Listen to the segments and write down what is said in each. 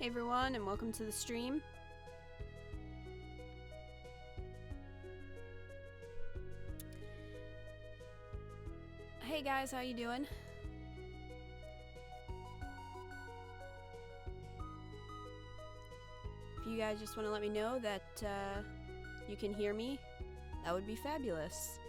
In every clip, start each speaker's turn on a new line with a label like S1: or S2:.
S1: Hey everyone, and welcome to the stream. Hey guys, how you doing? If you guys just want to let me know that you can hear me, that would be fabulous.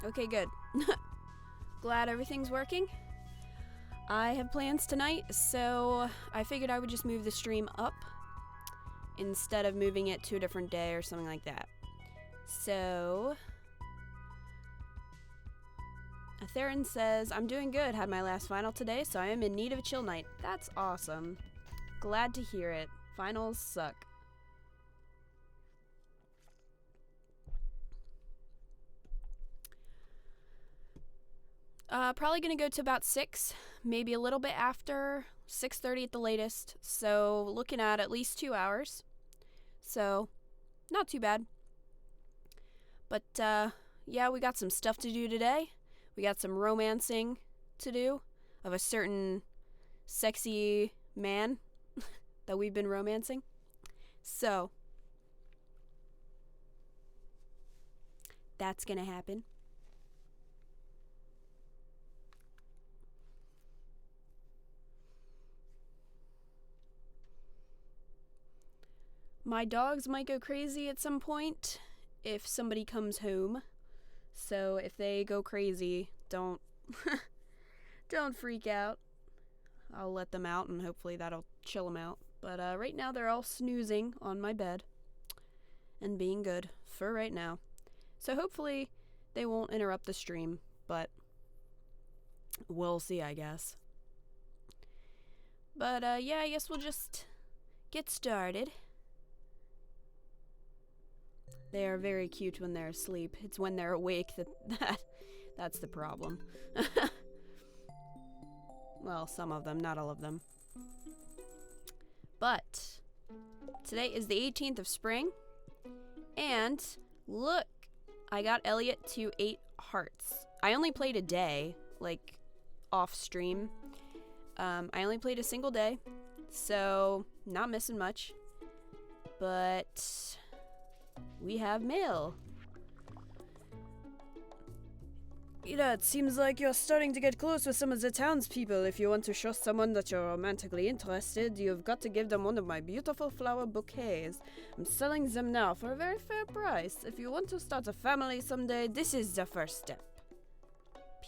S1: Okay, good. Glad everything's working. I have plans tonight, so I figured I would just move the stream up instead of moving it to a different day or something like that. So, Theron says, I'm doing good. Had my last final today, so I am in need of a chill night. That's awesome. Glad to hear it. Finals suck. Probably gonna go to about 6, maybe a little bit after, 6:30 at the latest. So looking at least 2 hours. So not too bad. But yeah, we got some stuff to do today. We got some romancing to do of a certain sexy man that we've been romancing. So that's gonna happen. My dogs might go crazy at some point if somebody comes home. So if they go crazy, don't don't freak out. I'll let them out and hopefully that'll chill them out. But right now they're all snoozing on my bed and being good for right now. So hopefully they won't interrupt the stream, but we'll see, I guess. But yeah, I guess we'll just get started. They are very cute when they're asleep. It's when they're awake that's the problem. Well, some of them, not all of them. But today is the 18th of spring, and look, I got Elliot to 8 hearts. I only played a day, like off stream. I only played a single day, so not missing much. But we have mail. Yeah, it seems like you're starting to get close with some of the townspeople. If you want to show someone that you're romantically interested, you've got to give them one of my beautiful flower bouquets. I'm selling them now for a very fair price. If you want to start a family someday, this is the first step.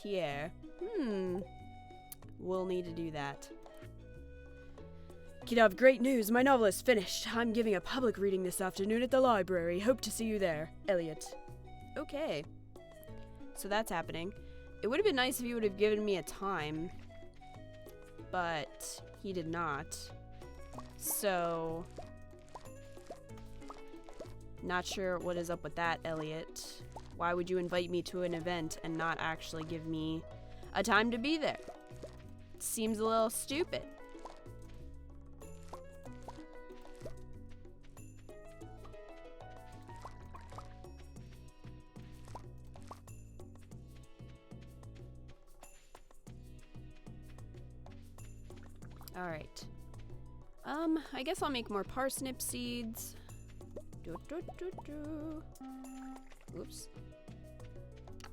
S1: Pierre. We'll need to do that. Kid, I have great news. My novel is finished. I'm giving a public reading this afternoon at the library. Hope to see you there. Elliot. Okay. So that's happening. It would have been nice if he would have given me a time, but he did not. So, not sure what is up with that, Elliot. Why would you invite me to an event and not actually give me a time to be there? Seems a little stupid. Alright. I guess I'll make more parsnip seeds. Oops.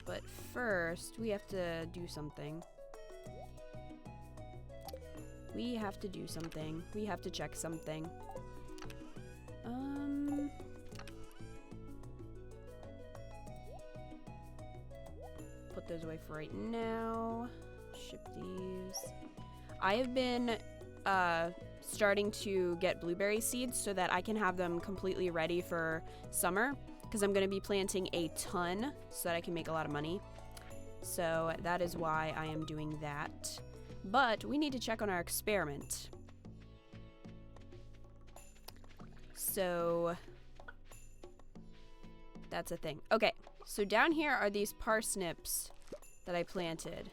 S1: But first, we have to do something. We have to check something. Put those away for right now. Ship these. I have been starting to get blueberry seeds so that I can have them completely ready for summer, because I'm going to be planting a ton so that I can make a lot of money. So that is why I am doing that. But we need to check on our experiment. So that's a thing. Okay, so down here are these parsnips that I planted.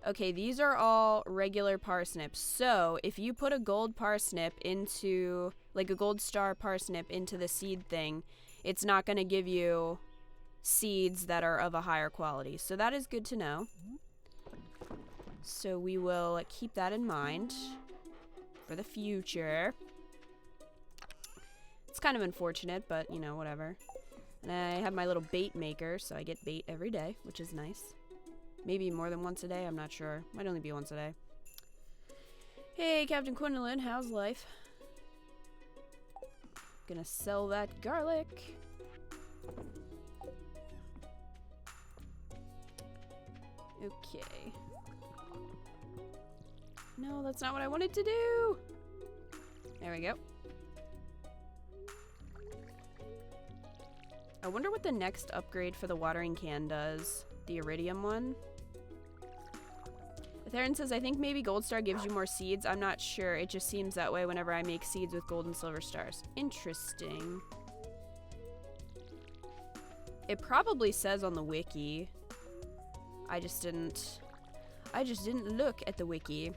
S1: Okay, these are all regular parsnips. So if you put a gold parsnip into like a gold star parsnip into the seed thing, it's not going to give you seeds that are of a higher quality. So that is good to know. So we will keep that in mind for the future. It's kind of unfortunate, but you know, whatever. And I have my little bait maker, so I get bait every day, which is nice. Maybe more than once a day, I'm not sure. Might only be once a day. Hey, Captain Quindolin, how's life? Gonna sell that garlic. Okay. No, that's not what I wanted to do. There we go. I wonder what the next upgrade for the watering can does. The iridium one. Theron says, I think maybe Gold Star gives you more seeds. I'm not sure. It just seems that way whenever I make seeds with gold and silver stars. Interesting. It probably says on the wiki. I just didn't look at the wiki.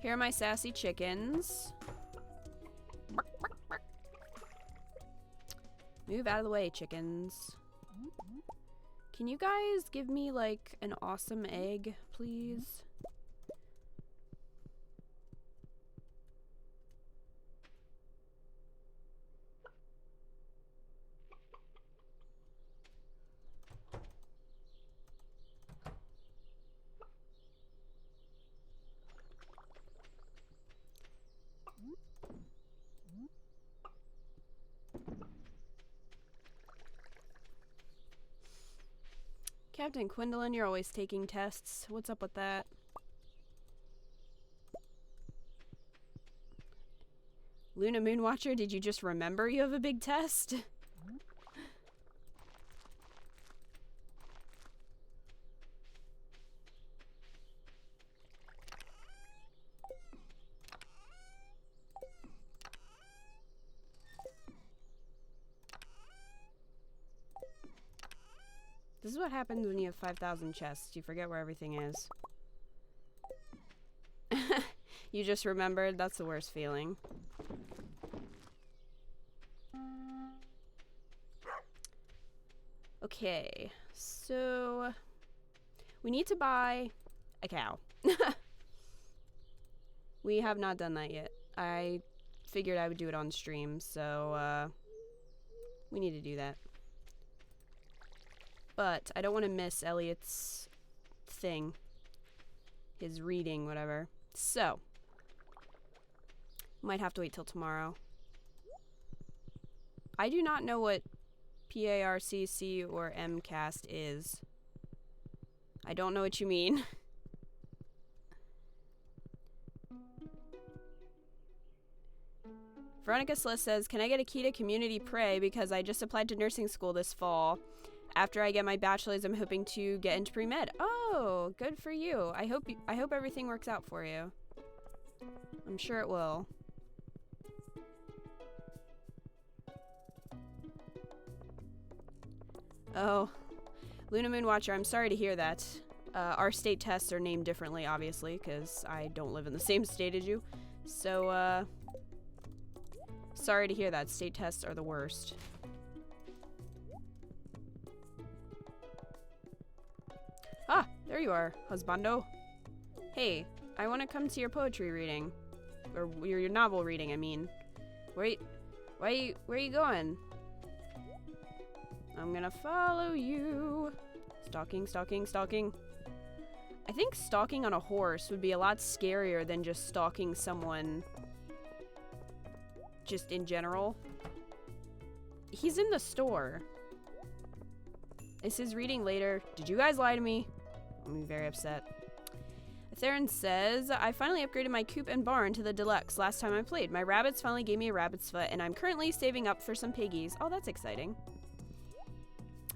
S1: Here are my sassy chickens. Move out of the way, chickens. Can you guys give me, like, an awesome egg, please? Captain Quindolin, you're always taking tests. What's up with that? Luna Moonwatcher, did you just remember you have a big test? This is what happens when you have 5,000 chests. You forget where everything is. You just remembered? That's the worst feeling. Okay, so we need to buy a cow. We have not done that yet. I figured I would do it on stream, so we need to do that. But I don't want to miss Elliot's thing. His reading, whatever. So, might have to wait till tomorrow. I do not know what PARCC or MCAST is. I don't know what you mean. Veronica Celeste says, can I get a Kita community pray because I just applied to nursing school this fall. After I get my bachelor's, I'm hoping to get into pre-med. Oh, good for you. I hope everything works out for you. I'm sure it will. Oh, Luna Moonwatcher, I'm sorry to hear that. Our state tests are named differently, obviously, because I don't live in the same state as you. So, sorry to hear that. State tests are the worst. Ah, there you are, husbando. Hey, I want to come to your poetry reading. Or your novel reading, I mean. Where are you going? I'm gonna follow you. Stalking, stalking, stalking. I think stalking on a horse would be a lot scarier than just stalking someone just in general. He's in the store. Is his reading later? Did you guys lie to me? I'm very upset. Theron says, I finally upgraded my coop and barn to the deluxe last time I played. My rabbits finally gave me a rabbit's foot, and I'm currently saving up for some piggies. Oh, that's exciting.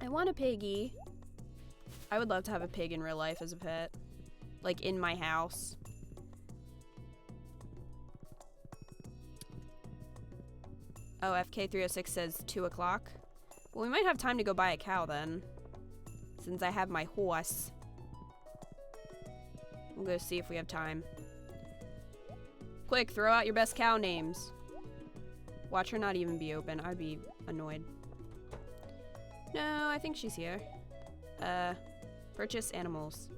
S1: I want a piggy. I would love to have a pig in real life as a pet. Like, in my house. Oh, FK306 says 2 o'clock. Well, we might have time to go buy a cow then. Since I have my horse. We'll go see if we have time. Quick, throw out your best cow names. Watch her not even be open. I'd be annoyed. No, I think she's here. Purchase animals.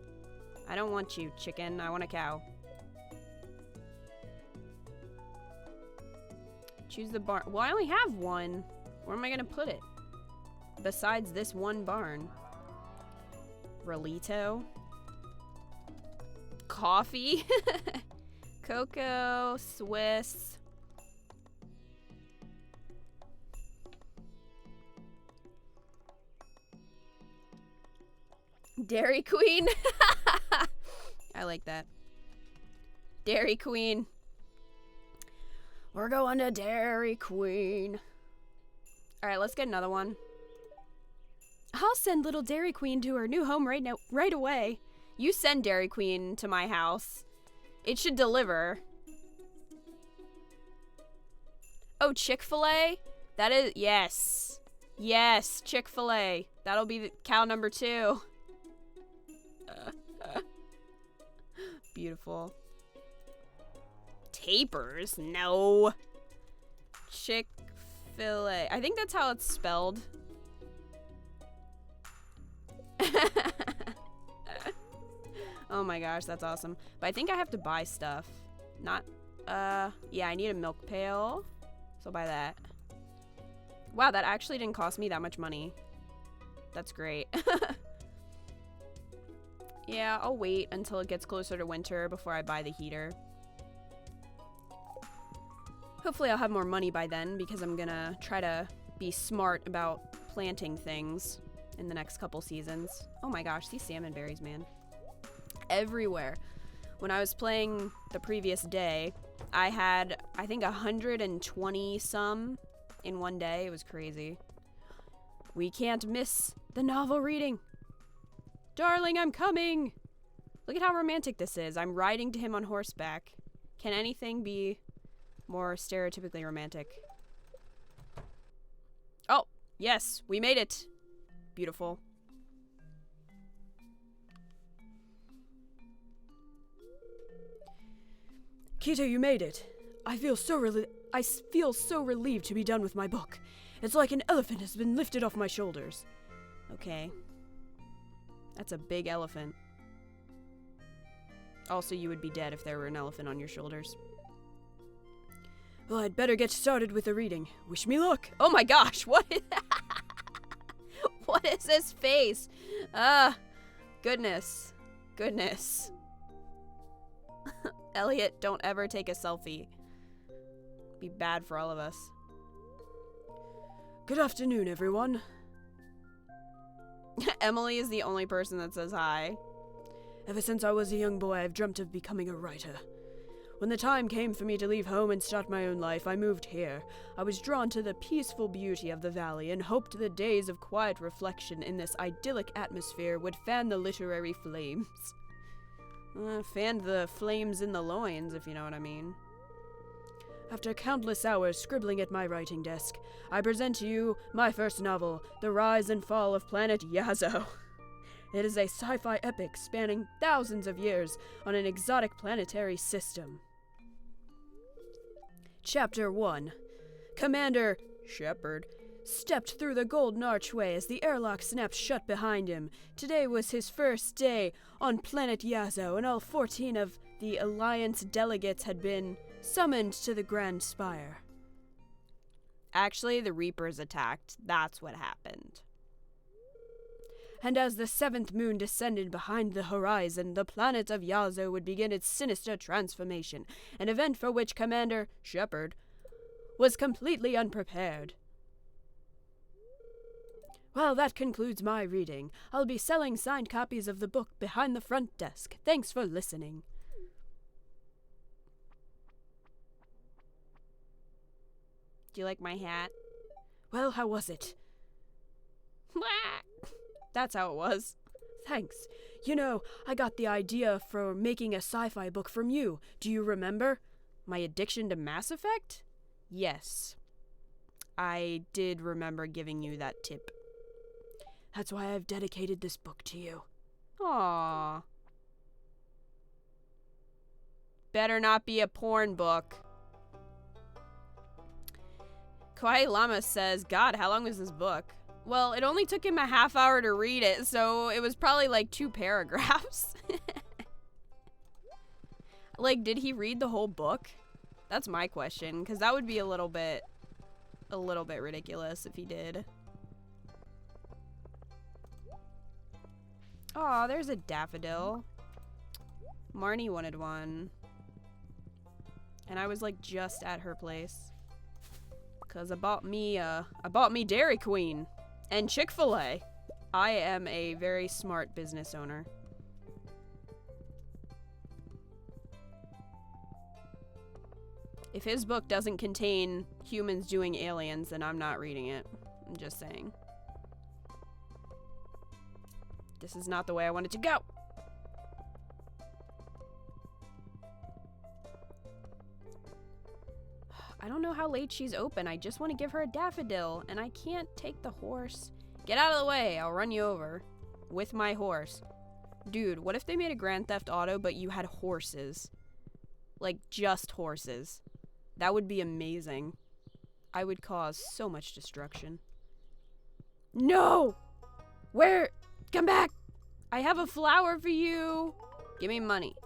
S1: I don't want you, chicken. I want a cow. Choose the barn. Well, I only have one. Where am I gonna put it? Besides this one barn. Rolito. Coffee. Cocoa. Swiss. Dairy Queen. I like that. Dairy Queen. We're going to Dairy Queen. Alright, let's get another one. I'll send little Dairy Queen to her new home right away. You send Dairy Queen to my house. It should deliver. Oh, Chick-fil-A? That is, yes. Yes, Chick-fil-A. That'll be the cow number 2. Beautiful. Tapers? No. Chick-fil-A. I think that's how it's spelled. Oh my gosh, that's awesome. But I think I have to buy stuff. Not, yeah, I need a milk pail. So I'll buy that. Wow, that actually didn't cost me that much money. That's great. Yeah, I'll wait until it gets closer to winter before I buy the heater. Hopefully I'll have more money by then because I'm gonna try to be smart about planting things in the next couple seasons. Oh my gosh, these salmon berries, man. Everywhere. When I was playing the previous day, I had, I think, 120 some in one day. It was crazy. We can't miss the novel reading. Darling, I'm coming! Look at how romantic this is. I'm riding to him on horseback. Can anything be more stereotypically romantic? Oh, yes, we made it. Beautiful. Kita, you made it. I feel so relieved to be done with my book. It's like an elephant has been lifted off my shoulders. Okay. That's a big elephant. Also, you would be dead if there were an elephant on your shoulders. Well, I'd better get started with the reading. Wish me luck. Oh my gosh, what is what is this face? Goodness. Goodness. Elliot, don't ever take a selfie. Be bad for all of us. Good afternoon, everyone. Emily is the only person that says hi. Ever since I was a young boy, I've dreamt of becoming a writer. When the time came for me to leave home and start my own life, I moved here. I was drawn to the peaceful beauty of the valley and hoped the days of quiet reflection in this idyllic atmosphere would fan the literary flames. Fanned the flames in the loins, if you know what I mean. After countless hours scribbling at my writing desk, I present to you my first novel, The Rise and Fall of Planet Yazo. It is a sci-fi epic spanning thousands of years on an exotic planetary system. Chapter 1. Commander Shepard stepped through the golden archway as the airlock snapped shut behind him. Today was his first day on planet Yazo, and all 14 of the Alliance delegates had been summoned to the Grand Spire. Actually, the Reapers attacked. That's what happened. And as the 7th moon descended behind the horizon, the planet of Yazo would begin its sinister transformation, an event for which Commander Shepard was completely unprepared. Well, that concludes my reading. I'll be selling signed copies of the book behind the front desk. Thanks for listening. Do you like my hat? Well, how was it? That's how it was. Thanks. You know, I got the idea for making a sci-fi book from you. Do you remember? My addiction to Mass Effect? Yes. I did remember giving you that tip. That's why I've dedicated this book to you. Aww. Better not be a porn book. Kawaii Llama says, God, how long was this book? Well, it only took him a half hour to read it, so it was probably like 2 paragraphs. Like, did he read the whole book? That's my question, because that would be a little bit ridiculous if he did. Aw, there's a daffodil. Marnie wanted one. And I was like just at her place. Cause I bought me Dairy Queen and Chick-fil-A. I am a very smart business owner. If his book doesn't contain humans doing aliens, then I'm not reading it. I'm just saying. This is not the way I want it to go. I don't know how late she's open. I just want to give her a daffodil, and I can't take the horse. Get out of the way. I'll run you over with my horse. Dude, what if they made a Grand Theft Auto, but you had horses? Like, just horses. That would be amazing. I would cause so much destruction. No! Where? Come back! I have a flower for you! Give me money.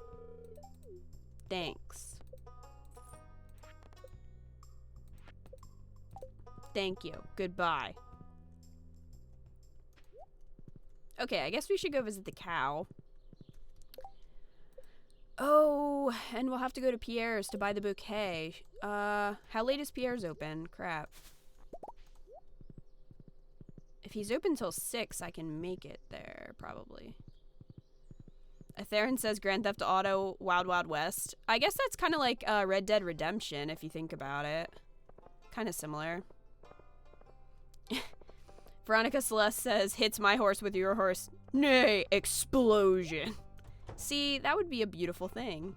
S1: Thanks. Thank you. Goodbye. Okay, I guess we should go visit the cow. Oh, and we'll have to go to Pierre's to buy the bouquet. How late is Pierre's open? Crap. If he's open till 6, I can make it there, probably. Theron says Grand Theft Auto Wild Wild West. I guess that's kind of like Red Dead Redemption, if you think about it. Kind of similar. Veronica Celeste says, hits my horse with your horse. Nay, explosion. See, that would be a beautiful thing.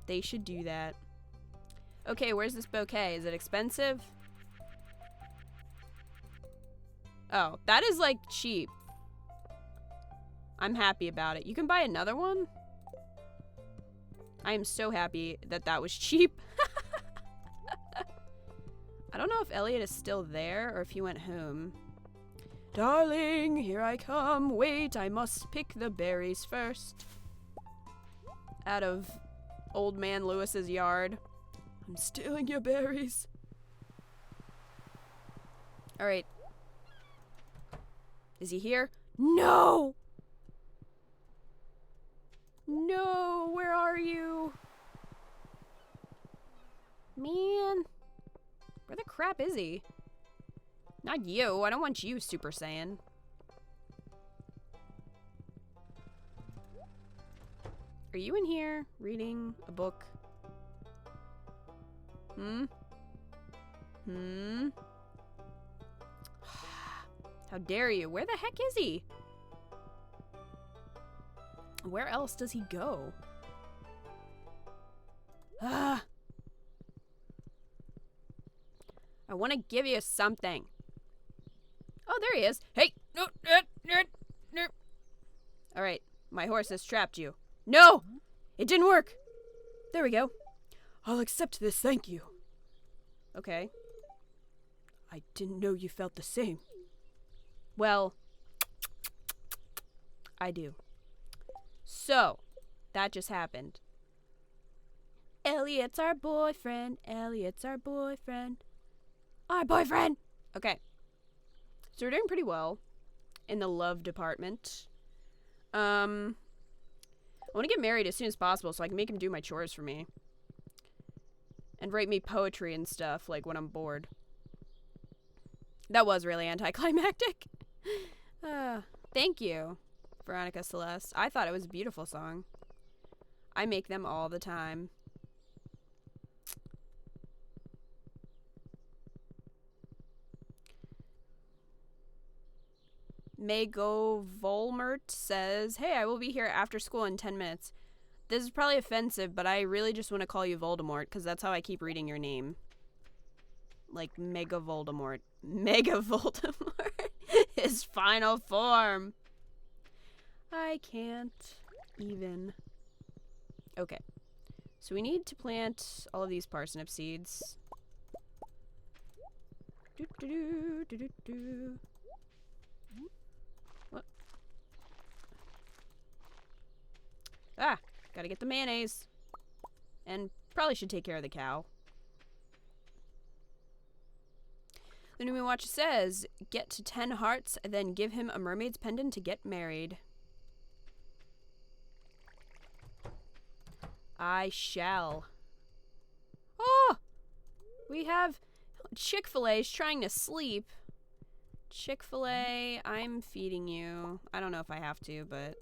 S1: They should do that. Okay, where's this bouquet? Is it expensive? Oh, that is like cheap. I'm happy about it. You can buy another one? I am so happy that that was cheap. I don't know if Elliot is still there or if he went home. Darling, here I come. Wait, I must pick the berries first. Out of Old Man Lewis's yard. I'm stealing your berries. Alright. Is he here? No! No, where are you? Man. Where the crap is he? Not you. I don't want you, Super Saiyan. Are you in here reading a book? How dare you? Where the heck is he? Where else does he go? Ah! I want to give you something. Oh, there he is. Hey! No! No! Alright, my horse has trapped you. No! It didn't work! There we go. I'll accept this, thank you. Okay. I didn't know you felt the same. Well, I do. So, that just happened. Elliot's our boyfriend. Elliot's our boyfriend. Our boyfriend! Okay. So we're doing pretty well in the love department. I want to get married as soon as possible so I can make him do my chores for me. And write me poetry and stuff, like, when I'm bored. That was really anticlimactic. Thank you, Veronica Celeste. I thought it was a beautiful song. I make them all the time. Mago Volmert says, hey, I will be here after school in 10 minutes. This is probably offensive, but I really just want to call you Voldemort, because that's how I keep reading your name. Like, Mega Voldemort. Mega Voldemort. His final form. I can't even. Okay. So we need to plant all of these parsnip seeds. What? Ah, gotta get the mayonnaise. And probably should take care of the cow. The New Moon Watch says, get to 10 hearts, then give him a mermaid's pendant to get married. I shall. Oh! We have Chick-fil-A's trying to sleep. Chick-fil-A, I'm feeding you. I don't know if I have to, but...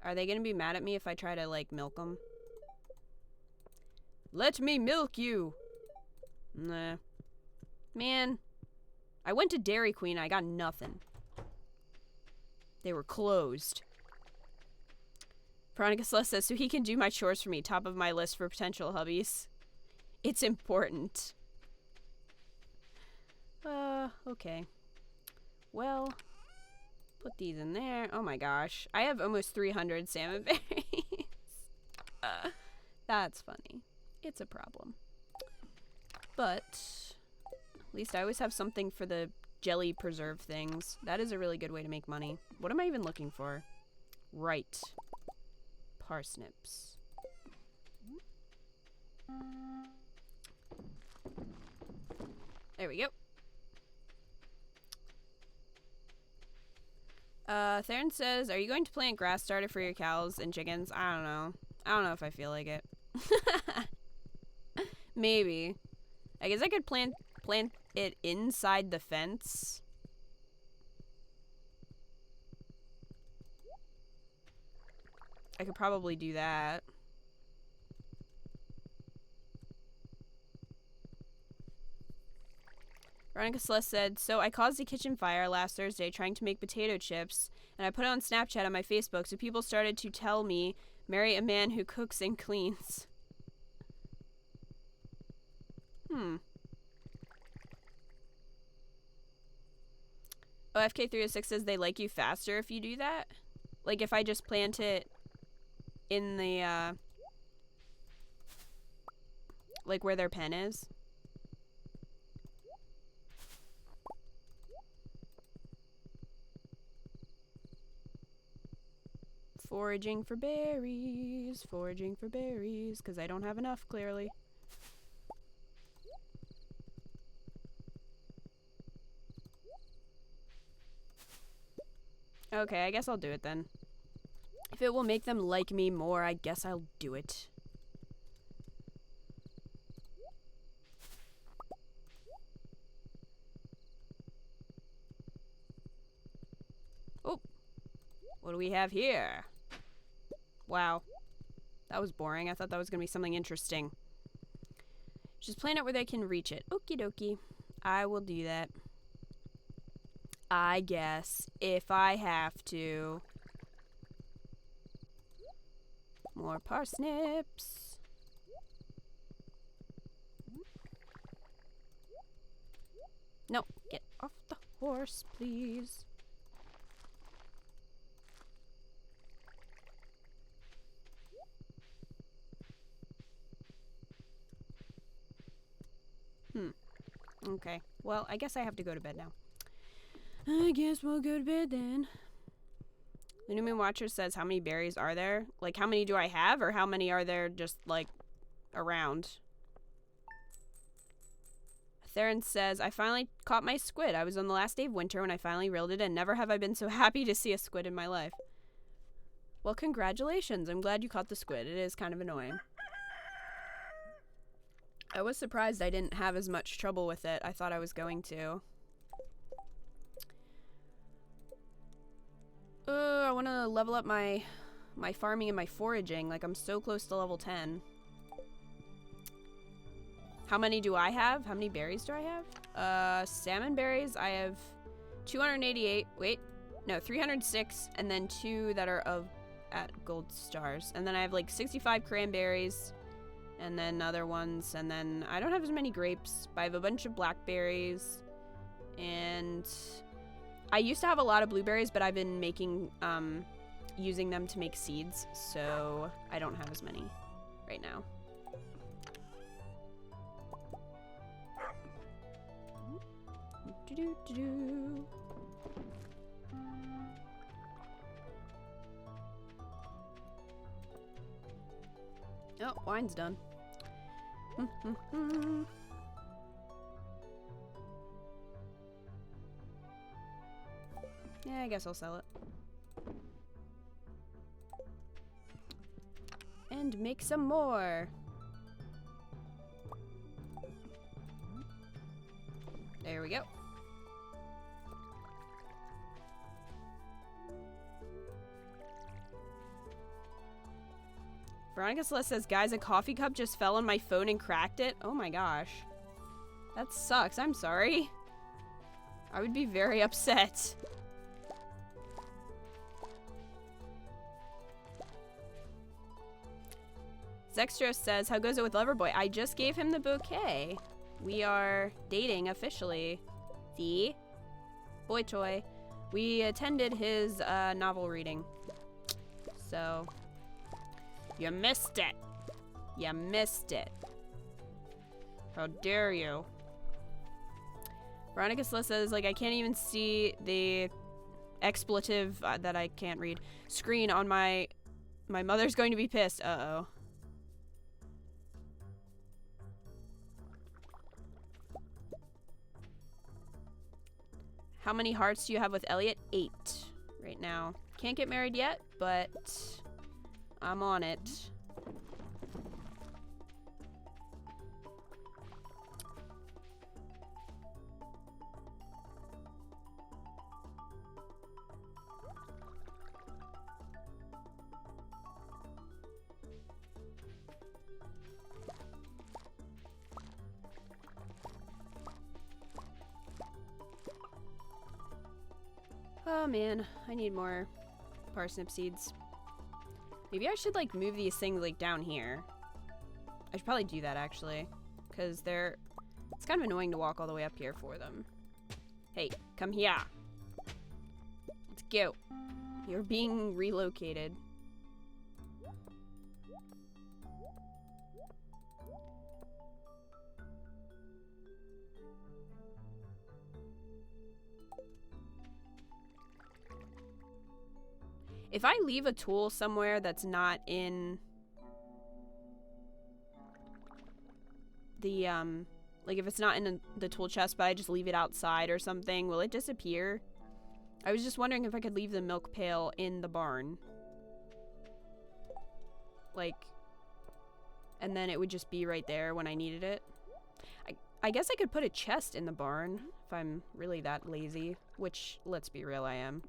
S1: Are they gonna be mad at me if I try to, like, milk them? Let me milk you! Nah. Man. I went to Dairy Queen, I got nothing. They were closed. Veronica Celeste says, so he can do my chores for me. Top of my list for potential hubbies. It's important. Okay. Well, put these in there. Oh my gosh. I have almost 300 salmon berries. That's funny. It's a problem. But at least I always have something for the jelly preserve things. That is a really good way to make money. What am I even looking for? Right. Parsnips. There we go. Theron says, are you going to plant grass starter for your cows and chickens? I don't know. I don't know if I feel like it. Maybe. I guess I could plant it inside the fence. I could probably do that. Veronica Celeste said, so I caused a kitchen fire last Thursday trying to make potato chips, and I put it on Snapchat on my Facebook, so people started to tell me, marry a man who cooks and cleans. OFK306 says they like you faster if you do that. Like if I just plant it in the, like where their pen is. Foraging for berries, because I don't have enough, clearly. Okay, I guess I'll do it then. If it will make them like me more, I guess I'll do it. Oh, what do we have here? Wow. That was boring. I thought that was going to be something interesting. Just plant it where they can reach it. Okie dokie. I will do that. I guess. If I have to. More parsnips. No, get off the horse, please. Okay. Well, I guess I have to go to bed now. I guess we'll go to bed then. The New Moon Watcher says, how many berries are there? Like, how many do I have, or how many are there just, like, around? Theron says, I finally caught my squid. I was on the last day of winter when I finally reeled it in. Never have I been so happy to see a squid in my life. Well, congratulations. I'm glad you caught the squid. It is kind of annoying. I was surprised I didn't have as much trouble with it. I thought I was going to. I want to level up my farming and my foraging. Like, I'm so close to level 10. How many do I have? How many berries do I have? Salmon berries, I have 288. Wait, no, 306, and then 2 that are at gold stars. And then I have like 65 cranberries, and then other ones, and then I don't have as many grapes, but I have a bunch of blackberries, and I used to have a lot of blueberries, but I've been making, using them to make seeds, so I don't have as many right now. Do-do-do-do. Oh, wine's done. Yeah, I guess I'll sell it. And make some more. There we go. Veronica Celeste says, guys, a coffee cup just fell on my phone and cracked it. Oh my gosh. That sucks. I'm sorry. I would be very upset. Zextra says, how goes it with Loverboy? I just gave him the bouquet. We are dating officially. The boy toy. We attended his novel reading. So, you missed it. You missed it. How dare you? Veronica Celeste says, like, I can't even see the expletive that I can't read screen on my mother's going to be pissed. Uh-oh. How many hearts do you have with Elliot? 8 right now. Can't get married yet, but I'm on it. Oh man, I need more parsnip seeds. Maybe I should like move these things like down here. I should probably do that actually, because it's kind of annoying to walk all the way up here for them. Hey, come here. Let's go. You're being relocated. If I leave a tool somewhere that's not in the, like if it's not in the tool chest, but I just leave it outside or something, will it disappear? I was just wondering if I could leave the milk pail in the barn. Like, and then it would just be right there when I needed it. I guess I could put a chest in the barn if I'm really that lazy, which, let's be real, I am.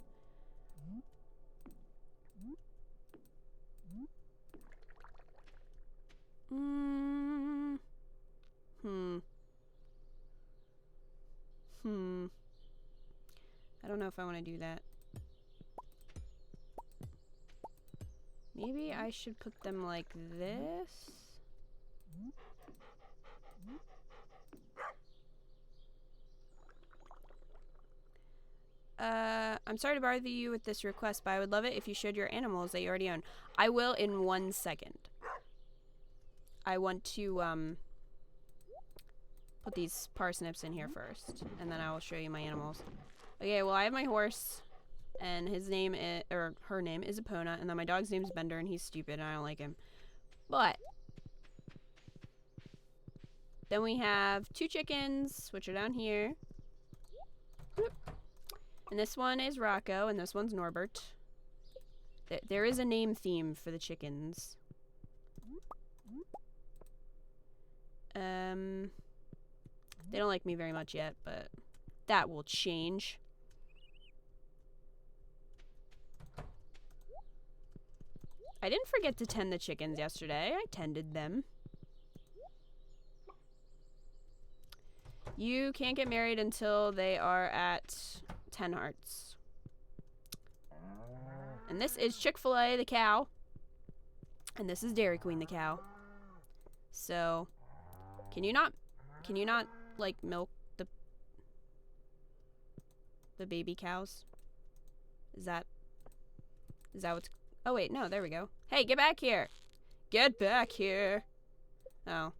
S1: I don't know if I want to do that. Maybe I should put them like this. I'm sorry to bother you with this request, but I would love it if you showed your animals that you already own. I will in 1 second. I want to, put these parsnips in here first, and then I will show you my animals. Okay, well, I have my horse, and his name is, or her name is Epona, and then my dog's name is Bender, and he's stupid, and I don't like him. But then we have 2 chickens, which are down here. And this one is Rocco, and this one's Norbert. There is a name theme for the chickens. They don't like me very much yet, but that will change. I didn't forget to tend the chickens yesterday. I tended them. You can't get married until they are at 10 hearts. And this is Chick-fil-A, the cow. And this is Dairy Queen, the cow. So, can you not, like, milk the baby cows? Is that what's, oh wait, no, there we go. Hey, get back here! Get back here! Oh.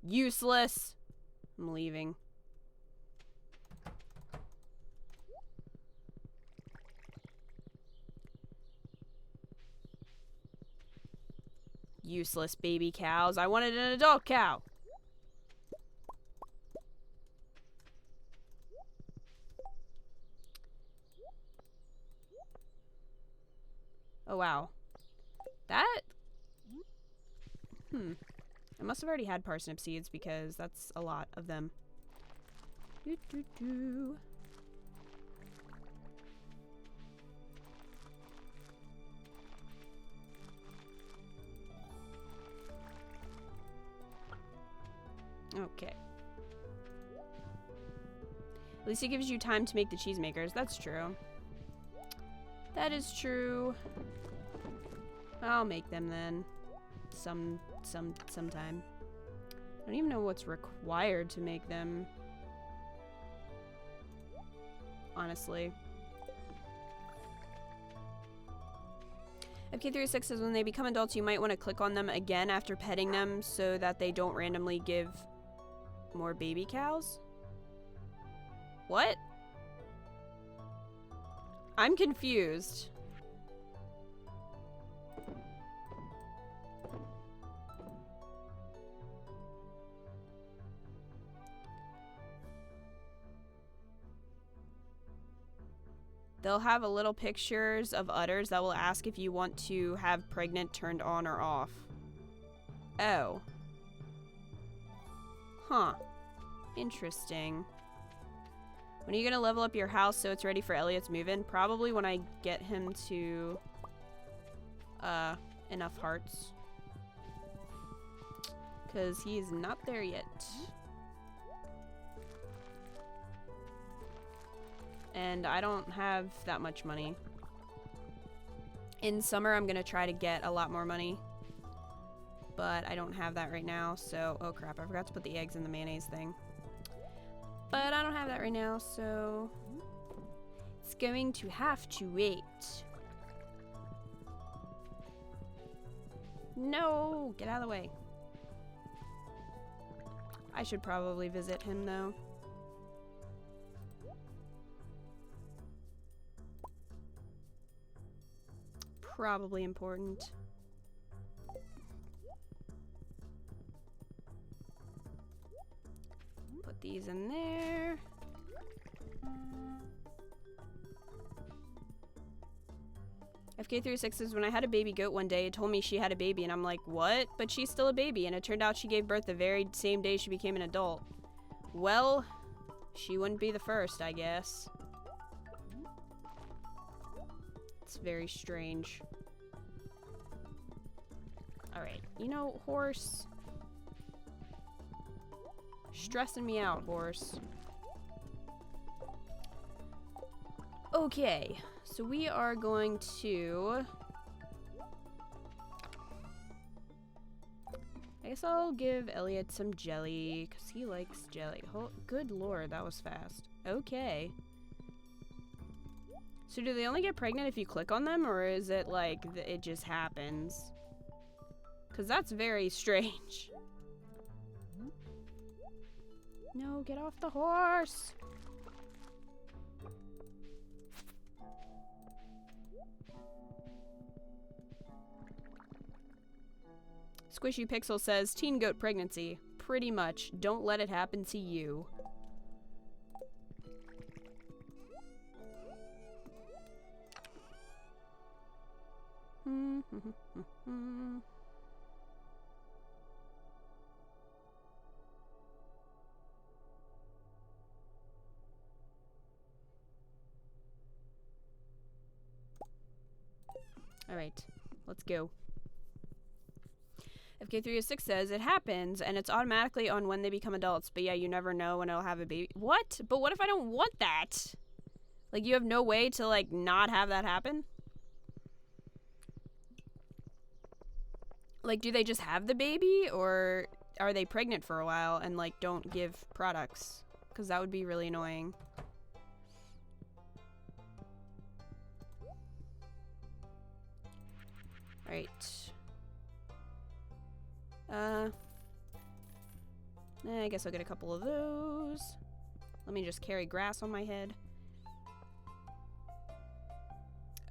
S1: Useless! I'm leaving. Useless baby cows. I wanted an adult cow. Oh, wow. That... I must have already had parsnip seeds because that's a lot of them. Doo-doo-doo. Okay. At least it gives you time to make the cheesemakers. That's true. That is true. I'll make them then. Sometime. I don't even know what's required to make them. Honestly. FK36 says when they become adults, you might want to click on them again after petting them so that they don't randomly give more baby cows? What? I'm confused. They'll have a little pictures of udders that will ask if you want to have pregnant turned on or off. Oh. Huh. Interesting. When are you gonna level up your house so it's ready for Elliot's move-in? Probably when I get him to enough hearts. 'Cause he's not there yet. And I don't have that much money. In summer, I'm gonna try to get a lot more money. But I don't have that right now, so... Oh crap, I forgot to put the eggs in the mayonnaise thing. But I don't have that right now, so... It's going to have to wait. No! Get out of the way. I should probably visit him, though. Probably important. Put these in there. FK36 says, when I had a baby goat one day, it told me she had a baby, and I'm like, what? But she's still a baby, and it turned out she gave birth the very same day she became an adult. Well, she wouldn't be the first, I guess. It's very strange. Alright, you know, horse. Stressing me out, horse. Okay, so we are going to... I guess I'll give Elliot some jelly, because he likes jelly. Oh, good lord, that was fast. Okay. So do they only get pregnant if you click on them, or is it like it just happens? Because that's very strange. No, get off the horse! Squishy Pixel says, teen goat pregnancy. Pretty much. Don't let it happen to you. Alright, let's go. FK306 says, it happens, and it's automatically on when they become adults, but yeah, you never know when it'll have a baby. What? But what if I don't want that? Like, you have no way to, like, not have that happen? Like, do they just have the baby, or are they pregnant for a while and, like, don't give products? Because that would be really annoying. Right. I guess I'll get a couple of those. Let me just carry grass on my head.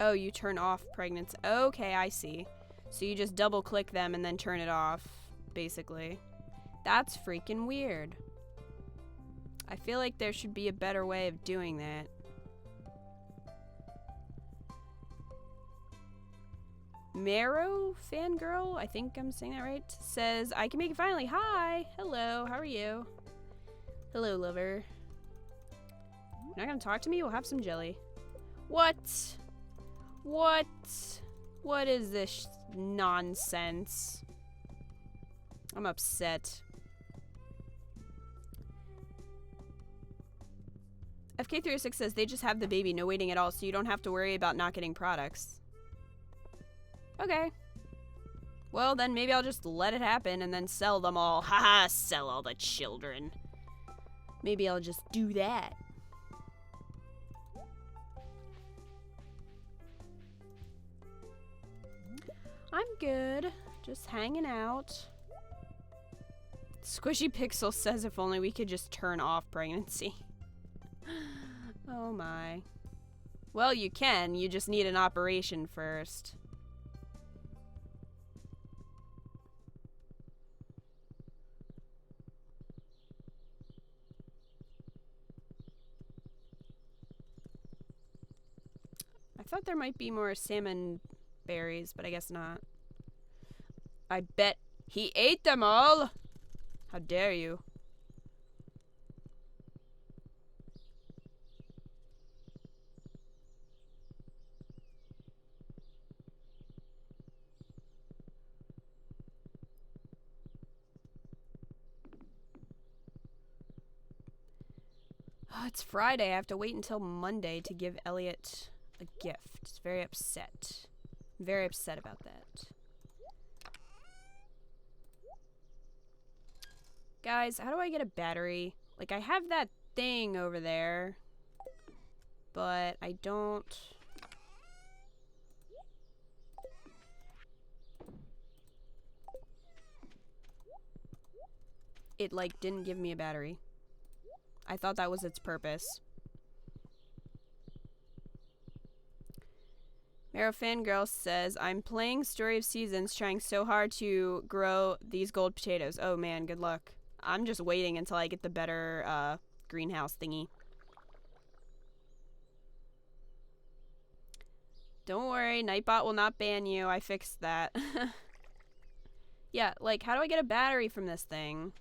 S1: Oh, you turn off pregnancy. Okay, I see. So you just double click them and then turn it off, basically. That's freaking weird. I feel like there should be a better way of doing that. Marrow Fangirl, I think I'm saying that right, says, I can make it finally. Hi! Hello, how are you? Hello, lover. You're not gonna talk to me? We'll have some jelly. What? What? What is this nonsense? I'm upset. FK306 says they just have the baby, no waiting at all, so you don't have to worry about not getting products. Okay. Well, then maybe I'll just let it happen and then sell them all. Haha, sell all the children. Maybe I'll just do that. I'm good. Just hanging out. Squishy Pixel says if only we could just turn off pregnancy. Oh my. Well, you can. You just need an operation first. I thought there might be more salmon berries, but I guess not. I bet he ate them all! How dare you? Oh, it's Friday. I have to wait until Monday to give Elliot a gift. He's very upset. I'm very upset about that. Guys, how do I get a battery? Like, I have that thing over there, but I don't... It, like, didn't give me a battery. I thought that was its purpose. Marrow Fangirl says, I'm playing Story of Seasons, trying so hard to grow these gold potatoes. Oh man, good luck. I'm just waiting until I get the better greenhouse thingy. Don't worry, Nightbot will not ban you. I fixed that. Yeah, like, how do I get a battery from this thing?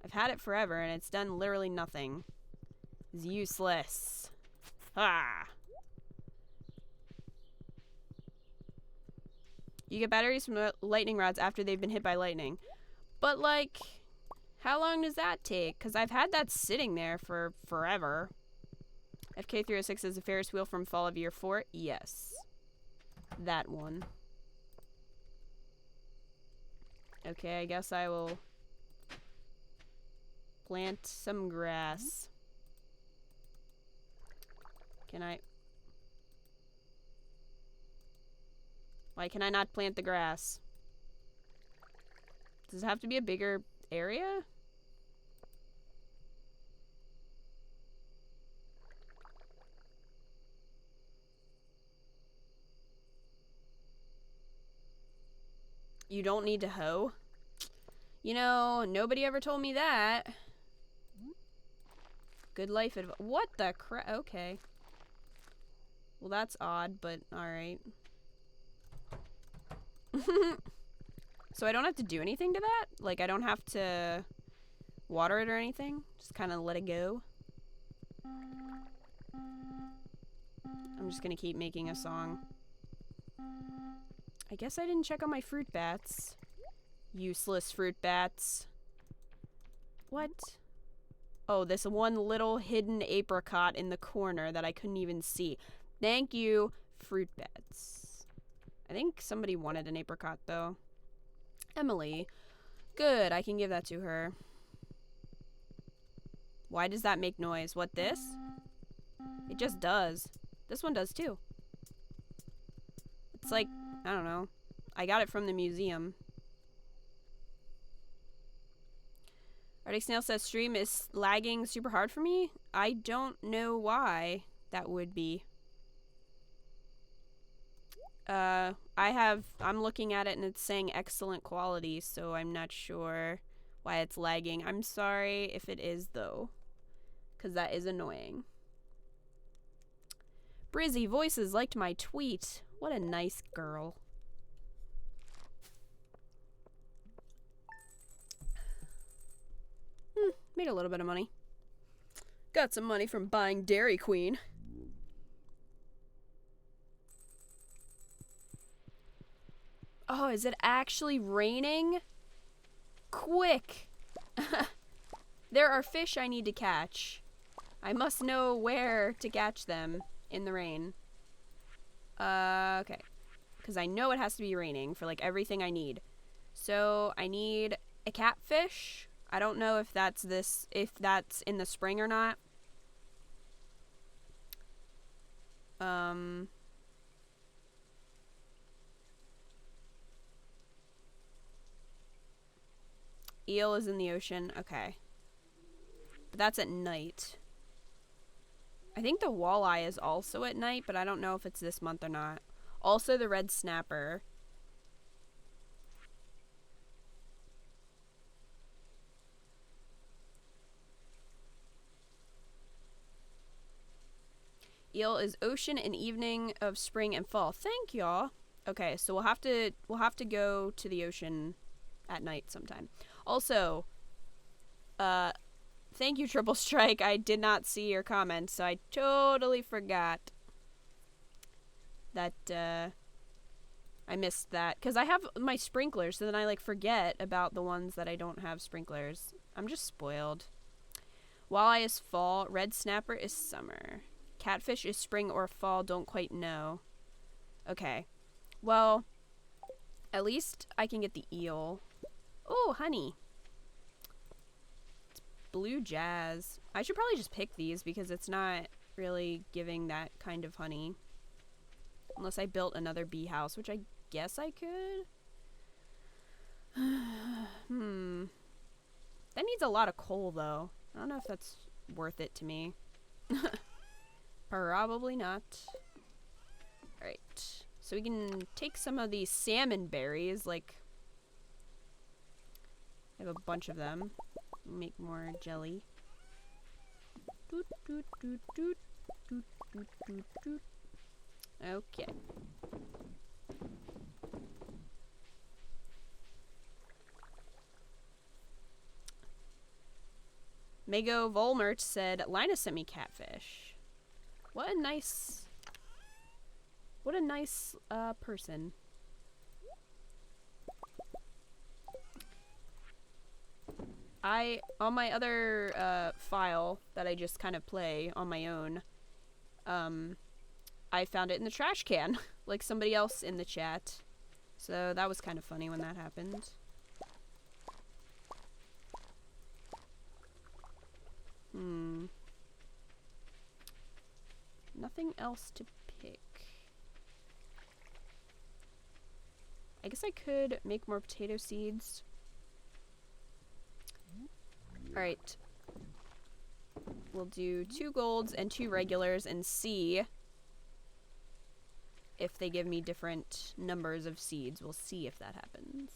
S1: I've had it forever, and it's done literally nothing. It's useless. Ah! You get batteries from the lightning rods after they've been hit by lightning. But, like, how long does that take? Because I've had that sitting there for forever. FK306 is a Ferris wheel from Fall of Year 4. Yes. That one. Okay, I guess I will plant some grass. Can I? Why can I not plant the grass? Does it have to be a bigger area? You don't need to hoe? You know, nobody ever told me that. Good life advice. What the crap? Okay. Well, that's odd, but alright. So I don't have to do anything to that? Like, I don't have to water it or anything? Just kind of let it go? I'm just gonna keep making a song. I guess I didn't check on my fruit bats. Useless fruit bats. What? Oh, this one little hidden apricot in the corner that I couldn't even see. Thank you, fruit bats. I think somebody wanted an apricot, though. Emily. Good, I can give that to her. Why does that make noise? What, this? It just does. This one does, too. It's like, I don't know. I got it from the museum. Arctic Snail says, stream is lagging super hard for me. I don't know why that would be. I'm looking at it and it's saying excellent quality, so I'm not sure why it's lagging. I'm sorry if it is, though, because that is annoying. Brizzy Voices liked my tweet. What a nice girl. Made a little bit of money. Got some money from buying Dairy Queen. Oh, is it actually raining? Quick! There are fish I need to catch. I must know where to catch them in the rain. Okay. Because I know it has to be raining for, like, everything I need. So, I need a catfish. I don't know if that's in the spring or not. Eel is in the ocean. Okay. But that's at night. I think the walleye is also at night, but I don't know if it's this month or not. Also the red snapper. Eel is ocean and evening of spring and fall. Thank y'all. Okay, so we'll have to go to the ocean at night sometime. Also, thank you, Triple Strike. I did not see your comments, so I totally forgot that, I missed that. Because I have my sprinklers, so then I, like, forget about the ones that I don't have sprinklers. I'm just spoiled. Walleye is fall. Red snapper is summer. Catfish is spring or fall. Don't quite know. Okay. Well, at least I can get the eel. Oh, honey. It's blue jazz. I should probably just pick these because it's not really giving that kind of honey. Unless I built another bee house, which I guess I could. That needs a lot of coal, though. I don't know if that's worth it to me. Probably not. Alright. So we can take some of these salmon berries, like... I have a bunch of them. Make more jelly. Doot, doot, doot, doot, doot, doot, doot, doot. Okay. Mago Volmert said, Lina sent me catfish. What a nice person. On my other file that I just kind of play on my own, I found it in the trash can, like somebody else in the chat. So that was kind of funny when that happened. Nothing else to pick. I guess I could make more potato seeds. Alright. We'll do 2 golds and 2 regulars and see if they give me different numbers of seeds. We'll see if that happens.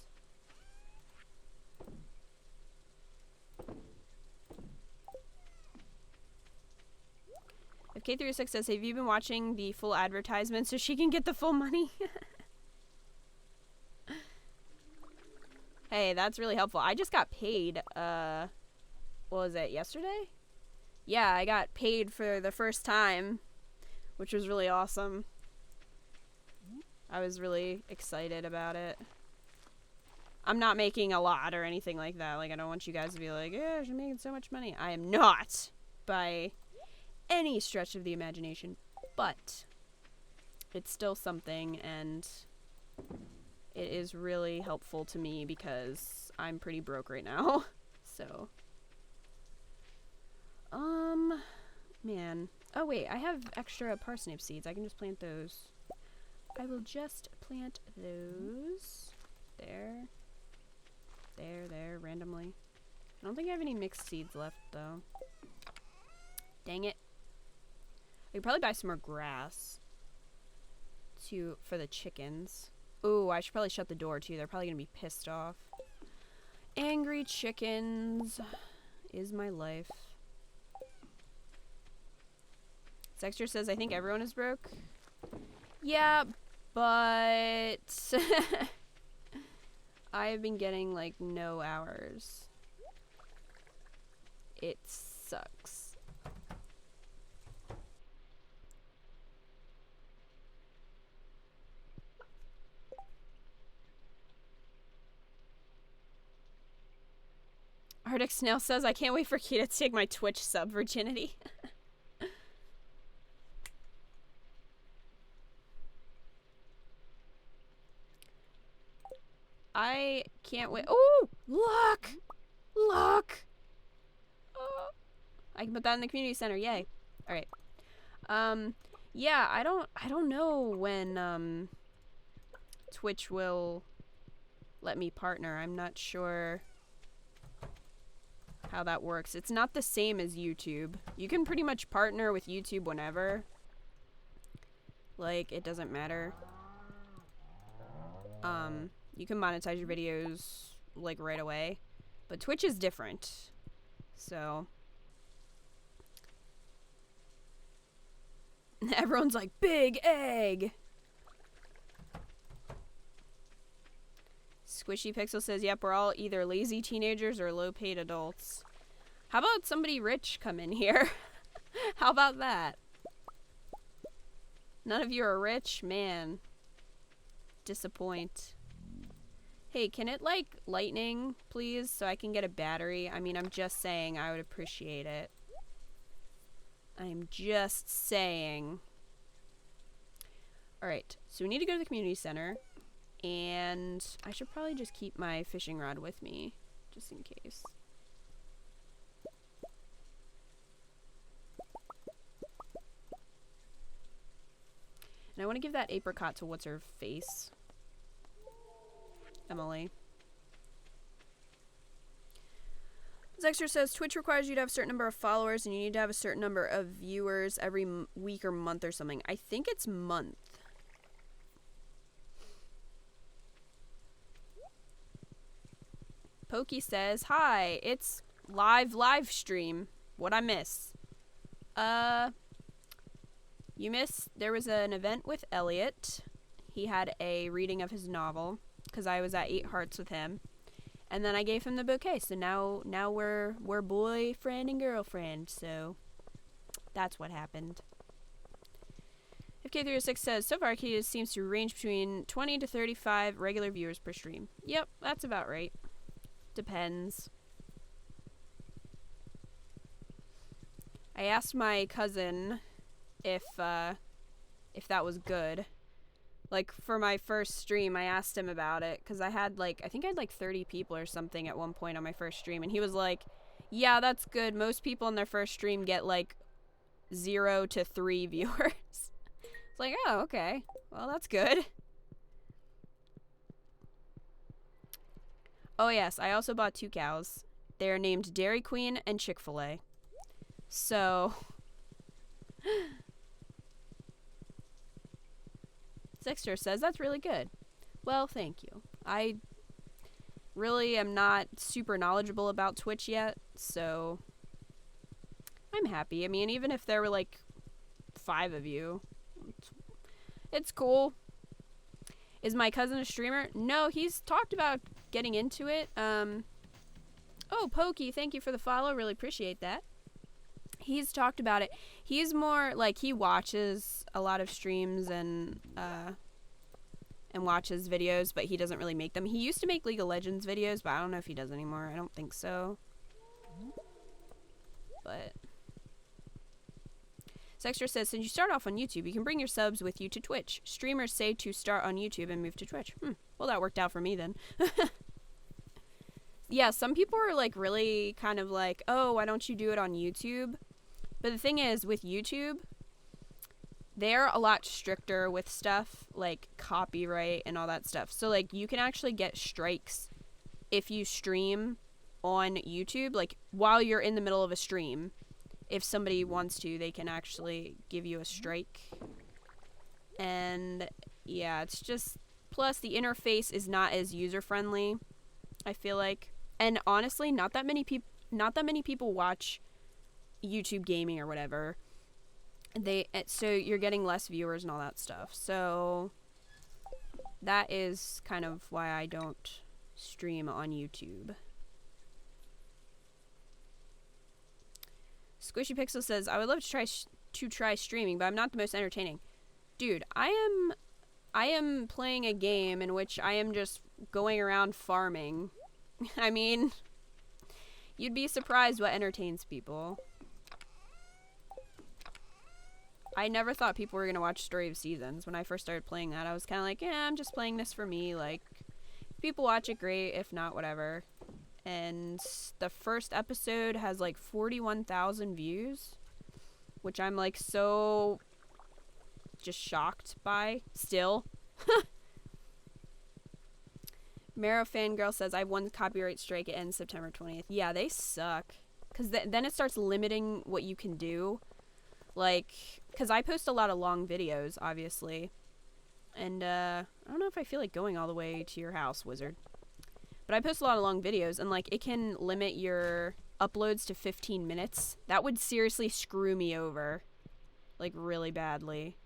S1: If K36 says, have you been watching the full advertisement so she can get the full money? Hey, that's really helpful. I just got paid, what was it, yesterday? Yeah, I got paid for the first time, which was really awesome. I was really excited about it. I'm not making a lot or anything like that. Like, I don't want you guys to be like, yeah, she's making so much money. I am not, by any stretch of the imagination, but it's still something, and it is really helpful to me because I'm pretty broke right now. So, man. Oh wait, I have extra parsnip seeds. I can just plant those. I will just plant those. There, randomly. I don't think I have any mixed seeds left, though. Dang it. I could probably buy some more grass. for the chickens. Ooh, I should probably shut the door too. They're probably gonna be pissed off. Angry chickens is my life. Sexter says, I think everyone is broke. Yeah, but I've been getting like no hours. It sucks. Arctic Snail says, I can't wait for Kita to take my Twitch sub virginity. I can't wait. Oh, look! Look! Oh. I can put that in the community center. Yay. Alright. Yeah, I don't know when, Twitch will let me partner. I'm not sure how that works. It's not the same as YouTube. You can pretty much partner with YouTube whenever. Like, it doesn't matter. You can monetize your videos, like, right away. But Twitch is different. So everyone's like, big egg! Squishy Pixel says, yep, we're all either lazy teenagers or low-paid adults. How about somebody rich come in here? How about that? None of you are rich? Man. Disappoint. Hey, can it, like, lightning, please, so I can get a battery? I mean, I'm just saying I would appreciate it. I'm just saying. Alright, so we need to go to the community center. And I should probably just keep my fishing rod with me, just in case. And I want to give that apricot to what's-her-face. Emily. Zexter says, Twitch requires you to have a certain number of followers, and you need to have a certain number of viewers every week or month or something. I think it's month. Pokey says, hi, it's live stream. What'd I miss? You missed, there was an event with Elliot. He had a reading of his novel, because I was at 8 Hearts with him. And then I gave him the bouquet, so now we're boyfriend and girlfriend, so that's what happened. FK306 says, so far Kita seems to range between 20 to 35 regular viewers per stream. Yep, that's about right. Depends. I asked my cousin if that was good. Like, for my first stream, I asked him about it, because I think I had like 30 people or something at one point on my first stream, and he was like, yeah, that's good. Most people on their first stream get like 0 to 3 viewers. It's like, oh, okay. Well, that's good. Oh, yes, I also bought 2 cows. They are named Dairy Queen and Chick-fil-A. So Sixter says, that's really good. Well, thank you. I really am not super knowledgeable about Twitch yet, so I'm happy. I mean, even if there were like 5 of you, it's cool. Is my cousin a streamer? No, he's talked about getting into it. Oh, Pokey, thank you for the follow. Really appreciate that. He's talked about it. He's more like, he watches a lot of streams and watches videos, but he doesn't really make them. He used to make League of Legends videos, but I don't know if he does anymore. I don't think so. But Sexter says, since you start off on YouTube, you can bring your subs with you to Twitch. Streamers say to start on YouTube and move to Twitch. Well, that worked out for me then. Yeah, some people are like really kind of like, oh, why don't you do it on YouTube? But the thing is, with YouTube, they're a lot stricter with stuff like copyright and all that stuff. So like, you can actually get strikes if you stream on YouTube, like while you're in the middle of a stream. If somebody wants to, they can actually give you a strike. And yeah, it's just, plus the interface is not as user-friendly, I feel like. And honestly, not that many people watch YouTube gaming or whatever. So you're getting less viewers and all that stuff. So that is kind of why I don't stream on YouTube. Squishy Pixel says, I would love to try streaming, but I'm not the most entertaining. Dude, I am playing a game in which I am just going around farming. I mean, you'd be surprised what entertains people. I never thought people were gonna watch Story of Seasons. When I first started playing that, I was kind of like, yeah, I'm just playing this for me. Like, if people watch it, great. If not, whatever. And the first episode has like 41,000 views, which I'm like so just shocked by still. Marrow Fangirl says, I have one copyright strike. It ends September 20th. Yeah, they suck. Because then it starts limiting what you can do. Like, because I post a lot of long videos, obviously. And, I don't know if I feel like going all the way to your house, wizard. But I post a lot of long videos, and, like, it can limit your uploads to 15 minutes. That would seriously screw me over. Like, really badly.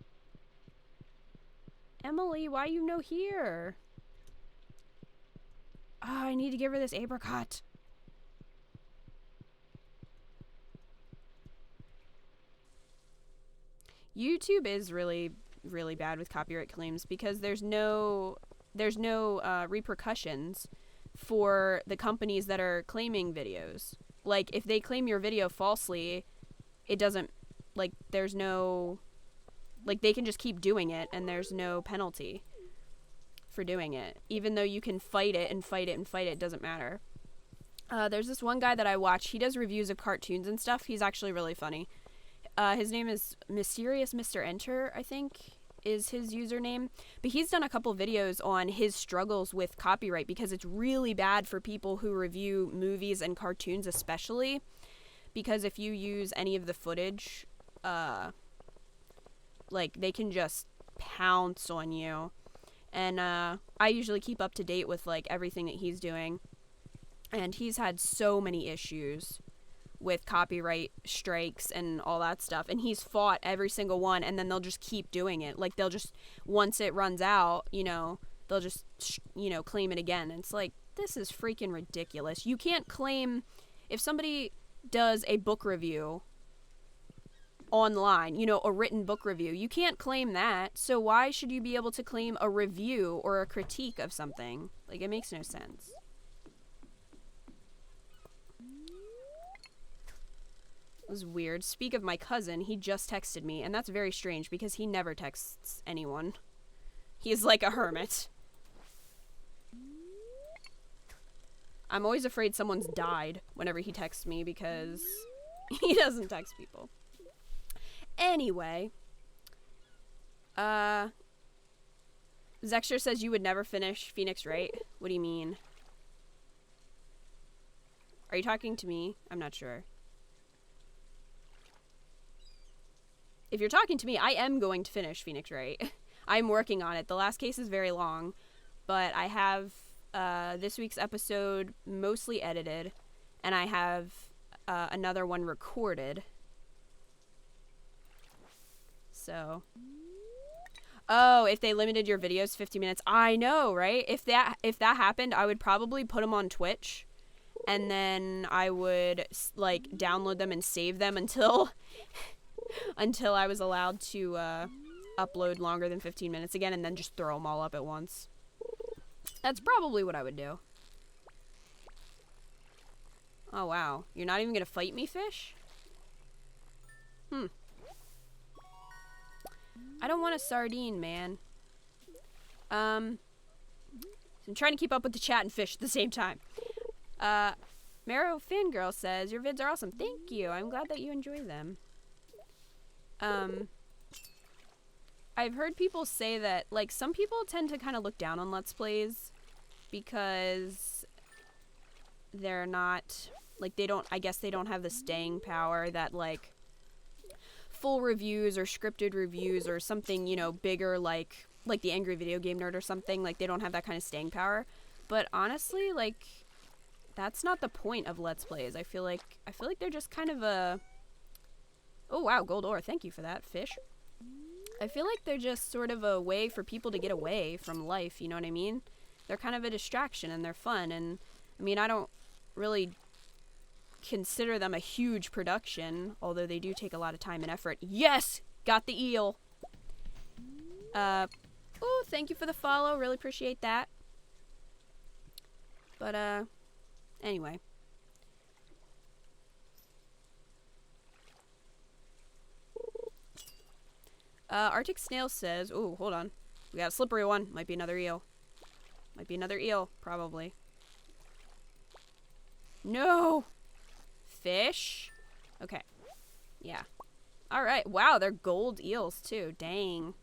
S1: Emily, why you no here? Oh, I need to give her this apricot. YouTube is really, really bad with copyright claims because there's no repercussions for the companies that are claiming videos. Like, if they claim your video falsely, it doesn't, like, there's no, like, they can just keep doing it and there's no penalty for doing it. Even though you can fight it and fight it and fight it, it doesn't matter. There's this one guy that I watch. He does reviews of cartoons and stuff. He's actually really funny. His name is Mysterious Mr. Enter, I think, is his username. But he's done a couple videos on his struggles with copyright because it's really bad for people who review movies and cartoons especially. Because if you use any of the footage, like, they can just pounce on you. And I usually keep up to date with, like, everything that he's doing. And he's had so many issues with copyright strikes and all that stuff. And he's fought every single one, and then they'll just keep doing it. Like, they'll just, once it runs out, you know, they'll just, you know, claim it again. And it's like, this is freaking ridiculous. You can't claim, if somebody does a book review online, you know, a written book review, you can't claim that. So why should you be able to claim a review or a critique of something? Like, it makes no sense. It was weird. Speak of my cousin, he just texted me, and that's very strange because he never texts anyone. He's like a hermit. I'm always afraid someone's died whenever he texts me because he doesn't text people. Anyway, Zexter says you would never finish Phoenix Wright. What do you mean? Are you talking to me? I'm not sure. If you're talking to me, I am going to finish Phoenix Wright. I'm working on it. The last case is very long, but I have this week's episode mostly edited, and I have another one recorded. So, oh, if they limited your videos 50 minutes, I know, right? If that happened, I would probably put them on Twitch, and then I would like download them and save them until until I was allowed to upload longer than 15 minutes again, and then just throw them all up at once. That's probably what I would do. Oh wow, you're not even gonna fight me, fish? I don't want a sardine, man. I'm trying to keep up with the chat and fish at the same time. Marrow Fangirl says, your vids are awesome. Thank you. I'm glad that you enjoy them. I've heard people say that, like, some people tend to kind of look down on Let's Plays because they're not, like, they don't, I guess they don't have the staying power that, like, full reviews or scripted reviews or something, you know, bigger like the Angry Video Game Nerd or something. Like, they don't have that kind of staying power. But honestly, like, that's not the point of Let's Plays. I feel like they're just kind of a... Oh, wow, gold ore. Thank you for that, fish. I feel like they're just sort of a way for people to get away from life, you know what I mean? They're kind of a distraction, and they're fun, and, I mean, I don't really consider them a huge production, although they do take a lot of time and effort. Yes! Got the eel! Oh, thank you for the follow. Really appreciate that. But, anyway. Arctic Snail says, ooh, hold on. We got a slippery one. Might be another eel. Might be another eel, probably. No! Fish? Okay. Yeah. Alright. Wow, they're gold eels, too. Dang.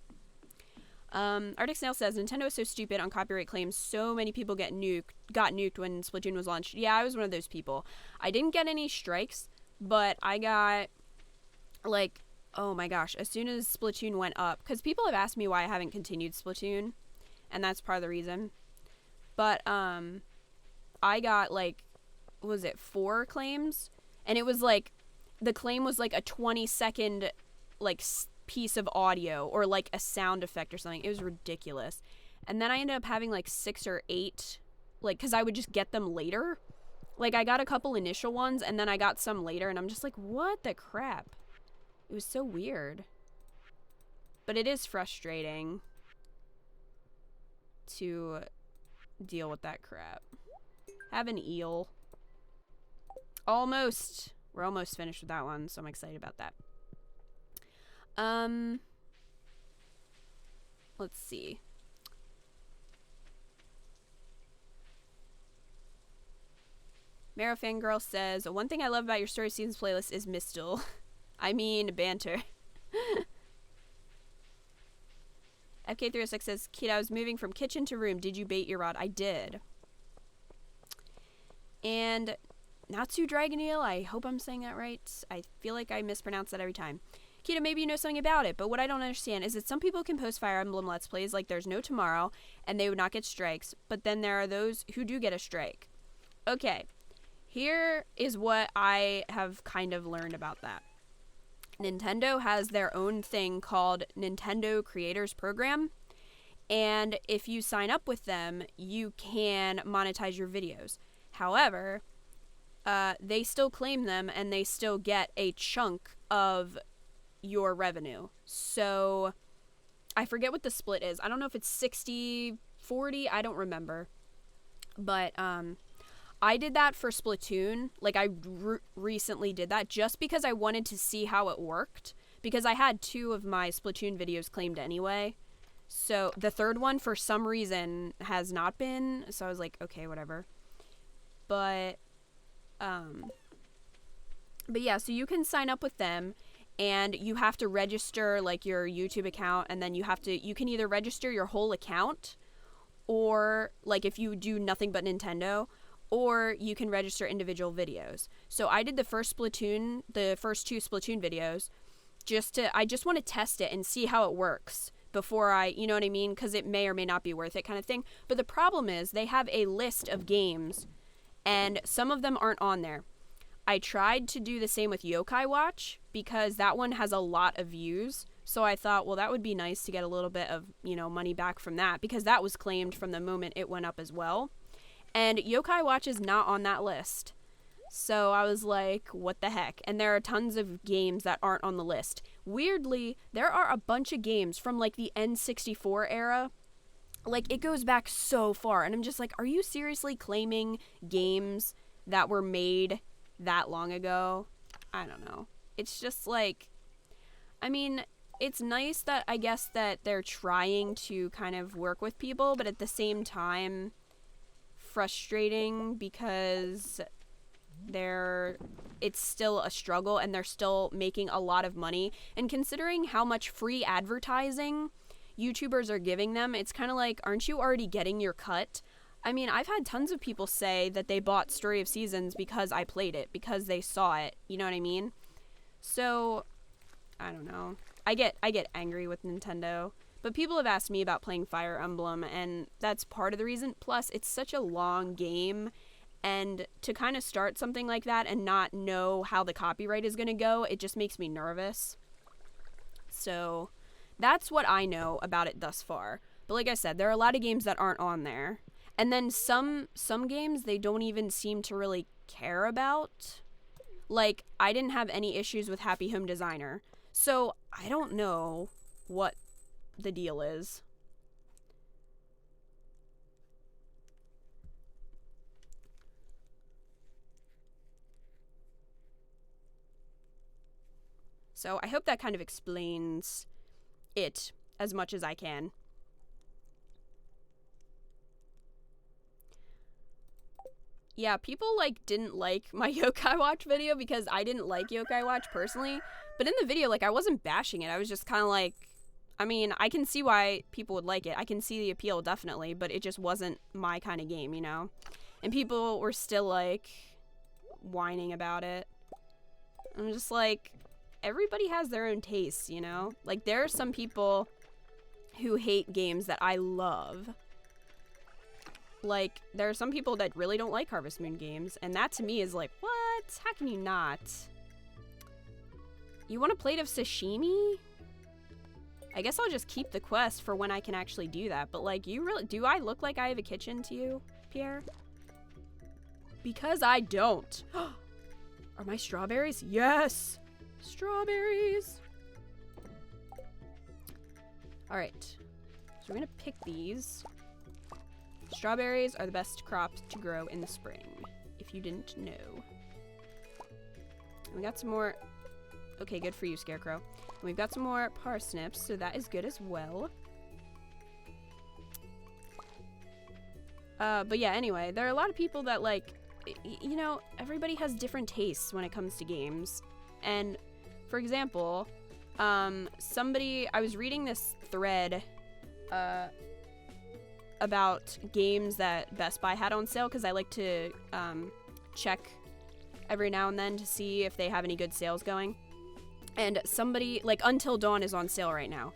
S1: Arctic Snail says, Nintendo is so stupid on copyright claims. So many people got nuked when Splatoon was launched. Yeah, I was one of those people. I didn't get any strikes, but I got, like, oh my gosh, as soon as Splatoon went up, because people have asked me why I haven't continued Splatoon, and that's part of the reason. But, I got, like, what was it, 4 claims? And it was, like, the claim was, like, a 20-second, like, piece of audio, or, like, a sound effect or something. It was ridiculous. And then I ended up having, like, 6 or 8, like, because I would just get them later. Like, I got a couple initial ones, and then I got some later, and I'm just like, what the crap? It was so weird. But it is frustrating to deal with that crap. Have an eel. Almost. We're almost finished with that one, so I'm excited about that. Let's see. Mara Fangirl says, one thing I love about your Story Seasons playlist is Mistle. I mean, banter. FK306 says, Kita, I was moving from kitchen to room. Did you bait your rod? I did. And Natsu Dragon Eel, I hope I'm saying that right. I feel like I mispronounce that every time. Kita, maybe you know something about it, but what I don't understand is that some people can post Fire Emblem Let's Plays like there's no tomorrow, and they would not get strikes, but then there are those who do get a strike. Okay, here is what I have kind of learned about that. Nintendo has their own thing called Nintendo Creators Program, and if you sign up with them, you can monetize your videos. However, they still claim them, and they still get a chunk of your revenue. So I forget what the split is. I don't know if it's 60-40. I don't remember. But I did that for Splatoon. Like, I recently did that just because I wanted to see how it worked, because I had 2 of my Splatoon videos claimed anyway. So the third one for some reason has not been, so I was like, okay, whatever. But yeah, so you can sign up with them, and you have to register, like, your YouTube account, and then you can either register your whole account, or, like, if you do nothing but Nintendo, or you can register individual videos. So I did the first 2 Splatoon videos, I just want to test it and see how it works before you know what I mean? Because it may or may not be worth it kind of thing. But the problem is, they have a list of games, and some of them aren't on there. I tried to do the same with Yokai Watch, because that one has a lot of views. So I thought, well, that would be nice to get a little bit of, you know, money back from that, because that was claimed from the moment it went up as well. And Yokai Watch is not on that list. So I was like, what the heck? And there are tons of games that aren't on the list. Weirdly, there are a bunch of games from, like, the N64 era. Like, it goes back so far. And I'm just like, are you seriously claiming games that were made that long ago? I don't know. It's just like, I mean, it's nice that, I guess, that they're trying to kind of work with people, but at the same time, frustrating, because it's still a struggle, and they're still making a lot of money. And considering how much free advertising YouTubers are giving them, it's kind of like, aren't you already getting your cut? I mean, I've had tons of people say that they bought Story of Seasons because I played it, because they saw it, you know what I mean? So I don't know. I get angry with Nintendo. But people have asked me about playing Fire Emblem, and that's part of the reason. Plus, it's such a long game, and to kind of start something like that and not know how the copyright is going to go, it just makes me nervous. So that's what I know about it thus far. But like I said, there are a lot of games that aren't on there. And then some games they don't even seem to really care about. Like, I didn't have any issues with Happy Home Designer. So I don't know what the deal is. So I hope that kind of explains it as much as I can. Yeah, people didn't like my Yokai Watch video because I didn't like Yokai Watch personally. But in the video, I wasn't bashing it. I was just kind of like, I mean, I can see why people would like it. I can see the appeal, definitely, but it just wasn't my kind of game, you know? And people were still, whining about it. I'm just like, everybody has their own tastes, you know? There are some people who hate games that I love. There are some people that really don't like Harvest Moon games, and that to me is what? How can you not? You want a plate of sashimi? I guess I'll just keep the quest for when I can actually do that, but you really, do I look like I have a kitchen to you, Pierre? Because I don't. Are my strawberries? Yes! Strawberries! Alright, so we're gonna pick these. Strawberries are the best crops to grow in the spring, if you didn't know. And we got some more. Okay, good for you, Scarecrow. And we've got some more parsnips, so that is good as well. But yeah, anyway, there are a lot of people that you know, everybody has different tastes when it comes to games. And for example, I was reading this thread, about games that Best Buy had on sale, because I like to check every now and then to see if they have any good sales going. And somebody, Until Dawn is on sale right now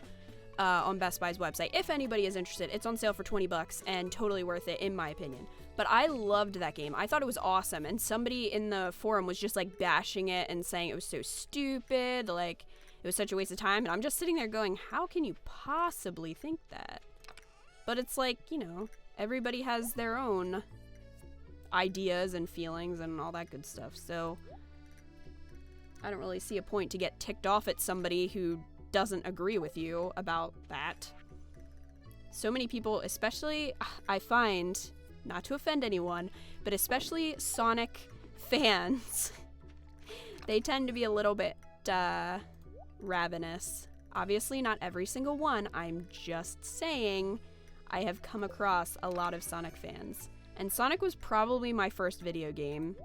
S1: on Best Buy's website. If anybody is interested, it's on sale for $20 and totally worth it, in my opinion. But I loved that game. I thought it was awesome. And somebody in the forum was just bashing it and saying it was so stupid, it was such a waste of time. And I'm just sitting there going, how can you possibly think that? But it's you know, everybody has their own ideas and feelings and all that good stuff. So I don't really see a point to get ticked off at somebody who doesn't agree with you about that. So many people, especially, I find, not to offend anyone, but especially Sonic fans, they tend to be a little bit ravenous. Obviously not every single one, I'm just saying. I have come across a lot of Sonic fans. And Sonic was probably my first video game.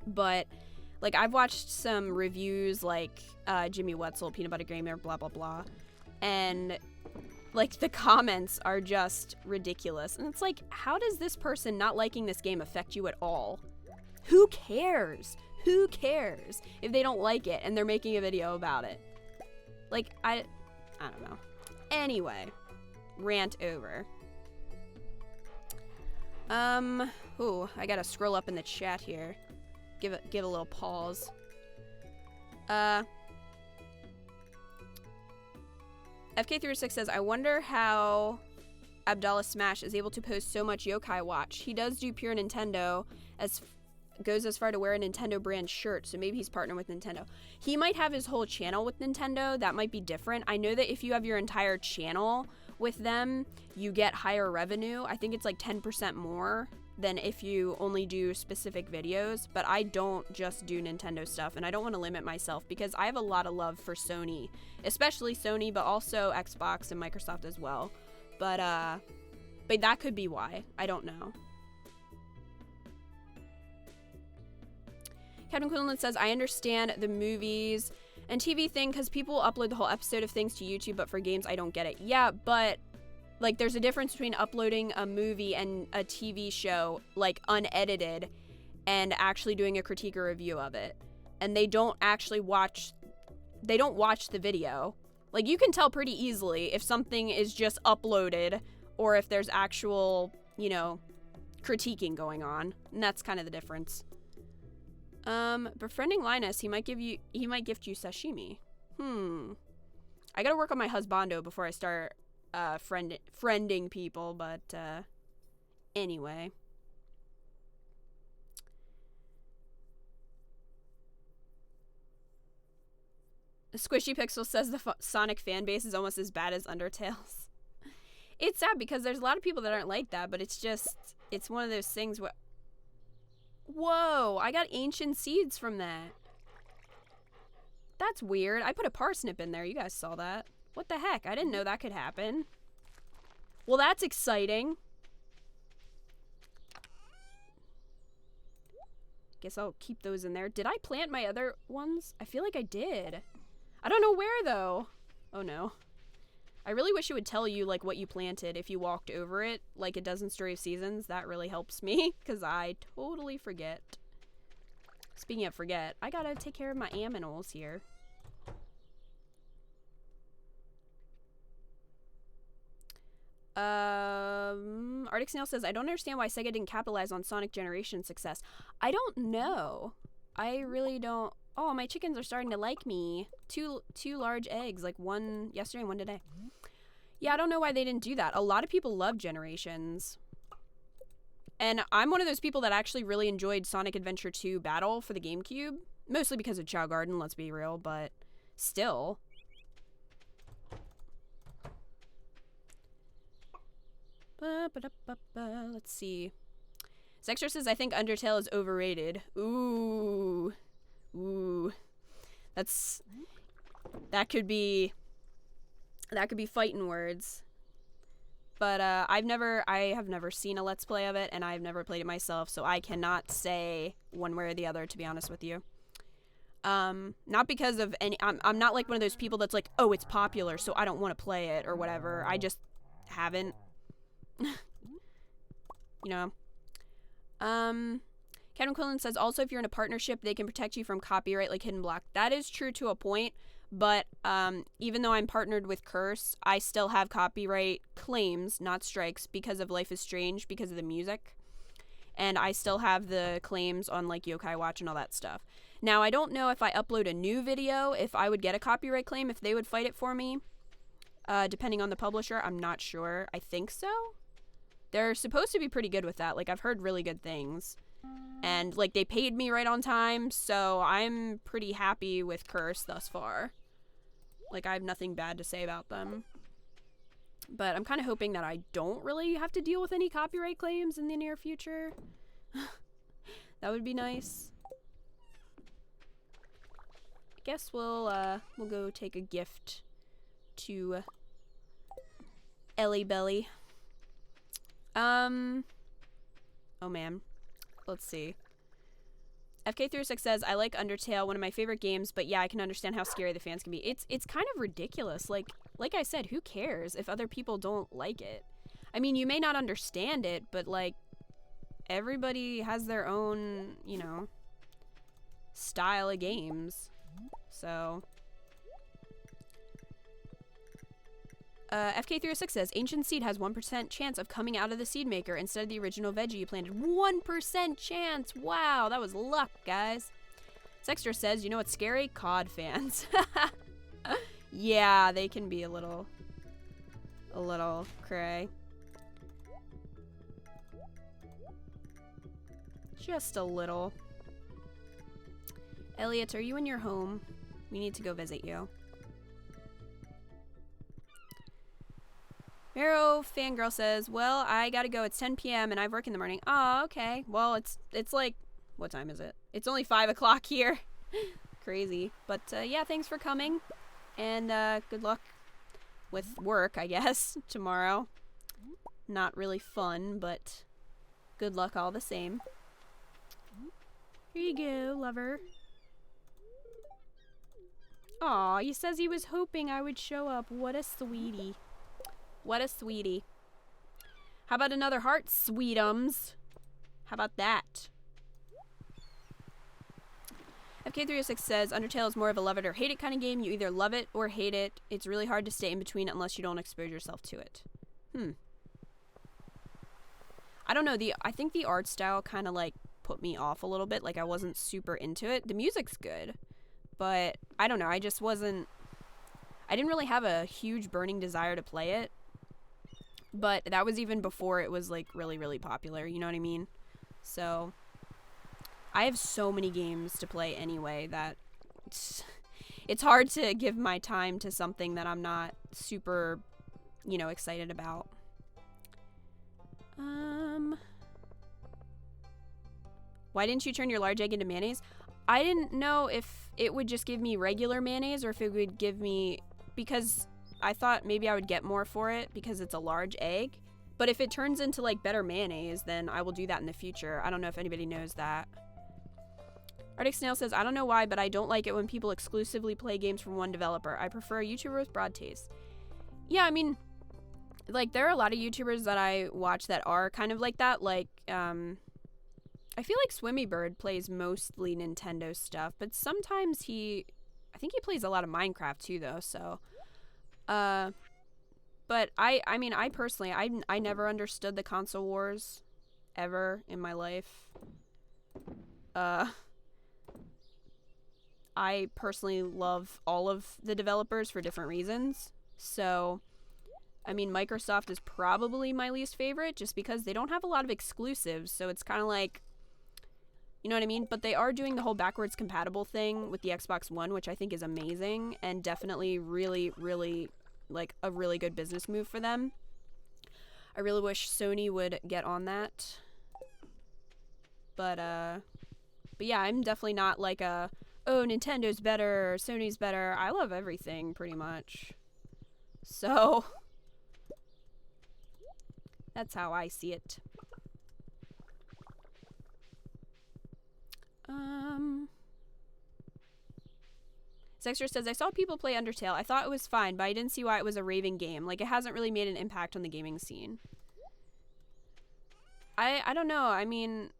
S1: But, I've watched some reviews Jimmy Wetzel, Peanut Butter Gamer, blah, blah, blah. And, the comments are just ridiculous. And it's how does this person not liking this game affect you at all? Who cares? Who cares if they don't like it and they're making a video about it? I don't know. Anyway. Rant over. Ooh, I gotta scroll up in the chat here. Give a little pause. FK36 says, I wonder how Abdallah Smash is able to post so much Yokai Watch. He does do pure Nintendo, goes as far to wear a Nintendo brand shirt, so maybe he's partnered with Nintendo. He might have his whole channel with Nintendo. That might be different. I know that if you have your entire channel with them, you get higher revenue. I think it's 10% more than if you only do specific videos, but I don't just do Nintendo stuff, and I don't want to limit myself because I have a lot of love for Sony, especially Sony, but also Xbox and Microsoft as well. But that could be why. I don't know. Captain Quinlan says, I understand the movies and TV thing because people upload the whole episode of things to YouTube, but for games, I don't get it. Yeah, but there's a difference between uploading a movie and a TV show, unedited, and actually doing a critique or review of it. And they don't actually watch they don't watch the video. Like, you can tell pretty easily if something is just uploaded or if there's actual, you know, critiquing going on. And that's kind of the difference. Befriending Linus, he might gift you sashimi. I gotta work on my husbando before I start friending people, but anyway. Squishy Pixel says the Sonic fan base is almost as bad as Undertale's. It's sad because there's a lot of people that aren't like that, but it's just, it's one of those things where... Whoa, I got ancient seeds from that. That's weird. I put a parsnip in there. You guys saw that. What the heck? I didn't know that could happen. Well, that's exciting. Guess I'll keep those in there. Did I plant my other ones? I feel like I did. I don't know where, though. Oh, no. I really wish it would tell you, like, what you planted if you walked over it, like it does in Story of Seasons. That really helps me, because I totally forget. Speaking of forget, I gotta take care of my aminals here. Arctic Snail says, I don't understand why Sega didn't capitalize on Sonic Generation success. I don't know. I really don't. Oh, my chickens are starting to like me. Two large eggs, like one yesterday and one today. Yeah, I don't know why they didn't do that. A lot of people love Generations. And I'm one of those people that actually really enjoyed Sonic Adventure 2 Battle for the GameCube. Mostly because of Chow Garden, let's be real, but still. Let's see. Zextra says, I think Undertale is overrated. Ooh. That could be fighting words. But I have never seen a Let's Play of it, and I've never played it myself, so I cannot say one way or the other, to be honest with you. Not because of any, I'm not like one of those people that's like, oh, it's popular, so I don't want to play it, or whatever. I just haven't. You know. Kevin Quillen says, also, if you're in a partnership, they can protect you from copyright like Hidden Block. That is true to a point, but even though I'm partnered with Curse, I still have copyright claims, not strikes, because of Life is Strange, because of the music. And I still have the claims on, like, Yokai Watch and all that stuff. Now, I don't know if I upload a new video, if I would get a copyright claim, if they would fight it for me. Depending on the publisher, I'm not sure. I think so. They're supposed to be pretty good with that. Like, I've heard really good things. And, like, they paid me right on time, so I'm pretty happy with Curse thus far. Like, I have nothing bad to say about them. But I'm kind of hoping that I don't really have to deal with any copyright claims in the near future. That would be nice. I guess we'll go take a gift to Ellie Belly. Oh man. Let's see. FK36 says, I like Undertale, one of my favorite games, but yeah, I can understand how scary the fans can be. It's kind of ridiculous. Like I said, who cares if other people don't like it? I mean, you may not understand it, but like, everybody has their own, you know, style of games. So... FK306 says, Ancient Seed has 1% chance of coming out of the seed maker instead of the original veggie you planted. 1% chance! Wow, that was luck, guys. Sexter says, you know what's scary? COD fans. Yeah, they can be a little cray. Just a little. Elliot, are you in your home? We need to go visit you. Mero Fangirl says, well, I gotta go. It's 10 p.m. and I work in the morning. Oh, okay. Well, it's like, what time is it? It's only 5 o'clock here. Crazy. But, yeah, thanks for coming. And, good luck with work, I guess, tomorrow. Not really fun, but good luck all the same. Here you go, lover. Aw, he says he was hoping I would show up. What a sweetie. What a sweetie. How about another heart, sweetums? How about that? FK306 says, Undertale is more of a love it or hate it kind of game. You either love it or hate it. It's really hard to stay in between unless you don't expose yourself to it. I don't know. I think the art style kind of like put me off a little bit. Like I wasn't super into it. The music's good, but I don't know. I just wasn't. I didn't really have a huge burning desire to play it. But that was even before it was like really, really popular. You know what I mean? So I have so many games to play anyway that it's hard to give my time to something that I'm not super, you know, excited about. Why didn't you turn your large egg into mayonnaise? I didn't know if it would just give me regular mayonnaise or if it would give me, because I thought maybe I would get more for it because it's a large egg. But if it turns into like better mayonnaise, then I will do that in the future. I don't know if anybody knows that. Arctic Snail says, I don't know why, but I don't like it when people exclusively play games from one developer. I prefer a YouTuber with broad taste. Yeah, I mean, like, there are a lot of YouTubers that I watch that are kind of like that. Like, I feel like Swimmy Bird plays mostly Nintendo stuff, but sometimes I think he plays a lot of Minecraft too, though, so. But I mean, I personally, I never understood the console wars ever in my life. I personally love all of the developers for different reasons. So, I mean, Microsoft is probably my least favorite just because they don't have a lot of exclusives. So it's kind of like, you know what I mean? But they are doing the whole backwards compatible thing with the Xbox One, which I think is amazing and definitely really, really, like, a really good business move for them. I really wish Sony would get on that. But yeah, I'm definitely not like a, oh, Nintendo's better, or Sony's better. I love everything, pretty much. So, that's how I see it. Zexter says, I saw people play Undertale. I thought it was fine, but I didn't see why it was a raving game. Like, it hasn't really made an impact on the gaming scene. I don't know. I mean,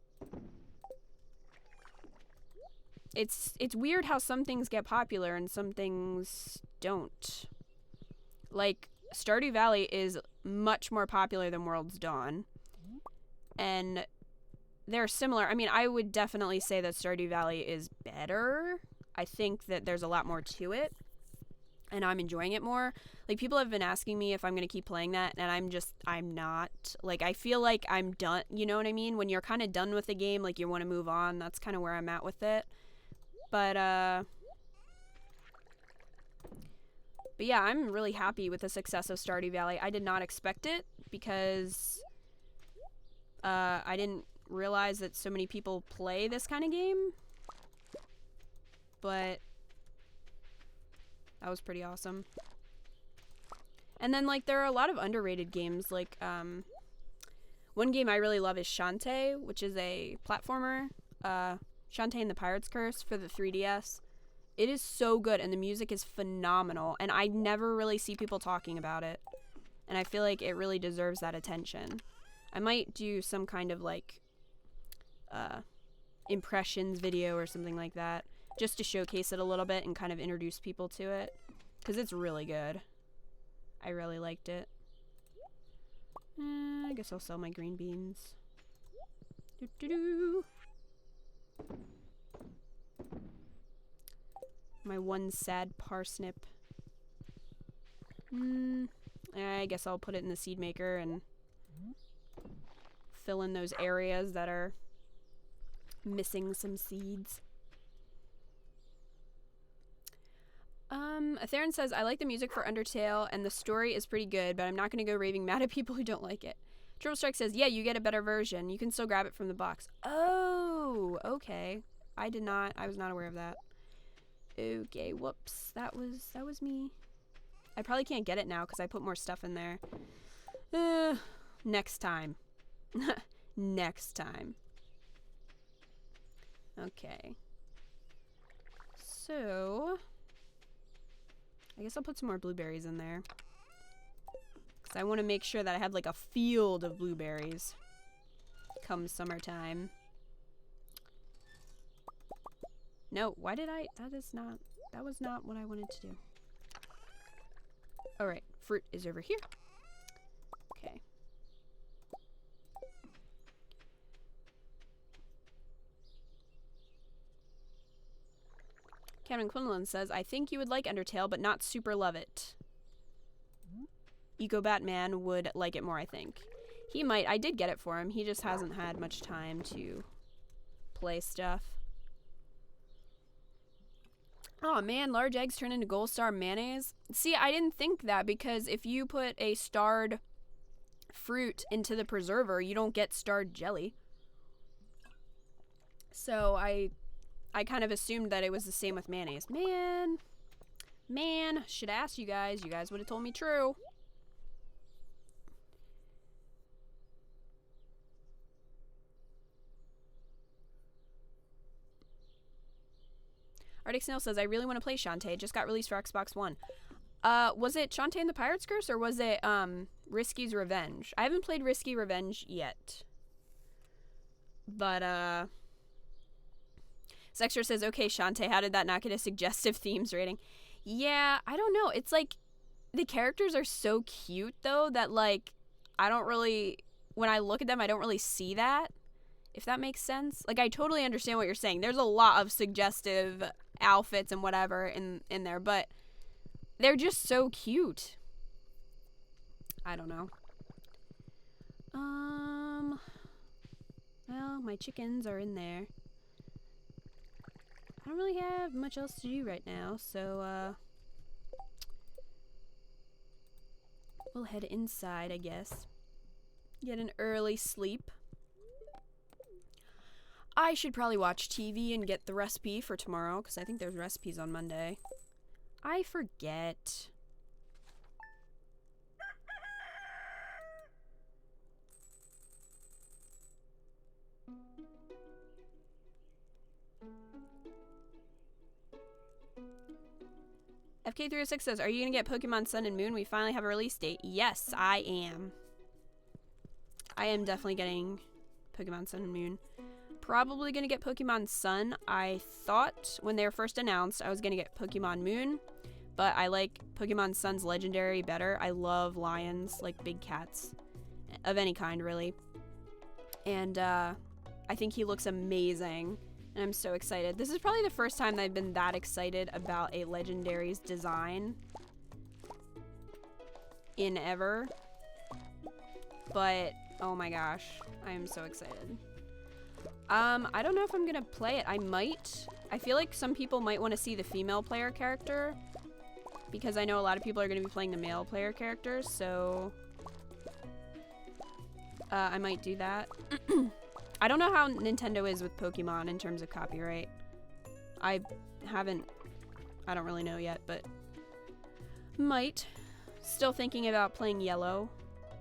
S1: it's weird how some things get popular and some things don't. Like, Stardew Valley is much more popular than World's Dawn. And they're similar. I mean, I would definitely say that Stardew Valley is better. I think that there's a lot more to it. And I'm enjoying it more. Like, people have been asking me if I'm going to keep playing that. And I'm not. Like, I feel like I'm done. You know what I mean? When you're kind of done with the game, like, you want to move on. That's kind of where I'm at with it. But yeah, I'm really happy with the success of Stardew Valley. I did not expect it because I didn't realize that so many people play this kind of game. But that was pretty awesome. And then, like, there are a lot of underrated games. Like, one game I really love is Shantae, which is a platformer. Shantae and the Pirate's Curse for the 3DS. It is so good, and the music is phenomenal. And I never really see people talking about it. And I feel like it really deserves that attention. I might do some kind of, like, impressions video or something like that. Just to showcase it a little bit and kind of introduce people to it. Because it's really good. I really liked it. I guess I'll sell my green beans. My one sad parsnip. I guess I'll put it in the seed maker and fill in those areas that are missing some seeds. Theron says, I like the music for Undertale, and the story is pretty good, but I'm not going to go raving mad at people who don't like it. Triple Strike says, yeah, you get a better version. You can still grab it from the box. Oh, okay. I was not aware of that. Okay, whoops. That was me. I probably can't get it now because I put more stuff in there. Next time. Next time. Okay. So, I guess I'll put some more blueberries in there. Because I want to make sure that I have like a field of blueberries come summertime. No, why did I? That was not what I wanted to do. Alright, fruit is over here. Okay. Cameron Quinlan says, I think you would like Undertale, but not super love it. Eco Batman would like it more, I think. He might. I did get it for him. He just hasn't had much time to play stuff. Oh man, large eggs turn into gold star mayonnaise. See, I didn't think that because if you put a starred fruit into the preserver, you don't get starred jelly. So I kind of assumed that it was the same with mayonnaise. Man, should have asked you guys. You guys would have told me true. Arctic Snail says, I really want to play Shantae. It just got released for Xbox One. Was it Shantae and the Pirate's Curse, or was it, Risky's Revenge? I haven't played Risky Revenge yet. But, Sexter says, okay, Shantae, how did that not get a suggestive themes rating? Yeah, I don't know. It's like, the characters are so cute, though, that, like, I don't really, when I look at them, I don't really see that. If that makes sense. Like, I totally understand what you're saying. There's a lot of suggestive outfits and whatever in there, but they're just so cute. I don't know. Well, my chickens are in there. I don't really have much else to do right now, so, we'll head inside, I guess. Get an early sleep. I should probably watch TV and get the recipe for tomorrow, because I think there's recipes on Monday. I forget. FK306 says, are you going to get Pokemon Sun and Moon? We finally have a release date. Yes, I am. I am definitely getting Pokemon Sun and Moon. Probably gonna get Pokemon Sun. I thought when they were first announced I was gonna get Pokemon Moon, but I like Pokemon Sun's legendary better. I love lions, like big cats of any kind, really. And I think he looks amazing, and I'm so excited. This is probably the first time that I've been that excited about a legendary's design in ever. But oh my gosh, I am so excited. I don't know if I'm gonna play it. I might. I feel like some people might want to see the female player character, because I know a lot of people are gonna be playing the male player characters, so I might do that. I don't know how Nintendo is with Pokemon in terms of copyright. I don't really know yet, but might. Still thinking about playing Yellow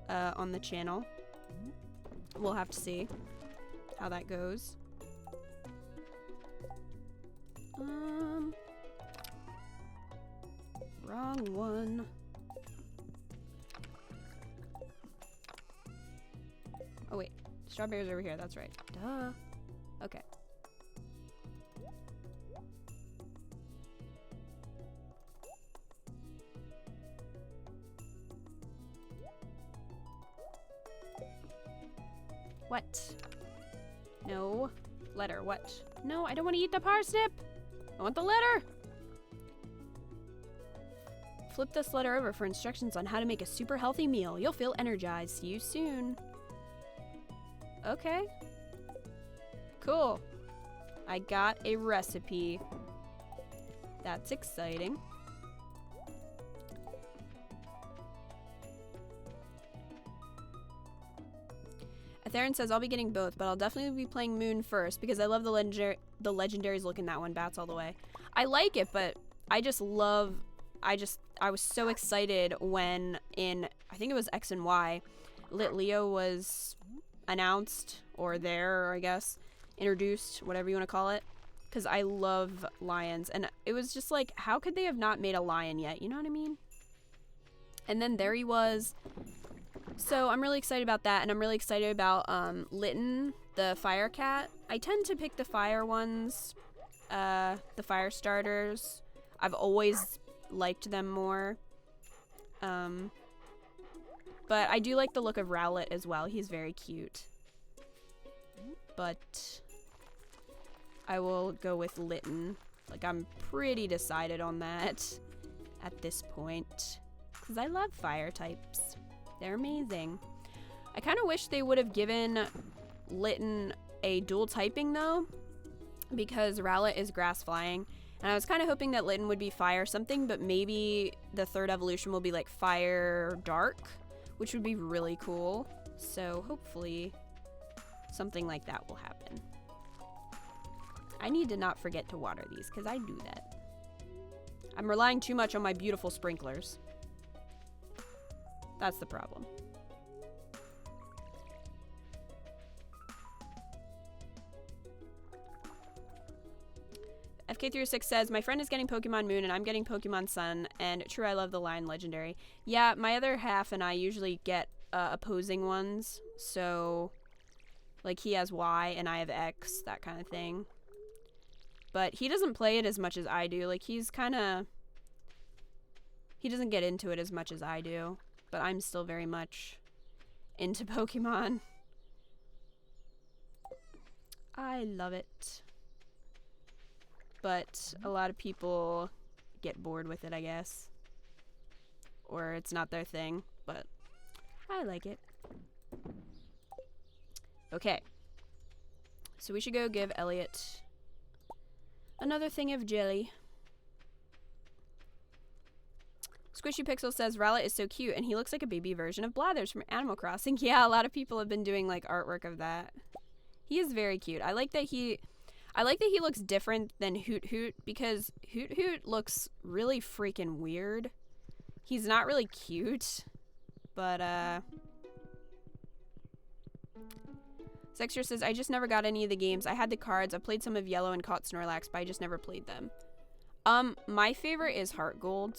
S1: on the channel. We'll have to see how that goes. Wrong one. Oh wait, strawberries over here, that's right. Duh. Okay. What? No. Letter, what? No, I don't want to eat the parsnip! I want the letter! Flip this letter over for instructions on how to make a super healthy meal. You'll feel energized. See you soon. Okay. Cool. I got a recipe. That's exciting. Theron says, I'll be getting both, but I'll definitely be playing Moon first because I love the legendaries look in that one. Bats all the way. I like it, but I was so excited when in, I think it was X and Y, Lit Leo was announced, or there, I guess, introduced, whatever you want to call it, because I love lions, and it was just like, how could they have not made a lion yet, you know what I mean? And then there he was. So I'm really excited about that, and I'm really excited about Litten, the fire cat. I tend to pick the fire ones the fire starters. I've always liked them more. But I do like the look of Rowlet as well. He's very cute. But I will go with Litten. Like, I'm pretty decided on that at this point. Because I love fire types. They're amazing. I kind of wish they would have given Litten a dual typing, though. Because Rowlet is grass flying. And I was kind of hoping that Litten would be fire something, but maybe the third evolution will be like fire dark, which would be really cool. So hopefully something like that will happen. I need to not forget to water these because I do that. I'm relying too much on my beautiful sprinklers. That's the problem. FK36 says, my friend is getting Pokemon Moon and I'm getting Pokemon Sun, and true, I love the line Legendary. Yeah, my other half and I usually get opposing ones, so like he has Y and I have X, that kind of thing. But he doesn't play it as much as I do. Like, he's kind of... He doesn't get into it as much as I do, but I'm still very much into Pokemon. I love it. But a lot of people get bored with it, I guess. Or it's not their thing, but I like it. Okay. So we should go give Elliot another thing of jelly. Squishy Pixel says, Rowlet is so cute and he looks like a baby version of Blathers from Animal Crossing. Yeah, a lot of people have been doing like artwork of that. He is very cute. I like that he looks different than Hoot Hoot, because Hoot Hoot looks really freaking weird. He's not really cute, but Sexter says, I just never got any of the games. I had the cards. I played some of Yellow and caught Snorlax, but I just never played them. My favorite is Heart Gold.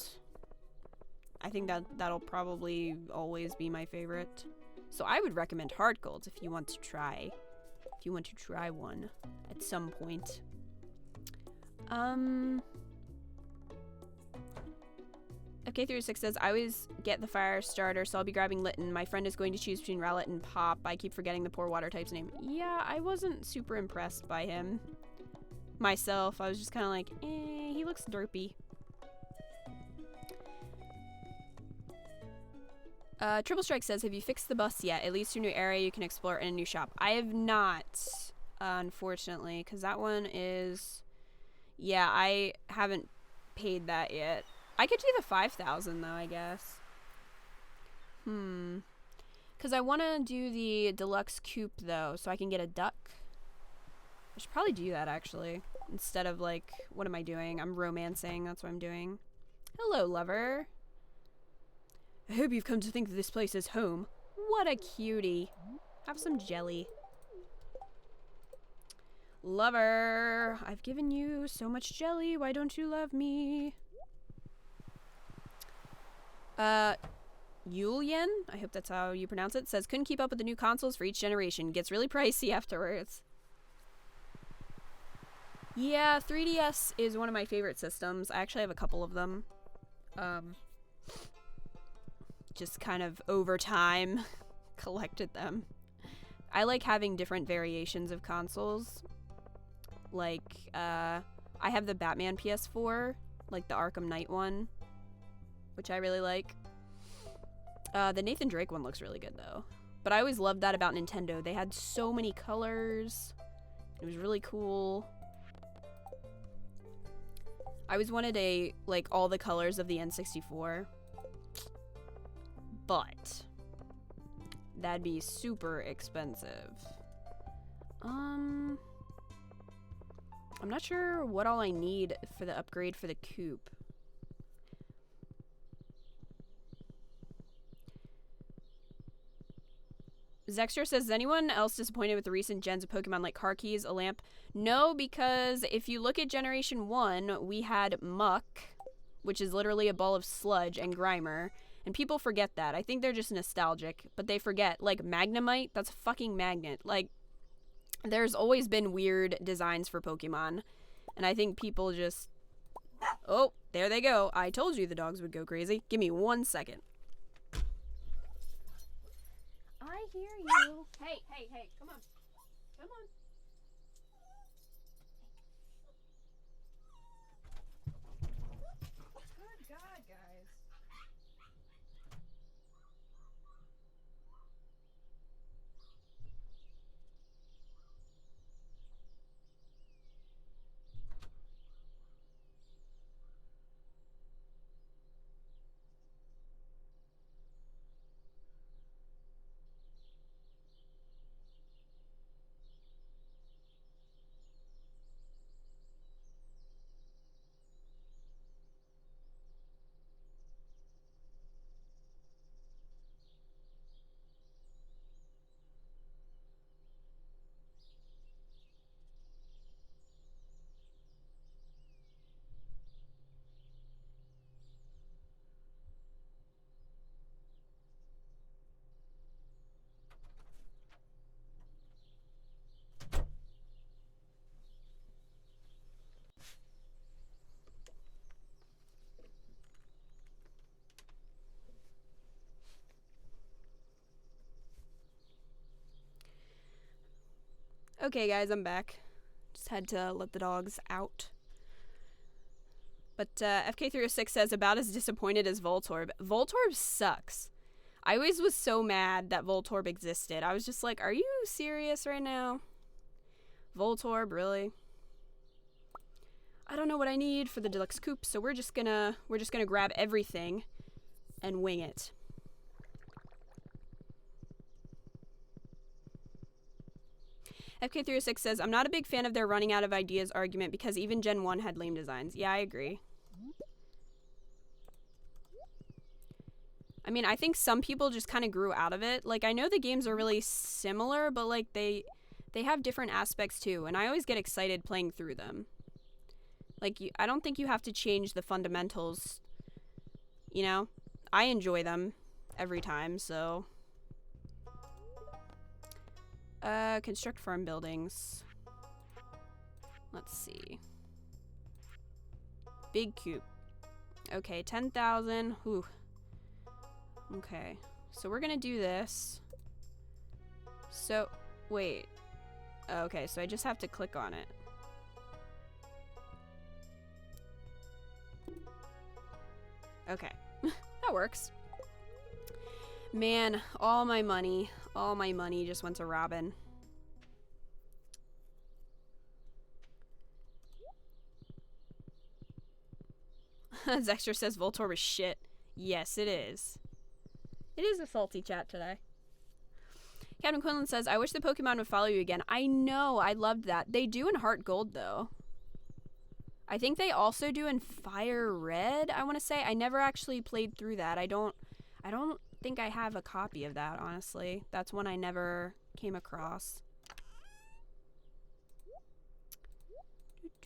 S1: I think that'll probably always be my favorite. So I would recommend Heart Gold if you want to try. If you want to try one at some point. FK36 says, I always get the fire starter, so I'll be grabbing Litten. My friend is going to choose between Rowlet and Pop. I keep forgetting the poor water type's name. Yeah, I wasn't super impressed by him myself. I was just kind of like, he looks derpy. Triple Strike says, have you fixed the bus yet? It leads to a new area you can explore in a new shop. I have not, unfortunately, because that one is... Yeah, I haven't paid that yet. I could do the 5,000 though, I guess. Because I want to do the deluxe coupe though, so I can get a duck. I should probably do that actually. Instead of like, what am I doing? I'm romancing, that's what I'm doing. Hello, lover. I hope you've come to think that this place is home. What a cutie. Have some jelly. Lover, I've given you so much jelly. Why don't you love me? Yulian, I hope that's how you pronounce it, says, couldn't keep up with the new consoles for each generation. Gets really pricey afterwards. Yeah, 3DS is one of my favorite systems. I actually have a couple of them. Just kind of over time collected them. I like having different variations of consoles. Like, I have the Batman PS4, like the Arkham Knight one, which I really like. The Nathan Drake one looks really good though. But I always loved that about Nintendo. They had so many colors. It was really cool. I always wanted like all the colors of the N64. But that'd be super expensive. I'm not sure what all I need for the upgrade for the coupe. Zexter says, is anyone else disappointed with the recent gens of Pokemon like car keys, a lamp? No, because if you look at Generation 1, we had Muck, which is literally a ball of sludge, and Grimer. And people forget that. I think they're just nostalgic, but they forget. Like, Magnemite, that's a fucking magnet. Like, there's always been weird designs for Pokemon. And I think people just... Oh, there they go. I told you the dogs would go crazy. Give me 1 second. I hear you. Hey, hey, hey, come on. Come on. Good God, guys. Okay, guys, I'm back. Just had to let the dogs out. But FK306 says, about as disappointed as Voltorb. Voltorb sucks. I always was so mad that Voltorb existed. I was just like, are you serious right now? Voltorb, really? I don't know what I need for the deluxe coupe, so we're just gonna grab everything and wing it. FK306 says, I'm not a big fan of their running out of ideas argument because even Gen 1 had lame designs. Yeah, I agree. I mean, I think some people just kind of grew out of it. Like, I know the games are really similar, but, like, they have different aspects, too. And I always get excited playing through them. Like, I don't think you have to change the fundamentals, you know? I enjoy them every time, so... construct farm buildings. Let's see. Big coop. Okay, 10,000. Whew. Okay, so we're gonna do this. So, wait. Okay, so I just have to click on it. Okay, that works. Man, all my money just went to Robin. Zexter says Voltorb is shit. Yes, it is. It is a salty chat today. Captain Quinlan says, I wish the Pokemon would follow you again. I know, I loved that. They do in Heart Gold, though. I think they also do in Fire Red, I want to say. I never actually played through that. I don't think I have a copy of that, honestly. That's one I never came across.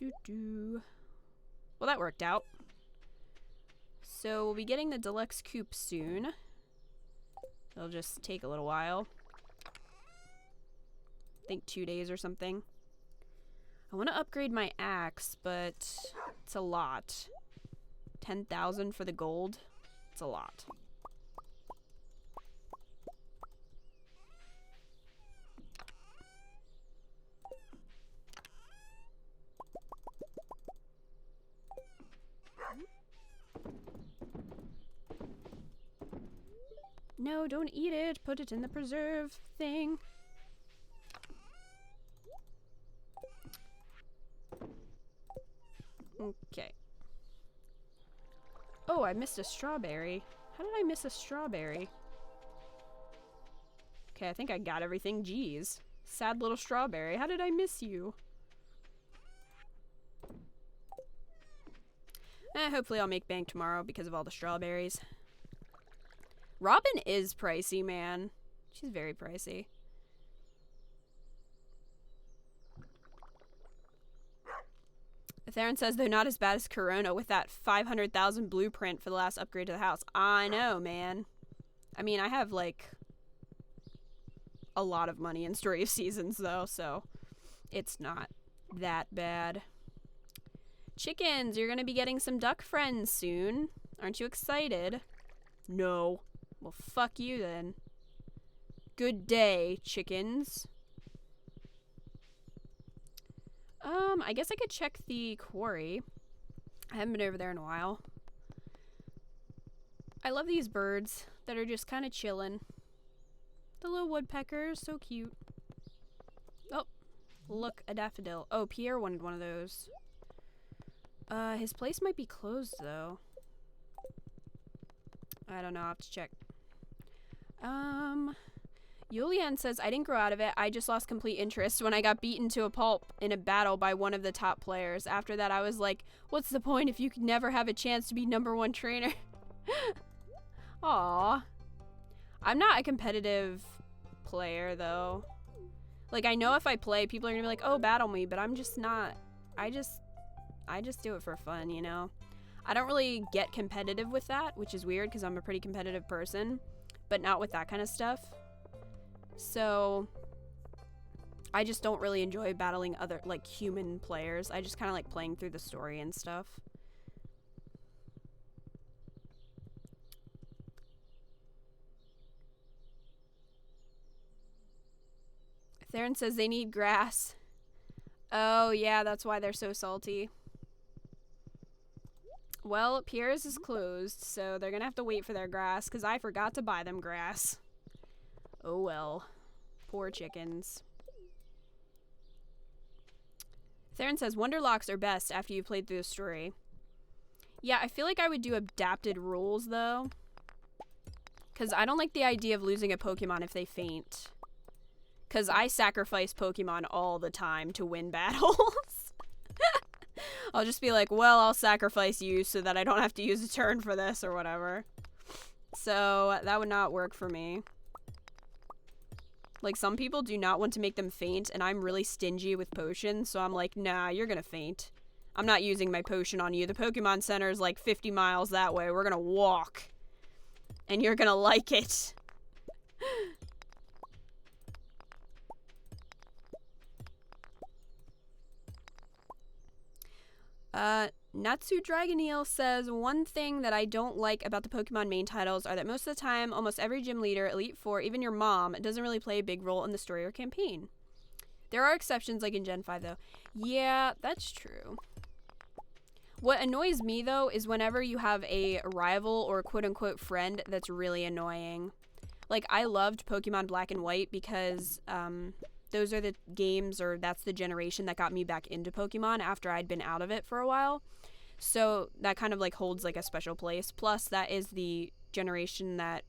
S1: Well, that worked out. So we'll be getting the deluxe coupe soon. It'll just take a little while. I think 2 days or something. I want to upgrade my axe, but it's a lot. 10,000 for the gold. It's a lot. No, don't eat it. Put it in the preserve thing. Okay. Oh, I missed a strawberry. How did I miss a strawberry? Okay, I think I got everything. Jeez. Sad little strawberry. How did I miss you? Hopefully I'll make bank tomorrow because of all the strawberries. Robin is pricey, man. She's very pricey. Theron says they're not as bad as Corona with that 500,000 blueprint for the last upgrade to the house. I know, man. I mean, I have, like, a lot of money in Story of Seasons, though, so it's not that bad. Chickens, you're gonna be getting some duck friends soon. Aren't you excited? No. Well, fuck you then. Good day, chickens. I guess I could check the quarry. I haven't been over there in a while. I love these birds that are just kind of chilling. The little woodpeckers, so cute. Oh, look, a daffodil. Oh, Pierre wanted one of those. His place might be closed, though. I don't know, I'll have to check. Yulian says, I didn't grow out of it. I just lost complete interest when I got beaten to a pulp in a battle by one of the top players. After that, I was like, what's the point if you could never have a chance to be #1 trainer? Aww. I'm not a competitive player, though. Like, I know if I play, people are gonna be like, oh, battle me, but I'm just not. I just do it for fun, you know? I don't really get competitive with that, which is weird because I'm a pretty competitive person, but not with that kind of stuff. So, I just don't really enjoy battling other, like, human players. I just kind of like playing through the story and stuff. Theron says they need grass. Oh, yeah, that's why they're so salty. Well, Pierre's is closed, so they're gonna have to wait for their grass, because I forgot to buy them grass. Oh well. Poor chickens. Theron says, Wonderlocks are best after you played through the story. Yeah, I feel like I would do adapted rules, though. Because I don't like the idea of losing a Pokemon if they faint. Because I sacrifice Pokemon all the time to win battles. I'll just be like, well, I'll sacrifice you so that I don't have to use a turn for this or whatever. So that would not work for me. Like, some people do not want to make them faint, and I'm really stingy with potions, so I'm like, nah, you're gonna faint. I'm not using my potion on you. The Pokemon Center is like 50 miles that way. We're gonna walk. And you're gonna like it. Natsu Dragoneel says, one thing that I don't like about the Pokemon main titles are that most of the time, almost every gym leader, Elite Four, even your mom, doesn't really play a big role in the story or campaign. There are exceptions like in Gen 5 though. Yeah, that's true. What annoys me though is whenever you have a rival or quote-unquote friend that's really annoying. Like, I loved Pokemon Black and White because, those are the games, or that's the generation that got me back into Pokemon after I'd been out of it for a while. So that kind of like holds like a special place. Plus, that is the generation that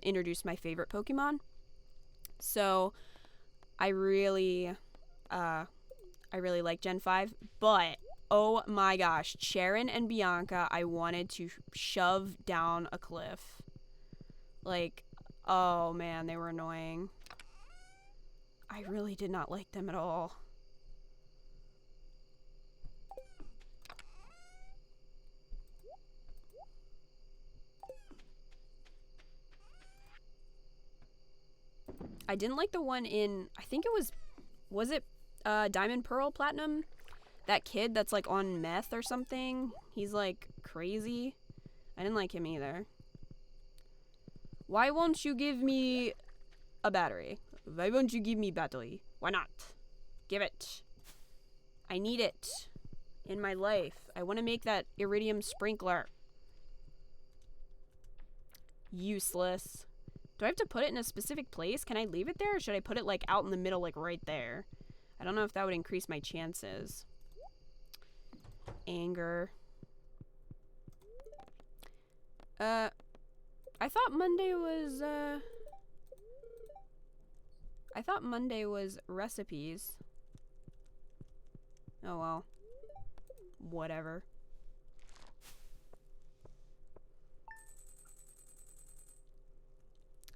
S1: introduced my favorite Pokemon. So I really like Gen 5. But, oh my gosh, Charon and Bianca, I wanted to shove down a cliff. Like, oh man, they were annoying. I really did not like them at all. I didn't like the one in, I think it was it Diamond, Pearl, Platinum? That kid that's like on meth or something. He's like crazy. I didn't like him either. Why won't you give me a battery? Why won't you give me battery? Why not? Give it. I need it in my life. I want to make that iridium sprinkler. Useless. Do I have to put it in a specific place? Can I leave it there, or should I put it like out in the middle, like right there? I don't know if that would increase my chances. Anger. I thought Monday was recipes. Oh well. Whatever.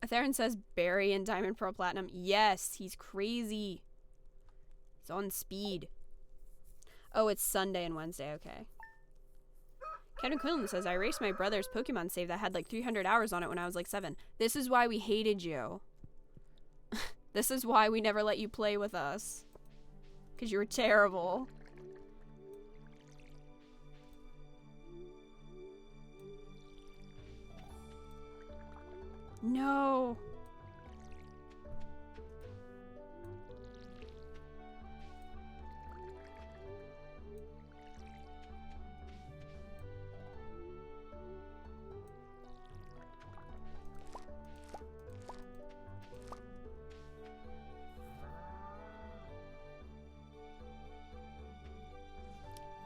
S1: Theron says Barry and Diamond Pearl Platinum. Yes, he's crazy. He's on speed. Oh, it's Sunday and Wednesday, okay. Kevin Quillen says, I raced my brother's Pokemon save that had like 300 hours on it when I was like 7. This is why we hated you. This is why we never let you play with us. Because you were terrible. No.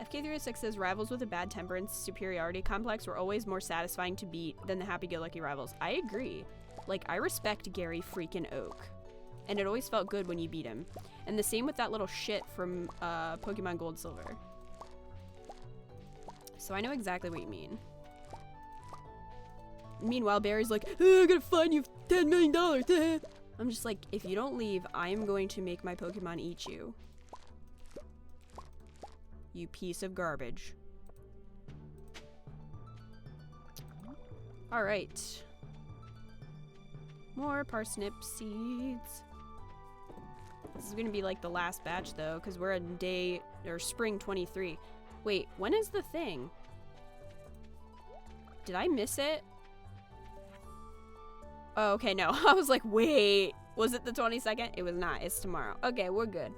S1: FK306 says rivals with a bad temper and superiority complex were always more satisfying to beat than the happy-go-lucky rivals. I agree. Like, I respect Gary freaking Oak. And it always felt good when you beat him. And the same with that little shit from Pokemon Gold Silver. So I know exactly what you mean. Meanwhile, Barry's like, I gotta find you $10 million. I'm just like, if you don't leave, I am going to make my Pokemon eat you. You piece of garbage. Alright. More parsnip seeds. This is gonna be like the last batch though, because we're in day, or spring 23. Wait, when is the thing? Did I miss it? Oh, okay, no. I was like, wait, was it the 22nd? It was not, it's tomorrow. Okay, we're good.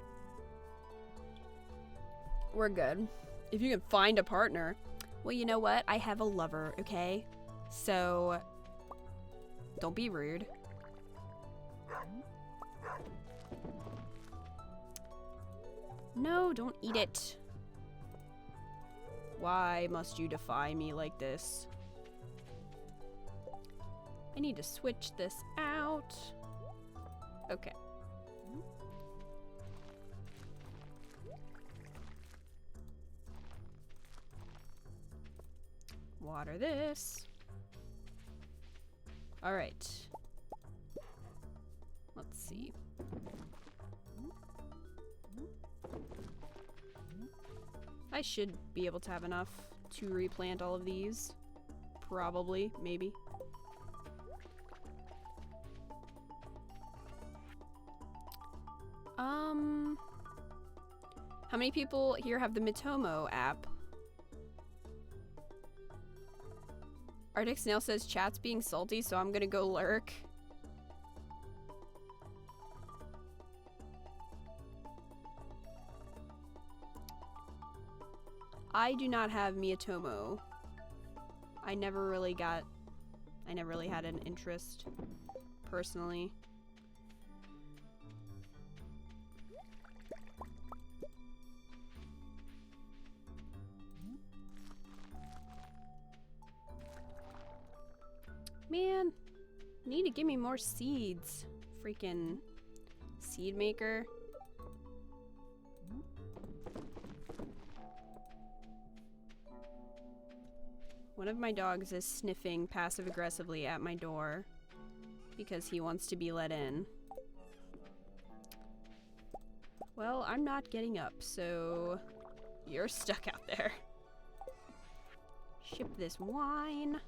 S1: We're good. If you can find a partner. Well, you know what? I have a lover, okay? So, don't be rude. No, don't eat it. Why must you defy me like this? I need to switch this out. Okay. Water this. All right. Let's see. I should be able to have enough to replant all of these. Probably, maybe. How many people here have the Mitomo app? Arctic Snail says chat's being salty, so I'm gonna go lurk. I do not have Mitomo. I never really had an interest, personally. Man, need to give me more seeds. Freaking seed maker. One of my dogs is sniffing passive-aggressively at my door because he wants to be let in. Well, I'm not getting up, so you're stuck out there. Ship this wine.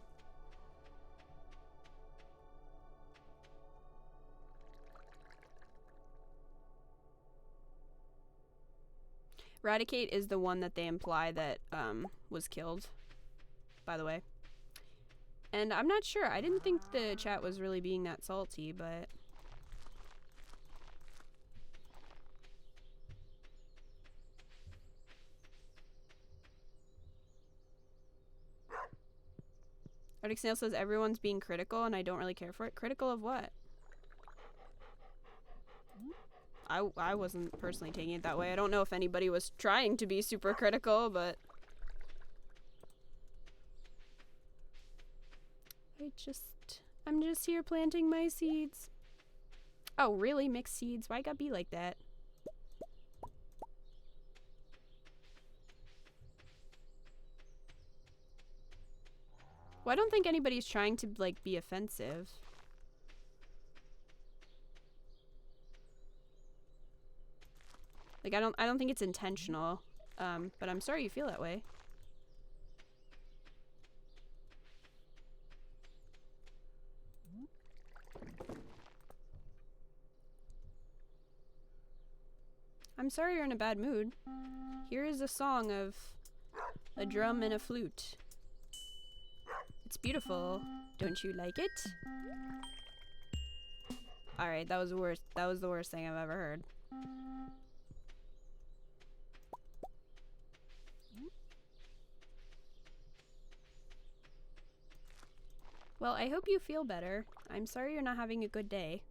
S1: Raticate is the one that they imply that was killed, by the way. And I'm not sure. I didn't think the chat was really being that salty, but... Arctic Snail says everyone's being critical and I don't really care for it. Critical of what? I wasn't personally taking it that way. I don't know if anybody was trying to be super critical, but... I'm just here planting my seeds. Oh, really? Mixed seeds? Why gotta be like that? Well, I don't think anybody's trying to, like, be offensive. Like, I don't think it's intentional. But I'm sorry you feel that way. I'm sorry you're in a bad mood. Here is a song of a drum and a flute. It's beautiful. Don't you like it? Alright, that was the worst. That was the worst thing I've ever heard. Well, I hope you feel better. I'm sorry you're not having a good day.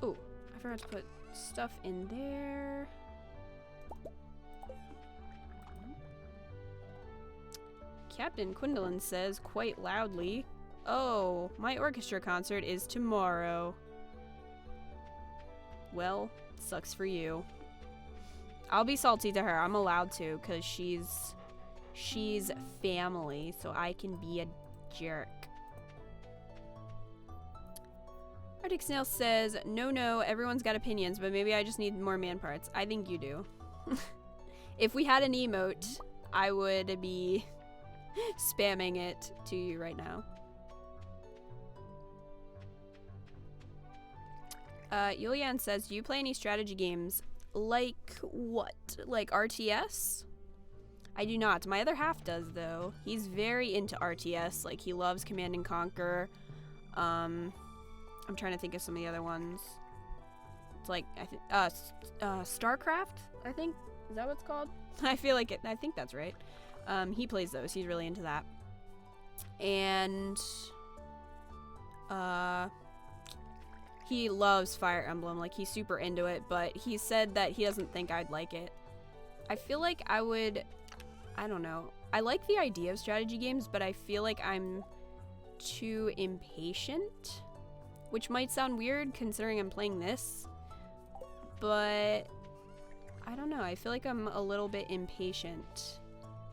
S1: Oh, I forgot to put stuff in there. Captain Quindolin says quite loudly, "Oh, my orchestra concert is tomorrow." Well, sucks for you. I'll be salty to her. I'm allowed to, because she's family, so I can be a jerk. Arctic Snail says, no, everyone's got opinions, but maybe I just need more man parts. I think you do. If we had an emote, I would be spamming it to you right now. Yulian says, do you play any strategy games? Like what? Like RTS? I do not. My other half does, though. He's very into RTS. Like, he loves Command and Conquer. I'm trying to think of some of the other ones. It's like, I think, StarCraft, I think? Is that what it's called? I feel like it. I think that's right. He plays those. He's really into that. And, he loves Fire Emblem. Like, he's super into it, but he said that he doesn't think I'd like it. I feel like I would, I don't know. I like the idea of strategy games, but I feel like I'm too impatient, which might sound weird considering I'm playing this, but I don't know. I feel like I'm a little bit impatient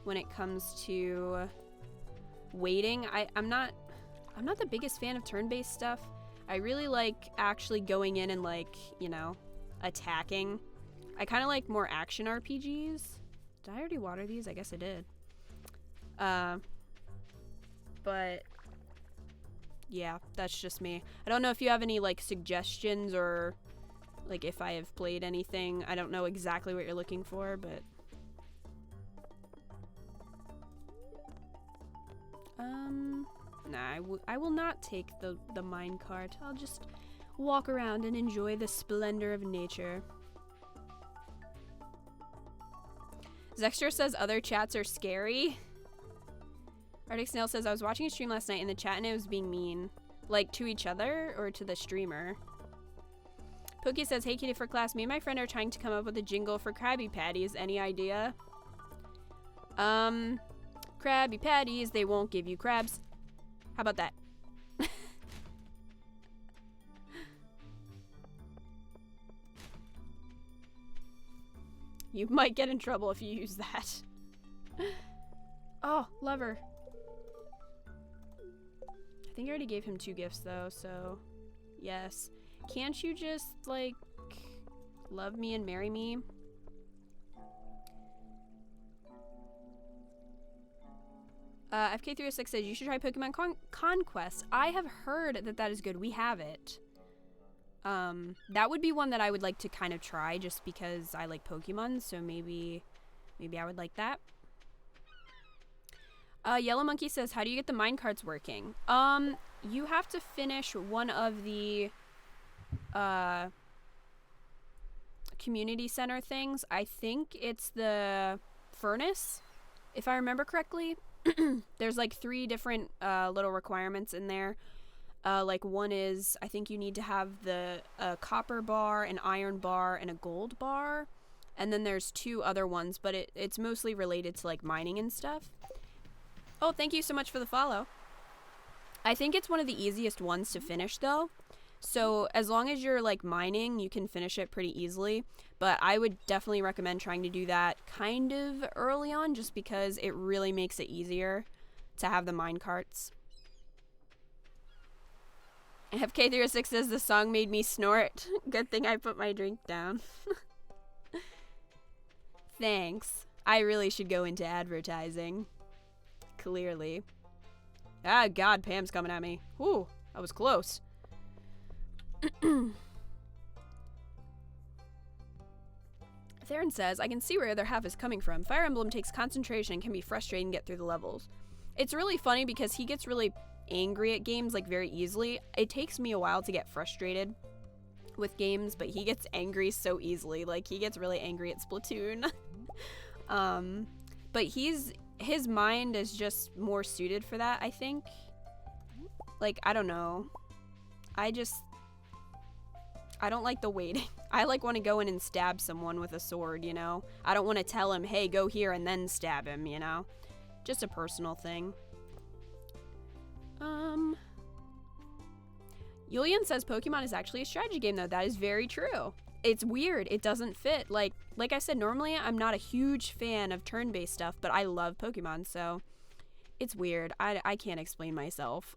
S1: when it comes to waiting. I'm not the biggest fan of turn-based stuff. I really like actually going in and, like, you know, attacking. I kind of like more action RPGs. Did I already water these? I guess I did. But yeah, that's just me. I don't know if you have any, like, suggestions or, like, if I have played anything. I don't know exactly what you're looking for, but nah, I will not take the minecart. I'll just walk around and enjoy the splendor of nature. Zexter says other chats are scary. Arctic Snail says, I was watching a stream last night in the chat and it was being mean. Like, to each other or to the streamer? Pokey says, hey kitty for class, me and my friend are trying to come up with a jingle for Krabby Patties. Any idea? Krabby Patties, they won't give you crabs. How about that? You might get in trouble if you use that. Oh, lover. I think I already gave him 2 gifts though, so yes. Can't you just, like, love me and marry me? FK306 says, you should try Pokemon Conquest. I have heard that that is good. We have it. That would be one that I would like to kind of try just because I like Pokemon, so maybe I would like that. Yellow Monkey says, how do you get the minecarts working? You have to finish one of the, community center things. I think it's the furnace, if I remember correctly. There's like 3 different little requirements in there. Like one is, I think you need to have the copper bar, an iron bar, and a gold bar. And then there's 2 other ones, but it's mostly related to like mining and stuff. Oh, thank you so much for the follow. I think it's one of the easiest ones to finish though. So as long as you're like mining, you can finish it pretty easily. But I would definitely recommend trying to do that kind of early on just because it really makes it easier to have the mine carts. FK306 says the song made me snort. Good thing I put my drink down. Thanks. I really should go into advertising. Clearly. Ah, God, Pam's coming at me. Whew, that was close. Theron says, I can see where their half is coming from. Fire Emblem takes concentration and can be frustrating to get through the levels. It's really funny because he gets really angry at games like very easily. It takes me a while to get frustrated with games, but he gets angry so easily. Like, he gets really angry at Splatoon. But his mind is just more suited for that, I think. Like, I don't know. I don't like the waiting. I like want to go in and stab someone with a sword, you know? I don't want to tell him, hey, go here and then stab him, you know? Just a personal thing. Julian says Pokemon is actually a strategy game, though. That is very true. It's weird. It doesn't fit. Like I said, normally I'm not a huge fan of turn-based stuff, but I love Pokemon, so it's weird. I can't explain myself.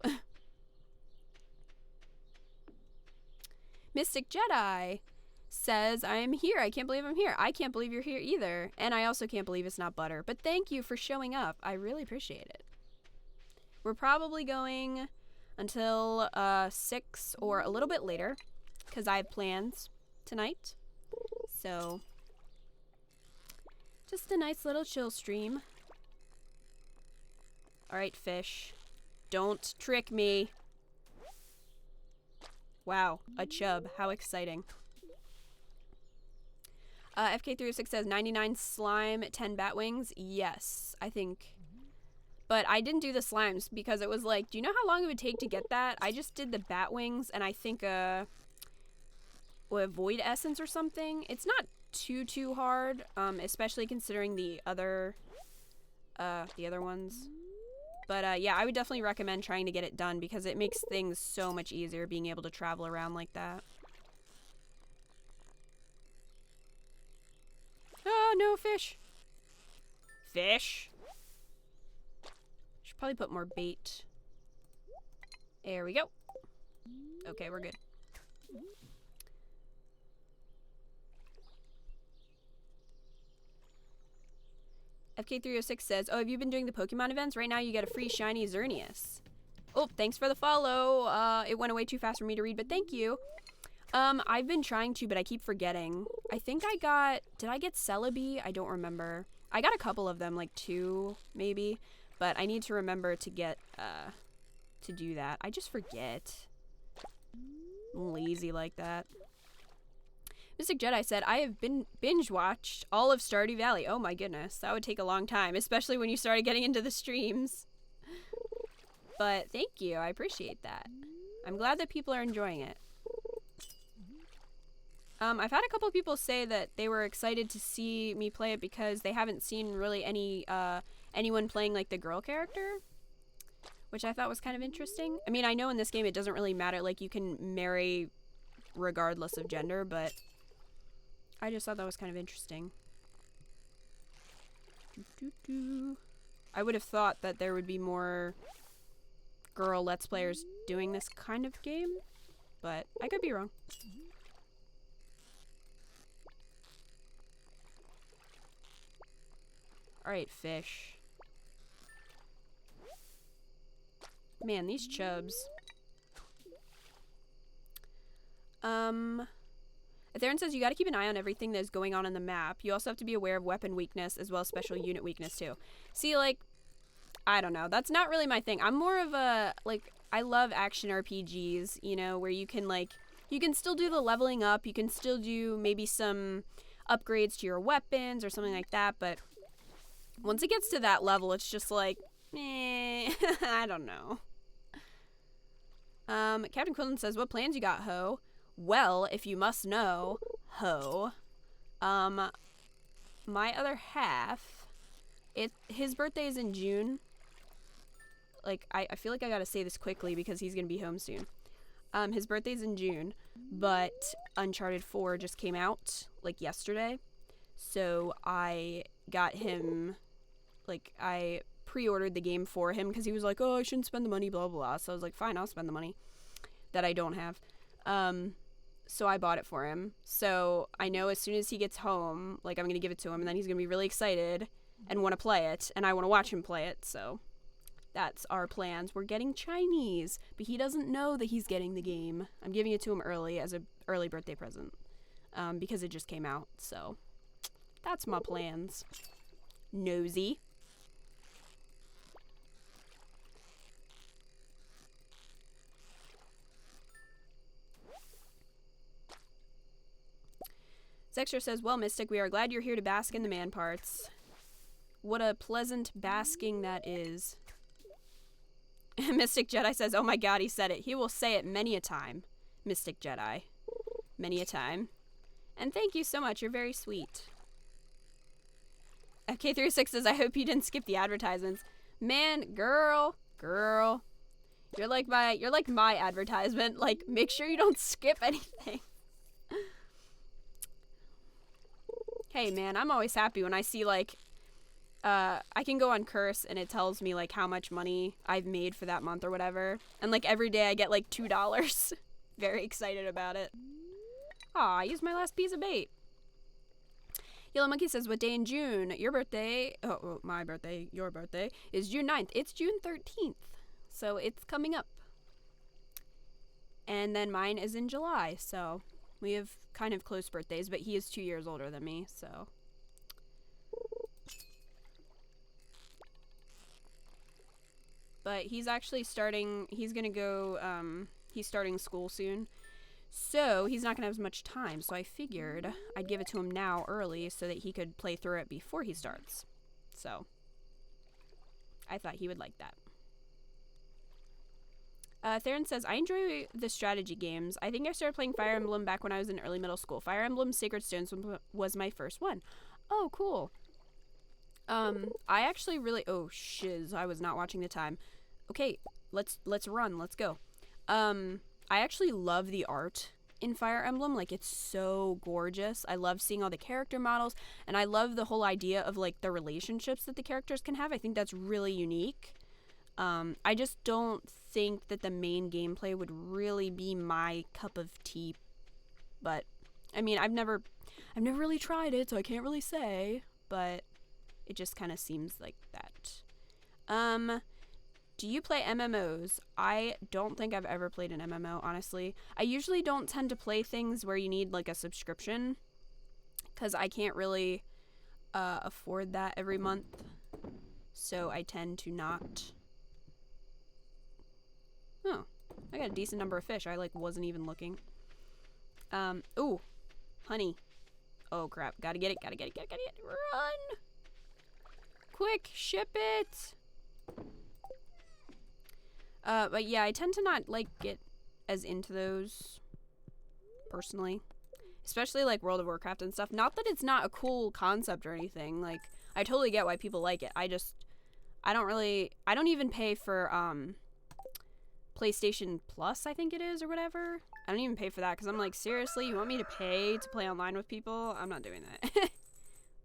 S1: Mystic Jedi says, I'm here. I can't believe I'm here. I can't believe you're here either. And I also can't believe it's not butter. But thank you for showing up. I really appreciate it. We're probably going until 6 or a little bit later because I have plans tonight. So, just a nice little chill stream. Alright, fish. Don't trick me. Wow, a chub. How exciting. FK306 says 99 slime, 10 bat wings. Yes, I think. But I didn't do the slimes because it was like, do you know how long it would take to get that? I just did the bat wings and I think void essence or something. It's not too hard, especially considering the other ones. But yeah, I would definitely recommend trying to get it done because it makes things so much easier being able to travel around like that. Oh, no fish. Fish. Should probably put more bait. There we go. Okay, we're good. FK306 says, oh, have you been doing the Pokemon events? Right now you get a free shiny Xerneas. Oh, thanks for the follow. It went away too fast for me to read, but thank you. I've been trying to, but I keep forgetting. I think did I get Celebi? I don't remember. I got a couple of them, like 2 maybe, but I need to remember to get, to do that. I just forget. I'm lazy like that. Mystic Jedi said, I have binge-watched all of Stardew Valley. Oh my goodness, that would take a long time, especially when you started getting into the streams. But thank you, I appreciate that. I'm glad that people are enjoying it. I've had a couple of people say that they were excited to see me play it because they haven't seen really anyone playing like the girl character, which I thought was kind of interesting. I mean, I know in this game it doesn't really matter, like you can marry regardless of gender, but I just thought that was kind of interesting. I would have thought that there would be more girl Let's Players doing this kind of game, but I could be wrong. Alright, fish. Man, these chubs. Theron says you gotta keep an eye on everything that is going on the map. You also have to be aware of weapon weakness as well as special unit weakness too. See, like, I don't know. That's not really my thing. I'm more of a, like, I love action RPGs, you know, where you can, like, you can still do the leveling up. You can still do maybe some upgrades to your weapons or something like that, but once it gets to that level, it's just like, I don't know. Captain Quillen says, what plans you got, ho? Well, if you must know, ho, my other half, his birthday is in June. Like, I feel like I gotta say this quickly because he's gonna be home soon. His birthday's in June, but Uncharted 4 just came out, like, yesterday. So I got him, like, I pre-ordered the game for him because he was like, oh, I shouldn't spend the money, blah, blah, blah. So I was like, fine, I'll spend the money that I don't have. So I bought it for him. So I know as soon as he gets home, like, I'm going to give it to him, and then he's going to be really excited and want to play it, and I want to watch him play it, so That's our plans. We're getting Chinese, but he doesn't know that he's getting the game. I'm giving it to him early as an early birthday present because it just came out. So that's my plans. Nosy. Excerpt says, well, Mystic, we are glad you're here to bask in the man parts. What a pleasant basking that is. Mystic Jedi says, oh my god, he said it. He will say it many a time. Mystic Jedi. Many a time. And thank you so much. You're very sweet. K36 says, I hope you didn't skip the advertisements. Man, girl. You're like my advertisement. Like, make sure you don't skip anything. Hey, man, I'm always happy when I see, like, I can go on Curse and it tells me, like, how much money I've made for that month or whatever. And, like, every day I get, like, $2. Very excited about it. Aw, I used my last piece of bait. Yellow Monkey says, what day in June? Your birthday, my birthday, your birthday, is June 9th. It's June 13th. So it's coming up. And then mine is in July, so we have kind of close birthdays, but he is 2 years older than me, so. But he's actually starting, he's gonna go, he's starting school soon. So he's not gonna have as much time, so I figured I'd give it to him now early so that he could play through it before he starts. So I thought he would like that. Theron says, I enjoy the strategy games. I think I started playing Fire Emblem back when I was in early middle school. Fire Emblem Sacred Stones was my first one. Oh, cool. I actually really, oh, shiz, I was not watching the time. Okay, let's run, let's go. I actually love the art in Fire Emblem. Like, it's so gorgeous. I love seeing all the character models, and I love the whole idea of, like, the relationships that the characters can have. I think that's really unique. I just don't think that the main gameplay would really be my cup of tea. But, I mean, I've never really tried it, so I can't really say. But it just kind of seems like that. Do you play MMOs? I don't think I've ever played an MMO, honestly. I usually don't tend to play things where you need, like, a subscription, because I can't really afford that every month. So I tend to not. Oh, I got a decent number of fish. I, like, wasn't even looking. Ooh, honey. Oh, crap. Gotta get it. Run! Quick, ship it! But yeah, I tend to not, like, get as into those, personally. Especially, like, World of Warcraft and stuff. Not that it's not a cool concept or anything. Like, I totally get why people like it. I don't even pay for, PlayStation Plus, I think it is, or whatever. I don't even pay for that, because I'm like, seriously, you want me to pay to play online with people? I'm not doing that.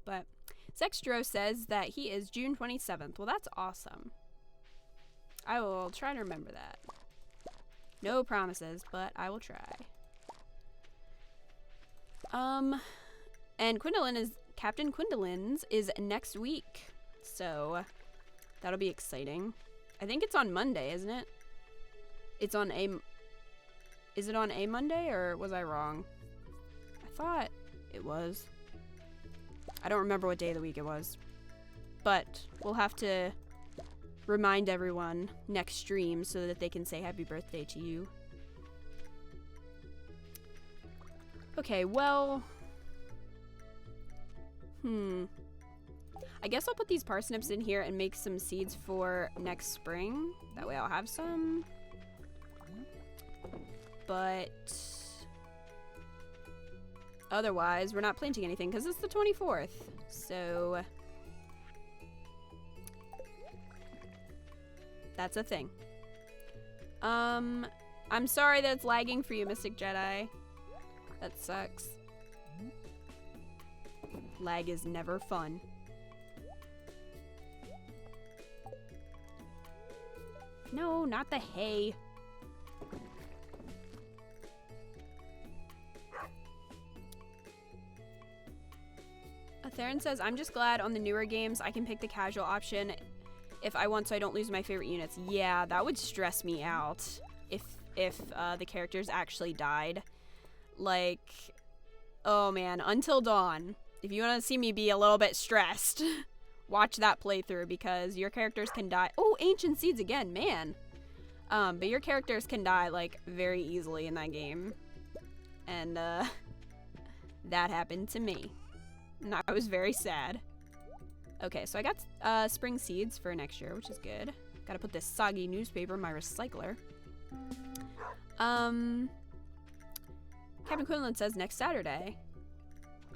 S1: But Sextro says that he is June 27th. Well, that's awesome. I will try to remember that. No promises, but I will try. And Captain Quindolin's is next week. So that'll be exciting. I think it's on Monday, isn't it? Is it on a Monday, or was I wrong? I thought it was. I don't remember what day of the week it was. But we'll have to remind everyone next stream so that they can say happy birthday to you. Okay, well. I guess I'll put these parsnips in here and make some seeds for next spring. That way I'll have some. But otherwise, we're not planting anything because it's the 24th. So that's a thing. I'm sorry that it's lagging for you, Mystic Jedi. That sucks. Lag is never fun. No, not the hay. Theron says, I'm just glad on the newer games I can pick the casual option If I want so I don't lose my favorite units. Yeah, that would stress me out if the characters actually died. Like, oh man, Until Dawn. If you want to see me be a little bit stressed, watch that playthrough because your characters can die. Oh, Ancient Seeds again, man. But your characters can die, like, very easily in that game. And, that happened to me. And I was very sad. Okay, so I got, spring seeds for next year, which is good. Gotta put this soggy newspaper in my recycler. Captain Quinlan says next Saturday.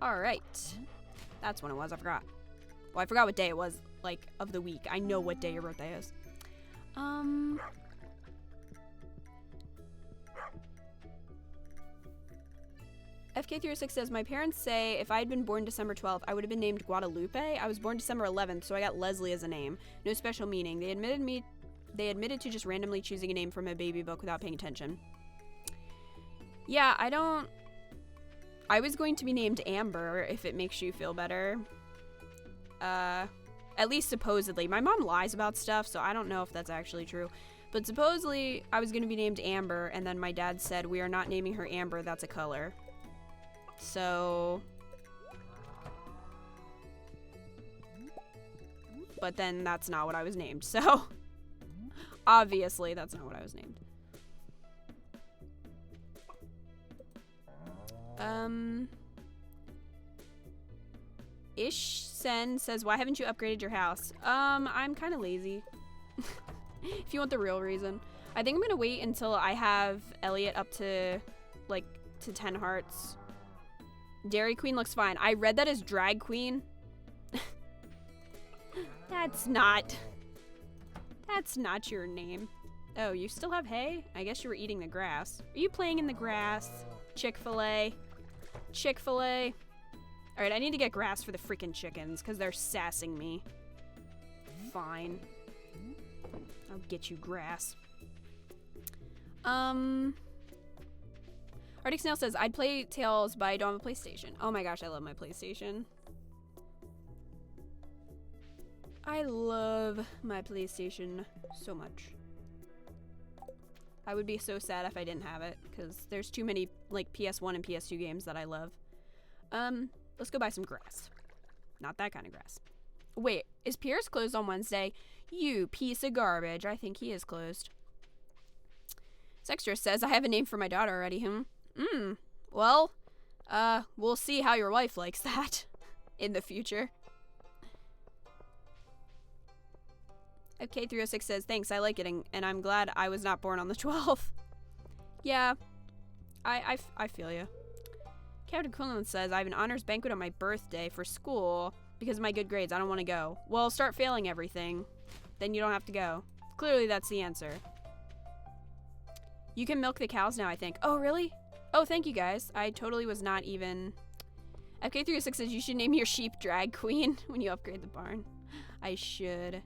S1: Alright. That's when it was, I forgot. Well, I forgot what day it was, like, of the week. I know what day your birthday is. FK306 says, my parents say if I had been born December 12th, I would have been named Guadalupe. I was born December 11th, so I got Leslie as a name. No special meaning. They admitted to just randomly choosing a name from a baby book without paying attention. Yeah, I was going to be named Amber, if it makes you feel better. At least supposedly. My mom lies about stuff, so I don't know if that's actually true. But supposedly, I was going to be named Amber, and then my dad said, we are not naming her Amber, that's a color. So... But then that's not what I was named, so... Obviously, that's not what I was named. Ishsen says, why haven't you upgraded your house? I'm kind of lazy. If you want the real reason. I think I'm gonna wait until I have Elliot up to, like, to 10 hearts. Dairy Queen looks fine. I read that as Drag Queen. That's not your name. Oh, you still have hay? I guess you were eating the grass. Are you playing in the grass? Chick-fil-A. Chick-fil-A. Alright, I need to get grass for the freaking chickens, because they're sassing me. Fine. I'll get you grass. Arctic Snail says, I'd play Tales, but I don't have a PlayStation. Oh my gosh, I love my PlayStation. I love my PlayStation so much. I would be so sad if I didn't have it, because there's too many, like, PS1 and PS2 games that I love. Let's go buy some grass. Not that kind of grass. Wait, is Pierce closed on Wednesday? You piece of garbage. I think he is closed. Sextra says, I have a name for my daughter already. Well, we'll see how your wife likes that in the future. FK306 says, thanks, I like it, and I'm glad I was not born on the 12th. Yeah, I feel you. Captain Quinlan says, I have an honors banquet on my birthday for school because of my good grades. I don't want to go. Well, start failing everything. Then you don't have to go. Clearly, that's the answer. You can milk the cows now, I think. Oh, really? Oh, thank you, guys. I totally was not even... FK306 says, you should name your sheep Drag Queen when you upgrade the barn. I should.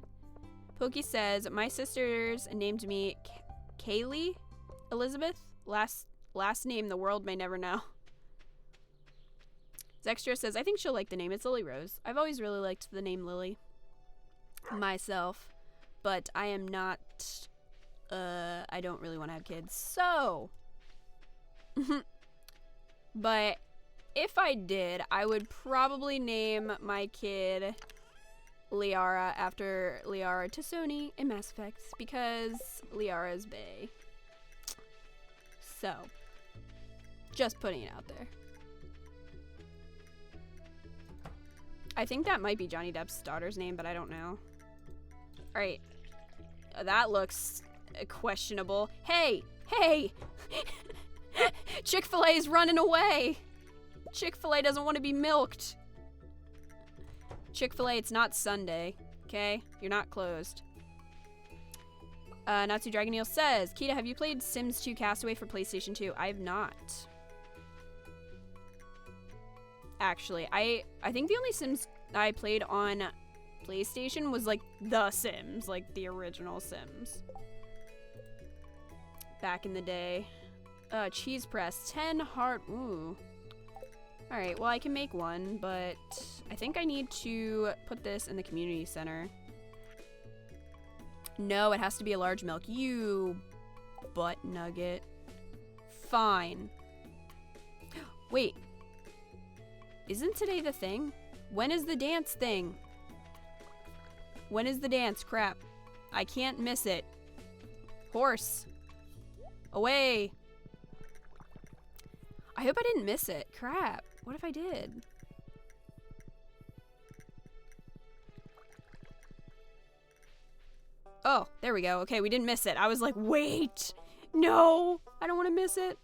S1: Pokey says, my sisters named me Kaylee Elizabeth. Last name the world may never know. Zextra says, I think she'll like the name. It's Lily Rose. I've always really liked the name Lily myself, but I am not, I don't really want to have kids, so. But if I did, I would probably name my kid Liara after Liara Tassoni in Mass Effect, because Liara is bae. So, just putting it out there. I think that might be Johnny Depp's daughter's name, but I don't know. Alright. That looks questionable. Hey! Hey! Chick-fil-A is running away! Chick-fil-A doesn't want to be milked. Chick-fil-A, it's not Sunday. Okay? You're not closed. Natsu Dragon Eel says, Kita, have you played Sims 2 Castaway for PlayStation 2? I have not. Actually, I think the only Sims I played on PlayStation was, like, The Sims. Like, the original Sims. Back in the day. Cheese press. 10 heart. Ooh. Alright, well, I can make one, but I think I need to put this in the community center. No, it has to be a large milk. You butt nugget. Fine. Wait. Isn't today the thing? When is the dance thing? When is the dance? Crap. I can't miss it. Horse. Away. I hope I didn't miss it. Crap. What if I did? Oh, there we go. Okay, we didn't miss it. I was like, wait. No. I don't want to miss it.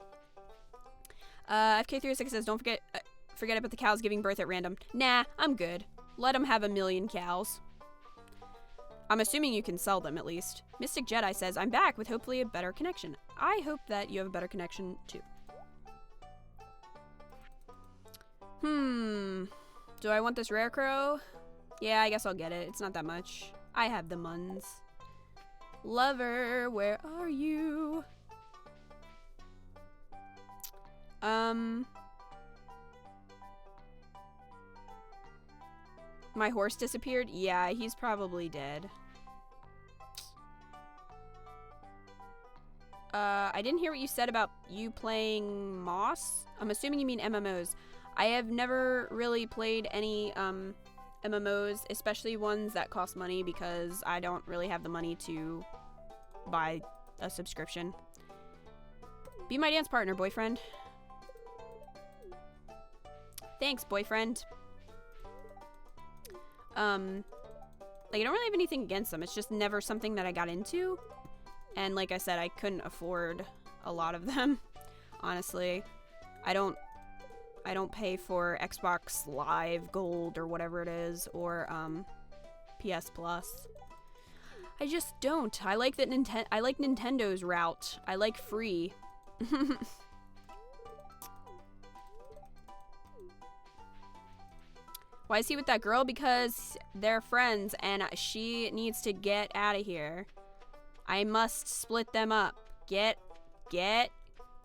S1: FK36 says, don't forget about the cows giving birth at random. Nah, I'm good. Let them have 1,000,000 cows. I'm assuming you can sell them, at least. Mystic Jedi says, I'm back with hopefully a better connection. I hope that you have a better connection, too. Do I want this rare crow? Yeah, I guess I'll get it. It's not that much. I have the muns. Lover, where are you? My horse disappeared? Yeah, he's probably dead. I didn't hear what you said about you playing Moss. I'm assuming you mean MMOs. I have never really played any, MMOs, especially ones that cost money because I don't really have the money to buy a subscription. Be my dance partner, boyfriend. Thanks, boyfriend. Like, I don't really have anything against them. It's just never something that I got into. And like I said, I couldn't afford a lot of them, honestly. I don't pay for Xbox Live Gold or whatever it is, or PS Plus. I just don't. I like that I like Nintendo's route. I like free. Why is he with that girl? Because they're friends and she needs to get out of here. I must split them up.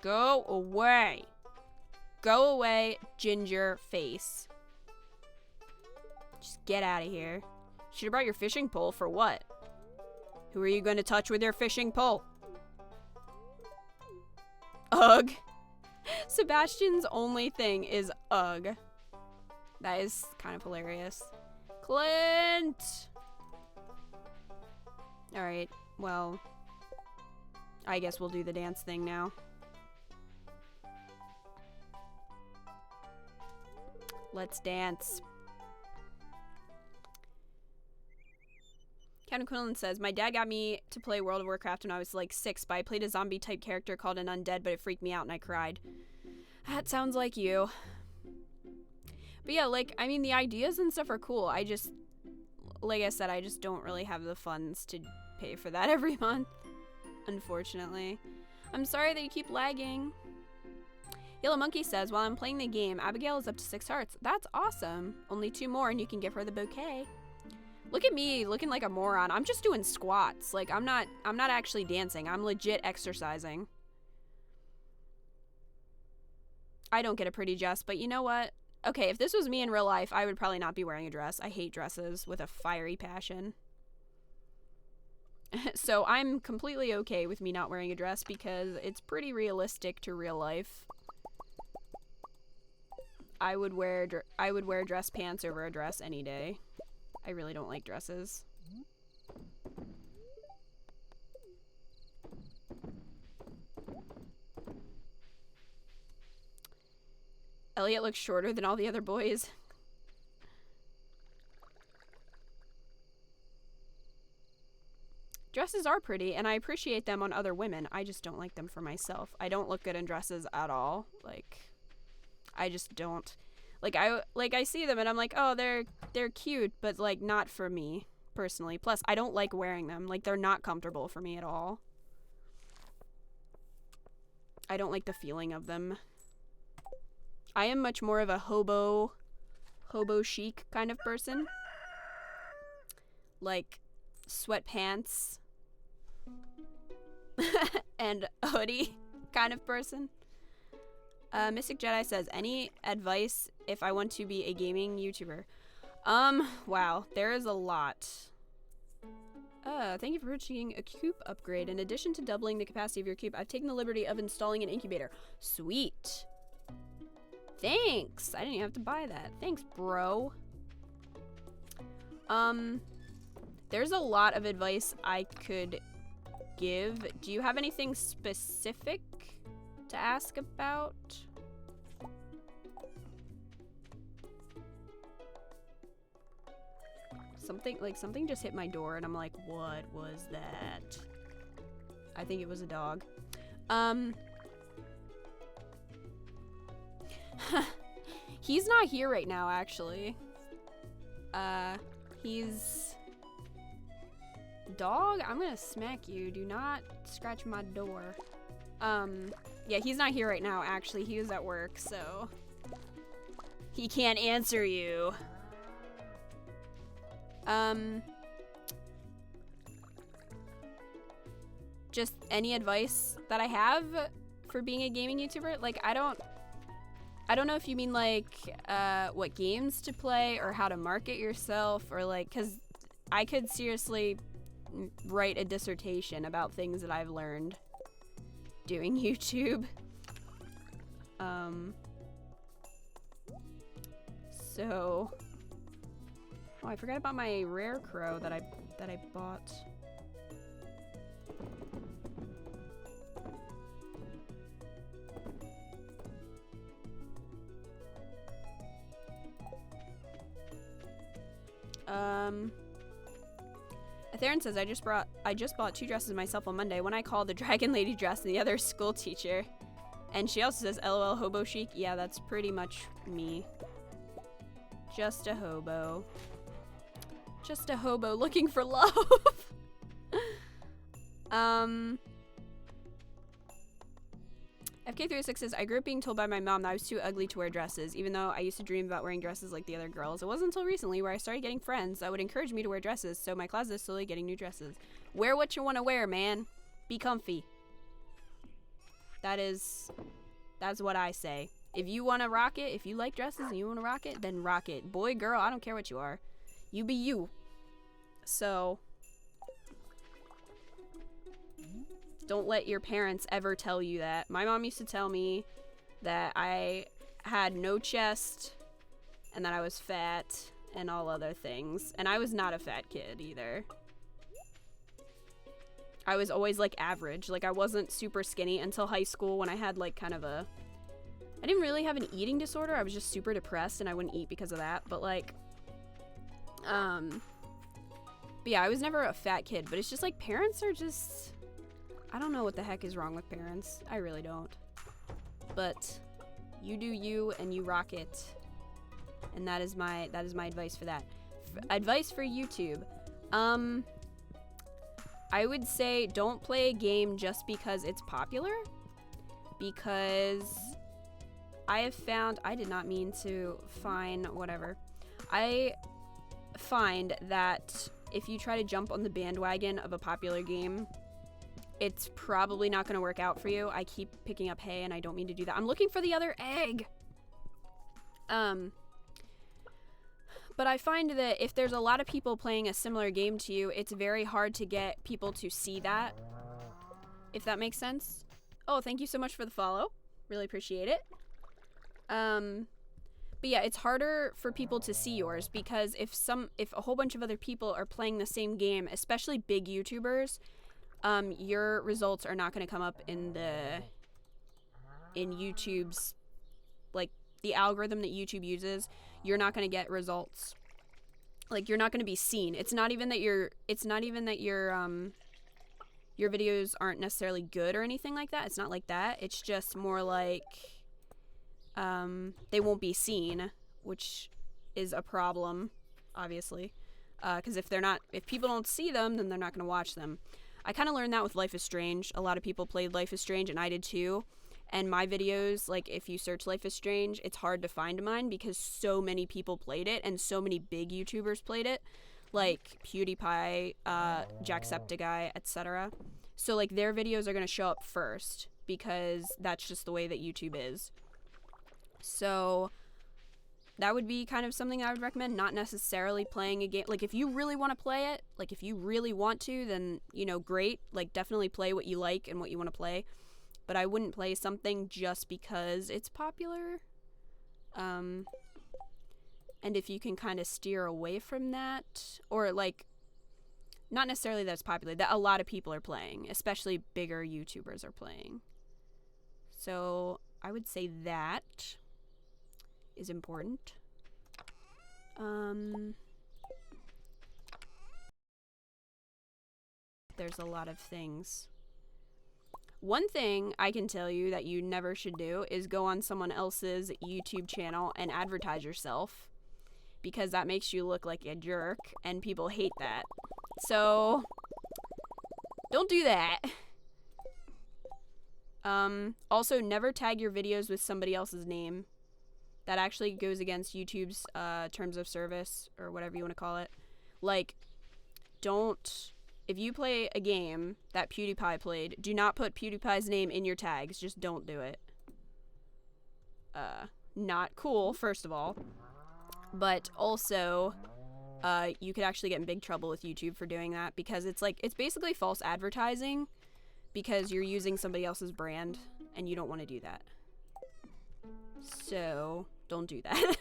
S1: Go away. Go away, ginger face. Just get out of here. Should have brought your fishing pole for what? Who are you going to touch with your fishing pole? Ugh. Sebastian's only thing is ugh. That is kind of hilarious. Clint! Alright, well, I guess we'll do the dance thing now. Let's dance. Captain Quinlan says, my dad got me to play World of Warcraft when I was like 6, but I played a zombie type character called an undead, but it freaked me out and I cried. That sounds like you. But yeah, like, I mean, the ideas and stuff are cool. I just, like I said, I just don't really have the funds to pay for that every month, unfortunately. I'm sorry that you keep lagging. Yellow Monkey says, while I'm playing the game, Abigail is up to 6 hearts. That's awesome. Only 2 more and you can give her the bouquet. Look at me looking like a moron. I'm just doing squats. Like, I'm not actually dancing. I'm legit exercising. I don't get a pretty dress, but you know what? Okay, if this was me in real life, I would probably not be wearing a dress. I hate dresses with a fiery passion. So I'm completely okay with me not wearing a dress because it's pretty realistic to real life. I would wear dress pants over a dress any day. I really don't like dresses. Elliot looks shorter than all the other boys. Dresses are pretty, and I appreciate them on other women. I just don't like them for myself. I don't look good in dresses at all. Like, I just don't. Like I see them and I'm like, oh, they're cute, but like not for me personally. Plus, I don't like wearing them. Like, they're not comfortable for me at all. I don't like the feeling of them. I am much more of a hobo chic kind of person. Like sweatpants and a hoodie kind of person. Mystic Jedi says, any advice if I want to be a gaming YouTuber? Wow, there is a lot. Thank you for purchasing a coop upgrade. In addition to doubling the capacity of your coop, I've taken the liberty of installing an incubator. Sweet. Thanks. I didn't even have to buy that. Thanks, bro. There's a lot of advice I could give. Do you have anything specific to ask about? Something just hit my door and I'm like, what was that? I think it was a dog. He's not here right now, actually. He's... Dog, I'm gonna smack you. Do not scratch my door. Yeah, he's not here right now, actually. He was at work, so... He can't answer you. Just any advice that I have for being a gaming YouTuber? Like, I don't know if you mean, like, what games to play or how to market yourself or, like, because I could seriously write a dissertation about things that I've learned doing YouTube. So... Oh, I forgot about my rare crow that I bought. Theron says, I just bought 2 dresses myself on Monday. One I call the Dragon Lady dress and the other school teacher. And she also says, LOL hobo chic. Yeah, that's pretty much me. Just a hobo. Just a hobo looking for love. FK36 says, I grew up being told by my mom that I was too ugly to wear dresses, even though I used to dream about wearing dresses like the other girls. It wasn't until recently where I started getting friends that would encourage me to wear dresses, so my closet is slowly getting new dresses. Wear what you want to wear, man. Be comfy. That's what I say. If you want to rock it, if you like dresses and you want to rock it, then rock it. Boy, girl, I don't care what you are. You be you. So, don't let your parents ever tell you that. My mom used to tell me that I had no chest and that I was fat and all other things. And I was not a fat kid either. I was always like average. Like I wasn't super skinny until high school when I had like kind of a... I didn't really have an eating disorder. I was just super depressed and I wouldn't eat because of that. But like, but yeah, I was never a fat kid, but it's just like parents are just... I don't know what the heck is wrong with parents. I really don't. But you do you and you rock it. And that is my advice for that. Advice for YouTube. I would say don't play a game just because it's popular. Because I have found... I did not mean to fine whatever. I find that if you try to jump on the bandwagon of a popular game, it's probably not going to work out for you. I keep picking up hay and I don't mean to do that. I'm looking for the other egg. But I find that if there's a lot of people playing a similar game to you, it's very hard to get people to see that. If that makes sense. Oh, thank you so much for the follow. Really appreciate it. But yeah, it's harder for people to see yours because if a whole bunch of other people are playing the same game, especially big YouTubers, your results are not going to come up in YouTube's, like, the algorithm that YouTube uses. You're not going to get results. Like, you're not going to be seen. It's not even that your videos aren't necessarily good or anything like that. It's not like that. It's just more like, they won't be seen, which is a problem, obviously. Because if people don't see them, then they're not going to watch them. I kind of learned that with Life is Strange. A lot of people played Life is Strange, and I did too. And my videos, like, if you search Life is Strange, it's hard to find mine because so many people played it, and so many big YouTubers played it. Like PewDiePie, Jacksepticeye, etc. So, like, their videos are going to show up first because that's just the way that YouTube is. So, that would be kind of something I would recommend. Not necessarily playing a game. Like, if you really want to play it, like, if you really want to, then, you know, great. Like, definitely play what you like and what you want to play. But I wouldn't play something just because it's popular. And if you can kind of steer away from that, or, like, not necessarily that it's popular, that a lot of people are playing, especially bigger YouTubers are playing. So, I would say that is important. There's a lot of things. One thing I can tell you that you never should do is go on someone else's YouTube channel and advertise yourself, because that makes you look like a jerk and people hate that. So don't do that. Also, never tag your videos with somebody else's name. That actually goes against YouTube's terms of service, or whatever you want to call it. Like, don't, if you play a game that PewDiePie played, do not put PewDiePie's name in your tags. Just don't do it. Not cool, first of all. But also, you could actually get in big trouble with YouTube for doing that, because it's like, it's basically false advertising, because you're using somebody else's brand, and you don't want to do that. So, don't do that.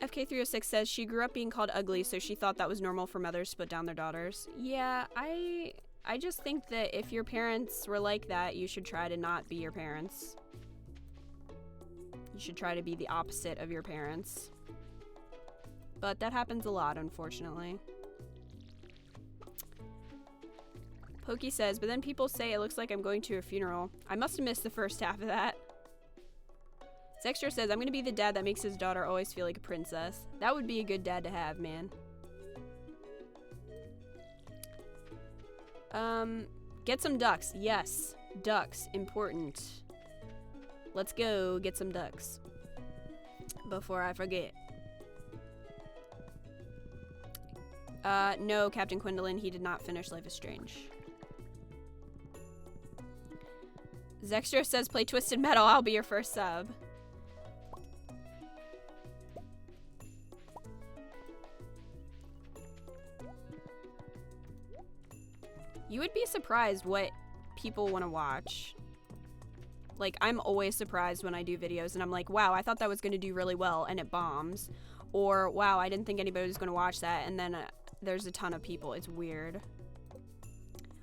S1: FK306 says she grew up being called ugly, so she thought that was normal for mothers to put down their daughters. Yeah, I just think that if your parents were like that, you should try to not be your parents. You should try to be the opposite of your parents. But that happens a lot, unfortunately. Pokey says, but then people say it looks like I'm going to a funeral. I must have missed the first half of that. Zextra says, I'm going to be the dad that makes his daughter always feel like a princess. That would be a good dad to have, man. Get some ducks. Yes. Ducks. Important. Let's go get some ducks. Before I forget. No, Captain Quindolin, he did not finish Life is Strange. Zextra says, play Twisted Metal, I'll be your first sub. You would be surprised what people want to watch. Like, I'm always surprised when I do videos and I'm like, wow, I thought that was going to do really well and it bombs. Or, wow, I didn't think anybody was going to watch that, and then there's a ton of people. It's weird.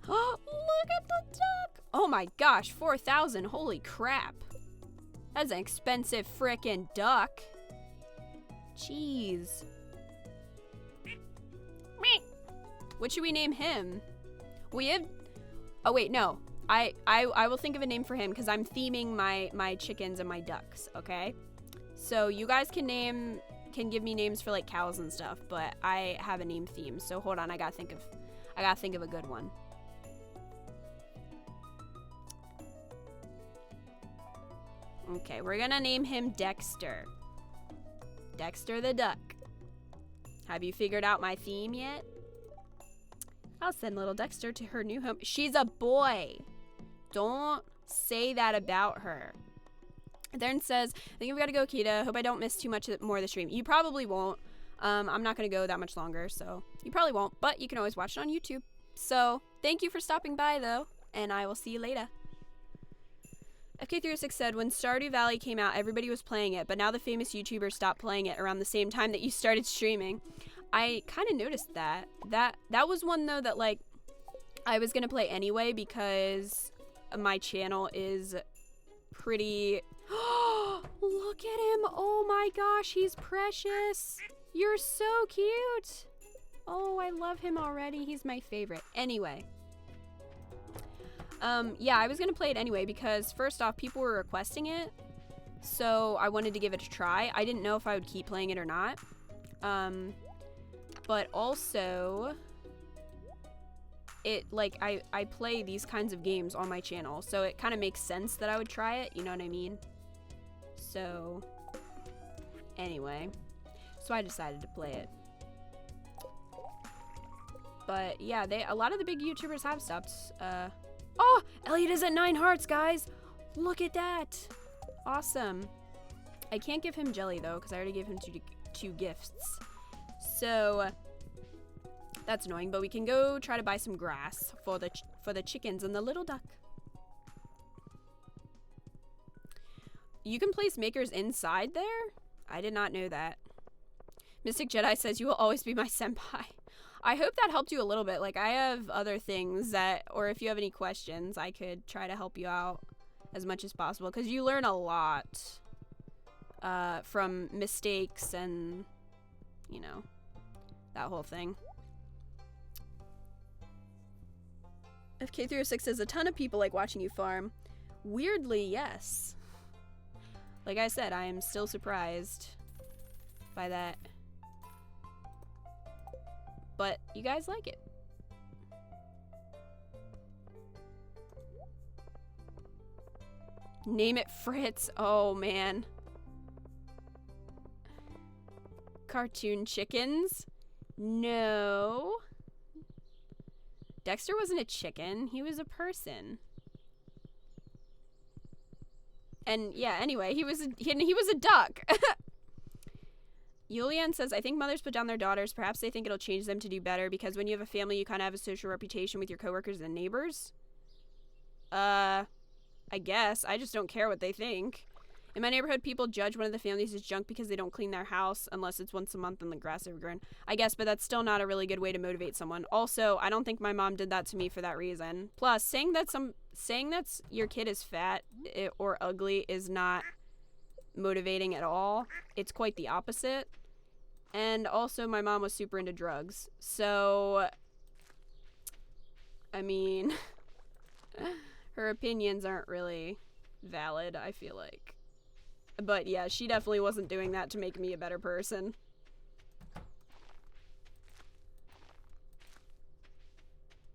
S1: Oh, look at the duck! Oh my gosh, 4,000. Holy crap. That's an expensive frickin' duck. Jeez. What should we name him? We have... Oh, wait, no. I will think of a name for him because I'm theming my chickens and my ducks, okay? So you guys can give me names for, like, cows and stuff, but I have a name theme. So hold on, I gotta think of a good one. Okay, we're gonna name him Dexter. Dexter the duck. Have you figured out my theme yet? I'll send little Dexter to her new home. She's a boy. Don't say that about her. Darren says, I think we gotta go, Kita. Hope I don't miss too much more of the stream. You probably won't. I'm not gonna go that much longer, so you probably won't, but you can always watch it on YouTube. So, thank you for stopping by, though, and I will see you later. FK306 said, when Stardew Valley came out, everybody was playing it, but now the famous YouTubers stopped playing it around the same time that you started streaming. I kind of noticed that. That was one, though, that, like, I was gonna play anyway because my channel is pretty... Look at him! Oh my gosh, he's precious! You're so cute! Oh, I love him already. He's my favorite. Anyway. Yeah, I was gonna play it anyway because, first off, people were requesting it. So, I wanted to give it a try. I didn't know if I would keep playing it or not. But also... I play these kinds of games on my channel, so it kind of makes sense that I would try it, you know what I mean? So, anyway. So I decided to play it. But yeah, a lot of the big YouTubers have stopped. Oh, Elliot is at 9 hearts, guys. Look at that. Awesome. I can't give him jelly though, because I already gave him two gifts. So that's annoying. But we can go try to buy some grass for the chickens and the little duck. You can place makers inside there? I did not know that. Mystic Jedi says you will always be my senpai. I hope that helped you a little bit. Like, I have other things that, or if you have any questions, I could try to help you out as much as possible. Because you learn a lot from mistakes and, you know, that whole thing. FK306 says a ton of people like watching you farm. Weirdly, yes. Like I said, I am still surprised by that. But you guys like it. Name it Fritz. Oh, man. Cartoon chickens? No. Dexter wasn't a chicken. He was a person. And yeah, anyway, he was a duck. Yulian says, I think mothers put down their daughters. Perhaps they think it'll change them to do better because when you have a family, you kind of have a social reputation with your coworkers and neighbors. I guess. I just don't care what they think. In my neighborhood, people judge one of the families as junk because they don't clean their house unless it's once a month and the grass overgrown. I guess, but that's still not a really good way to motivate someone. Also, I don't think my mom did that to me for that reason. Plus, saying that your kid is fat or ugly is not motivating at all. It's quite the opposite. And also, my mom was super into drugs. So, I mean, her opinions aren't really valid, I feel like. But yeah, she definitely wasn't doing that to make me a better person.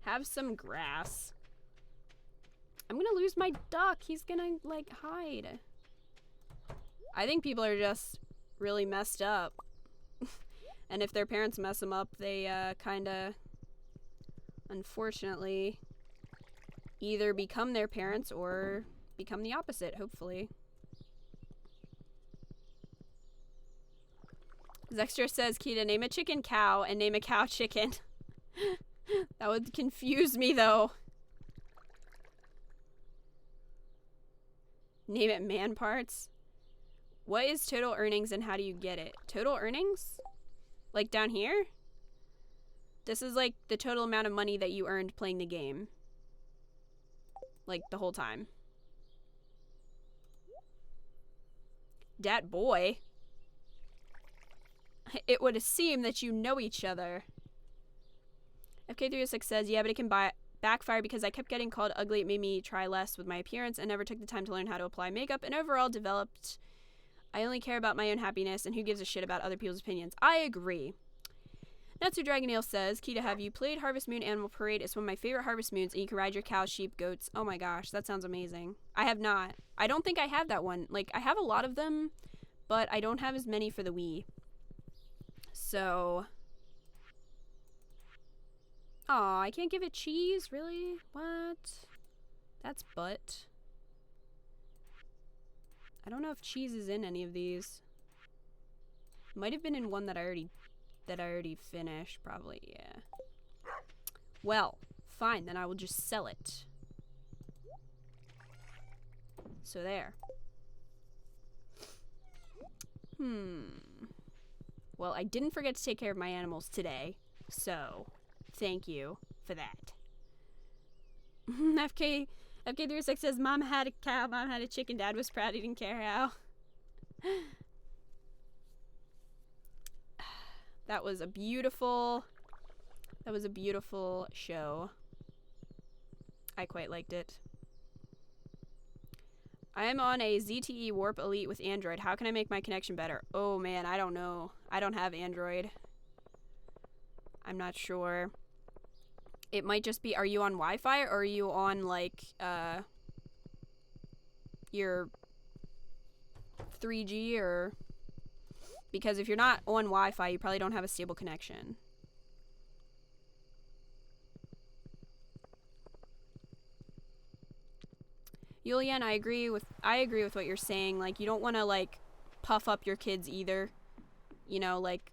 S1: Have some grass. I'm gonna lose my duck. He's gonna, like, hide. I think people are just really messed up. And if their parents mess them up, they kinda, unfortunately, either become their parents or become the opposite, hopefully. Zexter says, Kita, name a chicken cow and name a cow chicken. That would confuse me, though. Name it man parts. What is total earnings and how do you get it? Total earnings? Like down here? This is like the total amount of money that you earned playing the game. Like the whole time. Dat boy. It would seem that you know each other. FK306 says, yeah, but it can backfire because I kept getting called ugly. It made me try less with my appearance and never took the time to learn how to apply makeup and overall developed. I only care about my own happiness and who gives a shit about other people's opinions. I agree. Natsu Dragonale says, Kita, have you played Harvest Moon Animal Parade? It's one of my favorite Harvest Moons and you can ride your cows, sheep, goats. Oh my gosh, that sounds amazing. I have not. I don't think I have that one. Like, I have a lot of them, but I don't have as many for the Wii. So, aw, I can't give it cheese? Really? What? That's butt. I don't know if cheese is in any of these. Might have been in one that I already finished, probably, yeah. Well, fine, then I will just sell it. So there. Well, I didn't forget to take care of my animals today, so thank you for that. FK36 says, Mom had a cow, Mom had a chicken, Dad was proud he didn't care how. That was a beautiful show. I quite liked it. I am on a ZTE Warp Elite with Android. How can I make my connection better? Oh man, I don't know. I don't have Android. I'm not sure. It might just be, are you on Wi-Fi or are you on like your 3G or... Because if you're not on Wi-Fi, you probably don't have a stable connection. Yulian, I agree with what you're saying. Like, you don't want to, like, puff up your kids either. You know, like,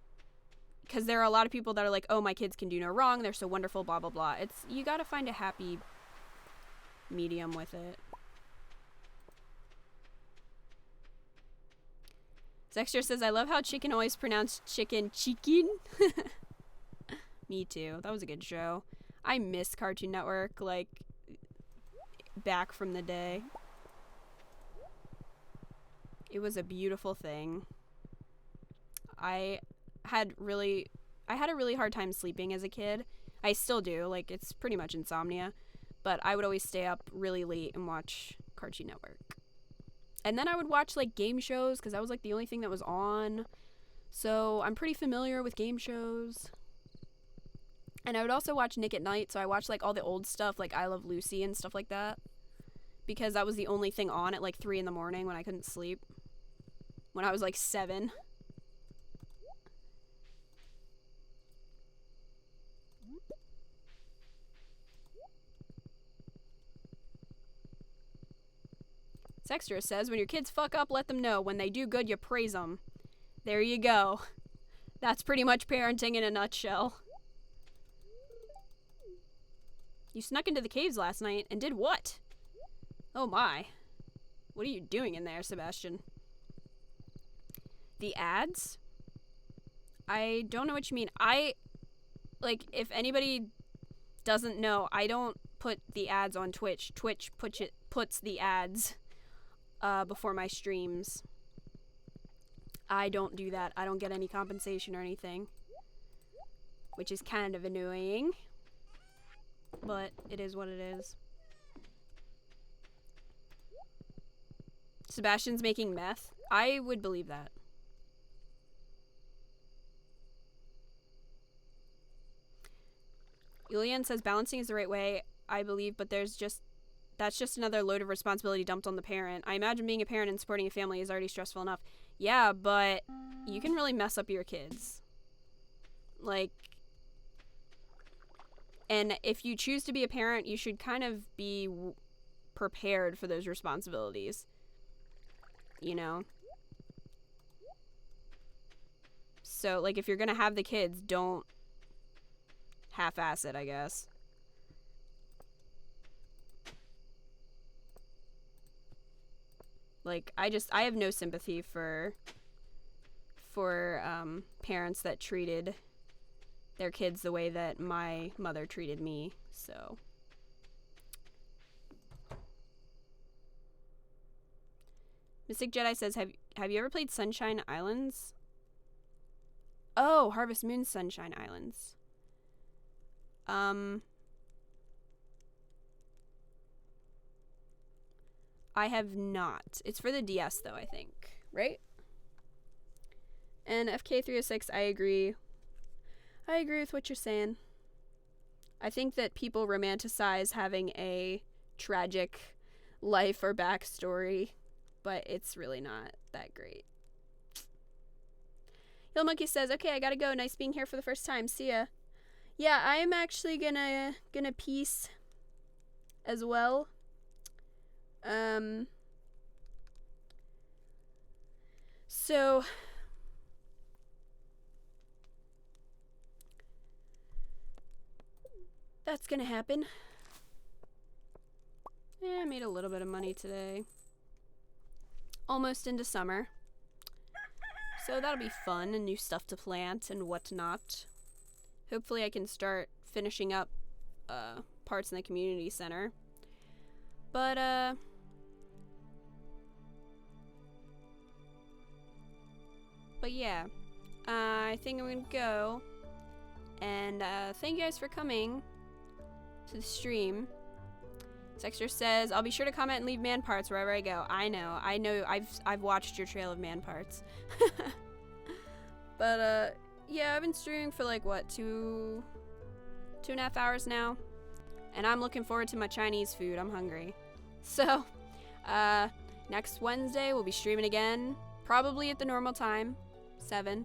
S1: because there are a lot of people that are like, oh, my kids can do no wrong, they're so wonderful, blah, blah, blah. You gotta find a happy medium with it. Zexter says, I love how chicken always pronounced chicken. Me too. That was a good show. I miss Cartoon Network, like, back from the day. It was a beautiful thing. I had a really hard time sleeping as a kid. I still do. Like, it's pretty much insomnia. But I would always stay up really late and watch Cartoon Network. And then I would watch, like, game shows, because that was, like, the only thing that was on. So I'm pretty familiar with game shows. And I would also watch Nick at Night, so I watched, like, all the old stuff, like I Love Lucy and stuff like that. Because that was the only thing on at, like, 3 in the morning when I couldn't sleep. When I was, like, 7. Sextra says, when your kids fuck up, let them know. When they do good, you praise them. There you go. That's pretty much parenting in a nutshell. You snuck into the caves last night and did what? Oh my. What are you doing in there, Sebastian? The ads? I don't know what you mean. Like, if anybody doesn't know, I don't put the ads on Twitch. Twitch puts the ads before my streams. I don't do that. I don't get any compensation or anything. Which is kind of annoying. But it is what it is. Sebastian's making meth? I would believe that. Julian says balancing is the right way, I believe, but that's just another load of responsibility dumped on the parent. I imagine being a parent and supporting a family is already stressful enough. Yeah, but you can really mess up your kids. Like, and if you choose to be a parent, you should kind of be prepared for those responsibilities. You know? So, like, if you're gonna have the kids, don't half-ass it, I guess. Like, I have no sympathy for parents that treated their kids the way that my mother treated me, so. Mystic Jedi says, have you ever played Sunshine Islands? Oh, Harvest Moon Sunshine Islands. I have not. It's for the DS, though, I think. Right? And FK306, I agree. I agree with what you're saying. I think that people romanticize having a tragic life or backstory, but it's really not that great. Hill Monkey says, okay, I gotta go. Nice being here for the first time. See ya. Yeah, I'm actually gonna peace as well. So that's gonna happen. I made a little bit of money today. Almost into summer. So that'll be fun and new stuff to plant and whatnot. Hopefully I can start finishing up parts in the community center. But yeah, I think I'm gonna go. And thank you guys for coming to the stream. Sexter says, I'll be sure to comment and leave man parts wherever I go. I know, I've watched your trail of man parts. But yeah, I've been streaming for like what, 2.5 hours now, and I'm looking forward to my Chinese food. I'm hungry. So next Wednesday we'll be streaming again, probably at the normal time, 7.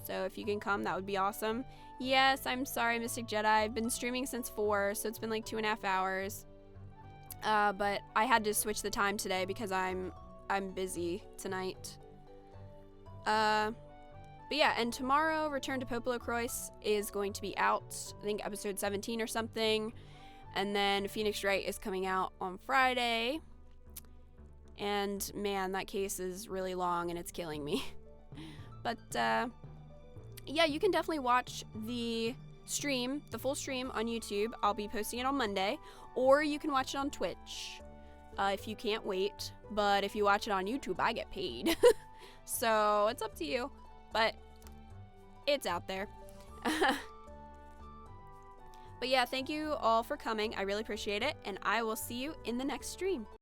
S1: So if you can come, that would be awesome. Yes, I'm sorry, Mystic Jedi. I've been streaming since 4, so it's been like 2.5 hours. But I had to switch the time today because I'm busy tonight. But yeah, and tomorrow Return to Popolo Croix is going to be out, I think episode 17 or something. And then Phoenix Wright is coming out on Friday. And man, that case is really long and it's killing me. But yeah, you can definitely watch the stream, the full stream on YouTube. I'll be posting it on Monday. Or you can watch it on Twitch if you can't wait. But if you watch it on YouTube, I get paid. So it's up to you. But it's out there. But yeah, thank you all for coming. I really appreciate it. And I will see you in the next stream.